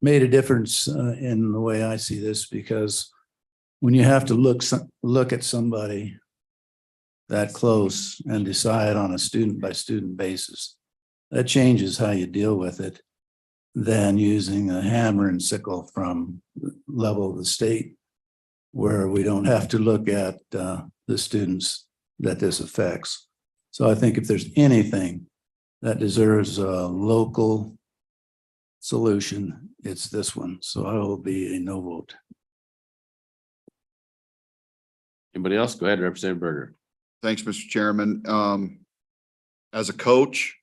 made a difference in the way I see this, because when you have to look at somebody that close and decide on a student by student basis, that changes how you deal with it than using a hammer and sickle from the level of the state, where we don't have to look at the students that this affects. So I think if there's anything that deserves a local solution, it's this one. So I will be a no vote. Anybody else? Go ahead, Representative Berger. Thanks, Mr. Chairman. As a coach,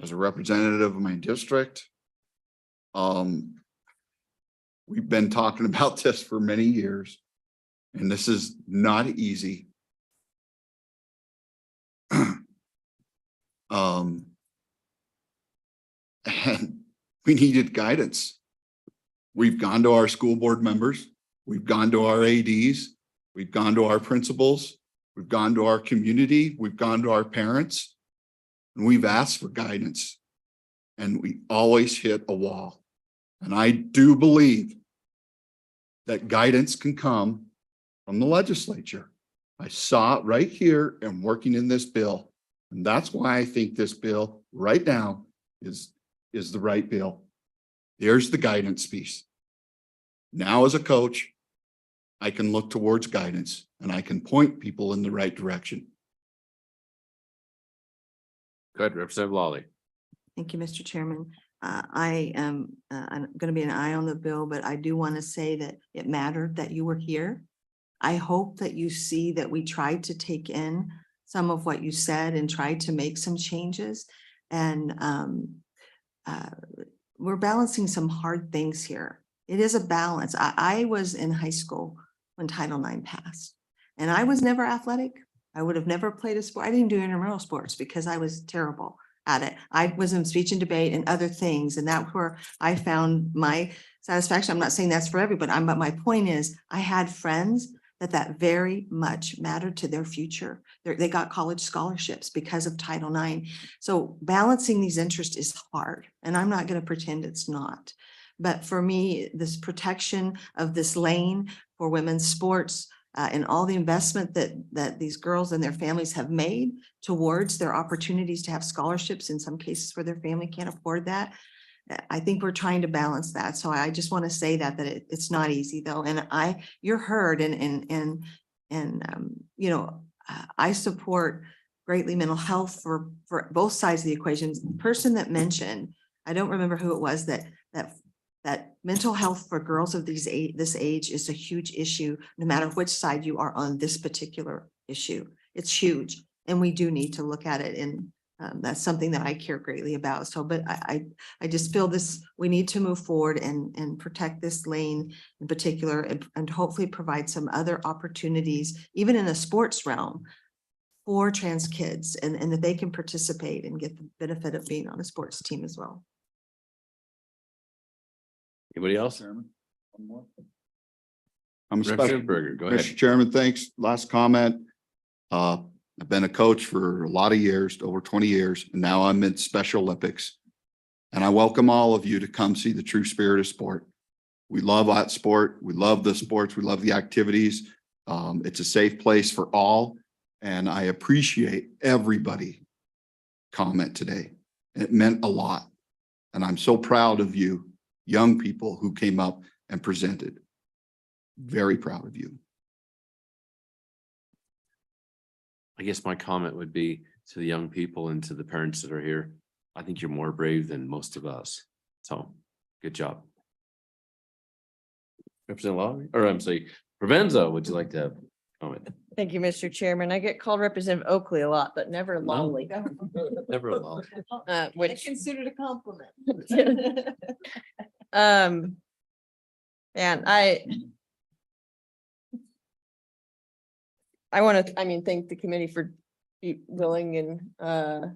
as a representative of my district, we've been talking about this for many years, and this is not easy. And we needed guidance. We've gone to our school board members, we've gone to our ADs, we've gone to our principals, we've gone to our community, we've gone to our parents, and we've asked for guidance, and we always hit a wall. And I do believe that guidance can come from the legislature. I saw it right here and working in this bill. And that's why I think this bill right now is the right bill. There's the guidance piece. Now, as a coach, I can look towards guidance and I can point people in the right direction. Go ahead, Representative Lawley. Thank you, Mr. Chairman. I am I'm going to be an eye on the bill, but I do want to say that it mattered that you were here. I hope that you see that we tried to take in some of what you said and tried to make some changes. And we're balancing some hard things here. It is a balance. I was in high school when Title IX passed, and I was never athletic. I would have never played a sport. I didn't do intramural sports because I was terrible at it. I was in speech and debate and other things, and that's where I found my satisfaction. I'm not saying that's for everybody, but my point is I had friends that very much mattered to their future. They got college scholarships because of Title IX. So balancing these interests is hard, and I'm not going to pretend it's not. But for me, this protection of this lane for women's sports and all the investment that these girls and their families have made towards their opportunities to have scholarships in some cases where their family can't afford that. I think we're trying to balance that. So I just want to say that it's not easy though. And you're heard and I support greatly mental health for both sides of the equation. The person that mentioned, I don't remember who it was, that mental health for girls of this age is a huge issue, no matter which side you are on this particular issue. It's huge, and we do need to look at it, and that's something that I care greatly about. So, but I just feel we need to move forward and protect this lane in particular, and hopefully provide some other opportunities, even in a sports realm, for trans kids, and that they can participate and get the benefit of being on a sports team as well. Anybody else? I'm a special Berger, go ahead. Mr. Chairman, thanks. Last comment. I've been a coach for a lot of years, over 20 years, and now I'm in Special Olympics. And I welcome all of you to come see the true spirit of sport. We love that sport. We love the sports. We love the activities. It's a safe place for all. And I appreciate everybody comment today. It meant a lot. And I'm so proud of you, young people who came up and presented. Very proud of you. I guess my comment would be to the young people and to the parents that are here. I think you're more brave than most of us. So good job. Representative Lawley, or I'm sorry, Provenza, would you like to comment? Thank you, Mr. Chairman. I get called Representative Oakley a lot, but never Lawley. Never alone. Which considered a compliment. and I want to, thank the committee for being willing and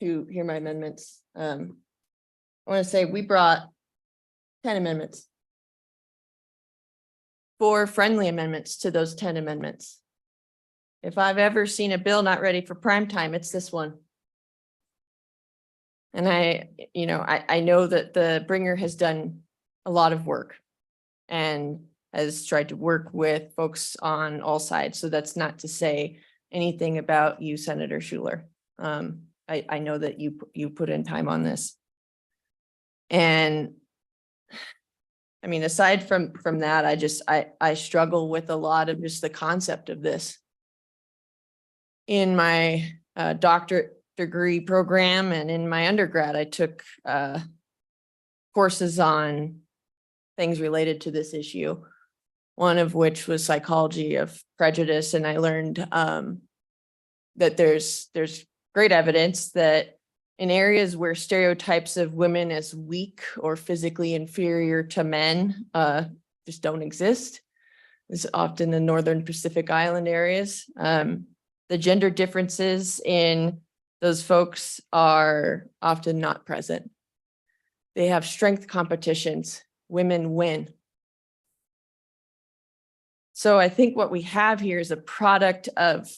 to hear my amendments. I want to say we brought 10 amendments. 4 friendly amendments to those 10 amendments. If I've ever seen a bill not ready for prime time, it's this one. And I know that the bringer has done a lot of work and has tried to work with folks on all sides. So that's not to say anything about you, Senator Schuler. I know that you put in time on this. And I mean, aside from that, I struggle with a lot of just the concept of this. In my doctorate degree program and in my undergrad, I took courses on things related to this issue. One of which was psychology of prejudice. And I learned that there's great evidence that in areas where stereotypes of women as weak or physically inferior to men just don't exist. It's often the Northern Pacific Island areas. The gender differences in those folks are often not present. They have strength competitions. Women win. So I think what we have here is a product of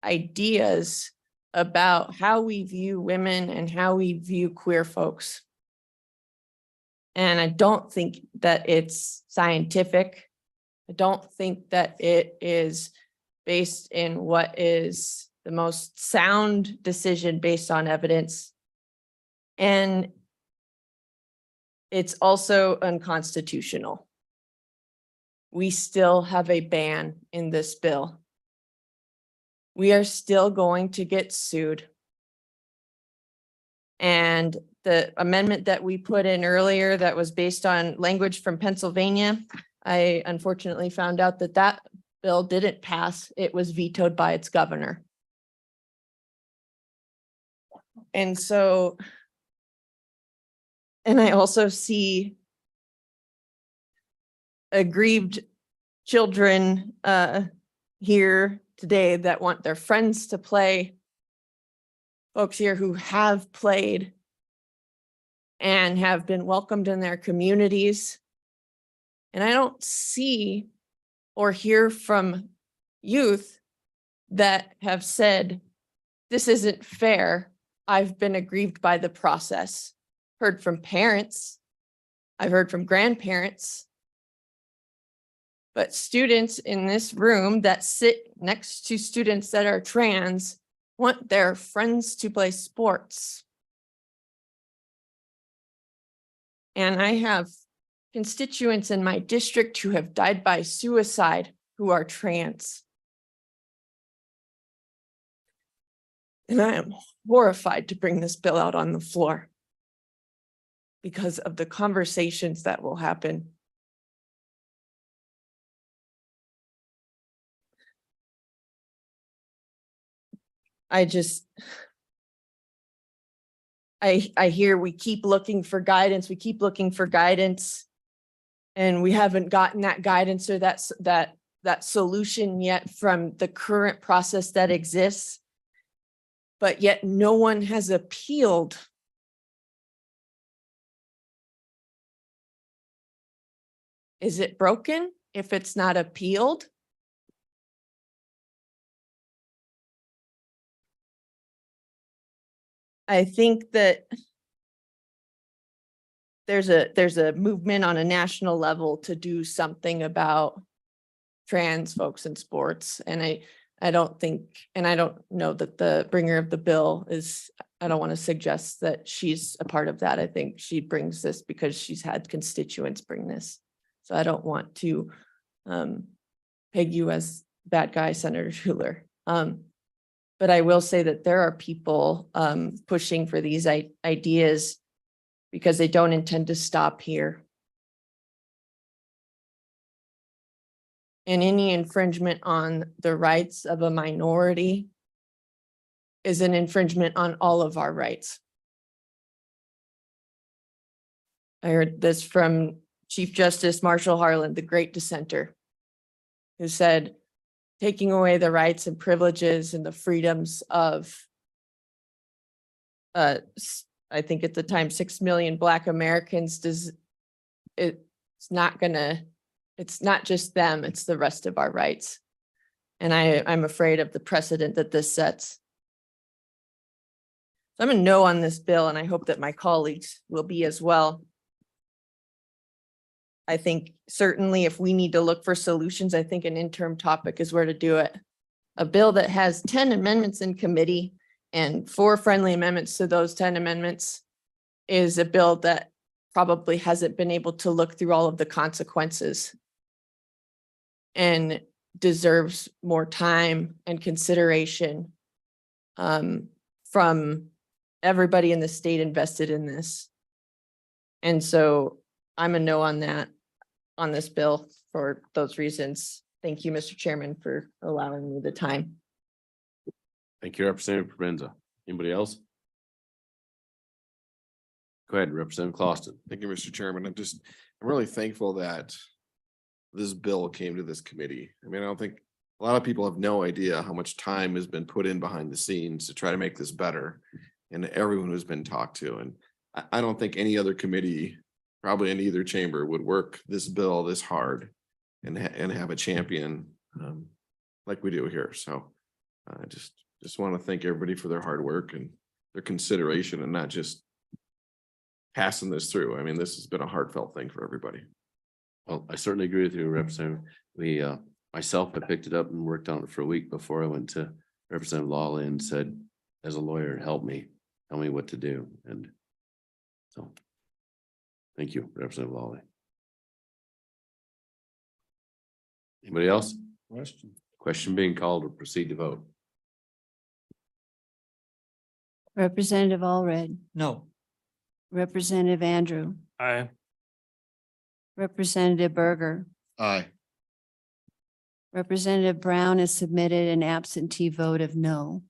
ideas about how we view women and how we view queer folks. And I don't think that it's scientific. I don't think that it is based in what is the most sound decision based on evidence. And it's also unconstitutional. We still have a ban in this bill. We are still going to get sued. And the amendment that we put in earlier that was based on language from Pennsylvania, I unfortunately found out that that bill didn't pass. It was vetoed by its governor. And so, and I also see aggrieved children here today that want their friends to play, folks here who have played and have been welcomed in their communities. And I don't see or hear from youth that have said, this isn't fair. I've been aggrieved by the process. Heard from parents. I've heard from grandparents. But students in this room that sit next to students that are trans want their friends to play sports. And I have constituents in my district who have died by suicide who are trans. And I am horrified to bring this bill out on the floor because of the conversations that will happen. I hear we keep looking for guidance. We keep looking for guidance. And we haven't gotten that guidance or that solution yet from the current process that exists. But yet no one has appealed. Is it broken if it's not appealed? I think that there's a movement on a national level to do something about trans folks in sports. And I don't think, and I don't know that the bringer of the bill is, I don't want to suggest that she's a part of that. I think she brings this because she's had constituents bring this. So I don't want to peg you as bad guy, Senator Schuler. But I will say that there are people pushing for these ideas because they don't intend to stop here. And any infringement on the rights of a minority is an infringement on all of our rights. I heard this from Chief Justice Marshall Harlan, the great dissenter, who said, taking away the rights and privileges and the freedoms of, I think at the time, 6 million Black Americans it's not just them, it's the rest of our rights. And I'm afraid of the precedent that this sets. So I'm a no on this bill, and I hope that my colleagues will be as well. I think certainly if we need to look for solutions, I think an interim topic is where to do it. A bill that has 10 amendments in committee and 4 friendly amendments to those 10 amendments is a bill that probably hasn't been able to look through all of the consequences and deserves more time and consideration from everybody in the state invested in this. And so I'm a no on that, on this bill for those reasons. Thank you, Mr. Chairman, for allowing me the time. Thank you, Representative Provenza. Anybody else? Go ahead, Representative Clauston. Thank you, Mr. Chairman. I'm really thankful that this bill came to this committee. I mean, I don't think a lot of people have no idea how much time has been put in behind the scenes to try to make this better, and everyone who's been talked to. And I don't think any other committee, probably in either chamber, would work this bill this hard and have a champion like we do here. So I just want to thank everybody for their hard work and their consideration, and not just passing this through. I mean, this has been a heartfelt thing for everybody. Well, I certainly agree with you, Representative. Myself, I picked it up and worked on it for a week before I went to Representative Lawley and said, as a lawyer, help me, tell me what to do. And so, thank you, Representative Lawley. Anybody else? Question being called, or proceed to vote. Representative Allred, No. Representative Andrew, Aye. Representative Berger, Aye. Representative Brown has submitted an absentee vote of no.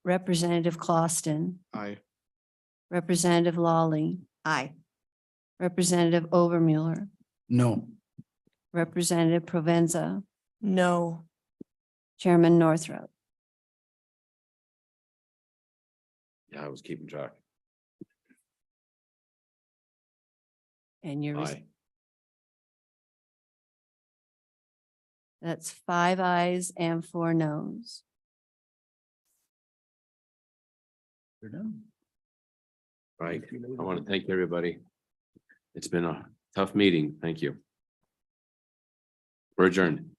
Representative Clauston, Aye. Representative Lawley, Aye. Representative Overmuller, No. Representative Provenza, No. Chairman Northrup. Yeah, I was keeping track. And Aye. that's 5 ayes and 4 noes. You're done. Right. I want to thank everybody. It's been a tough meeting. Thank you. We're adjourned.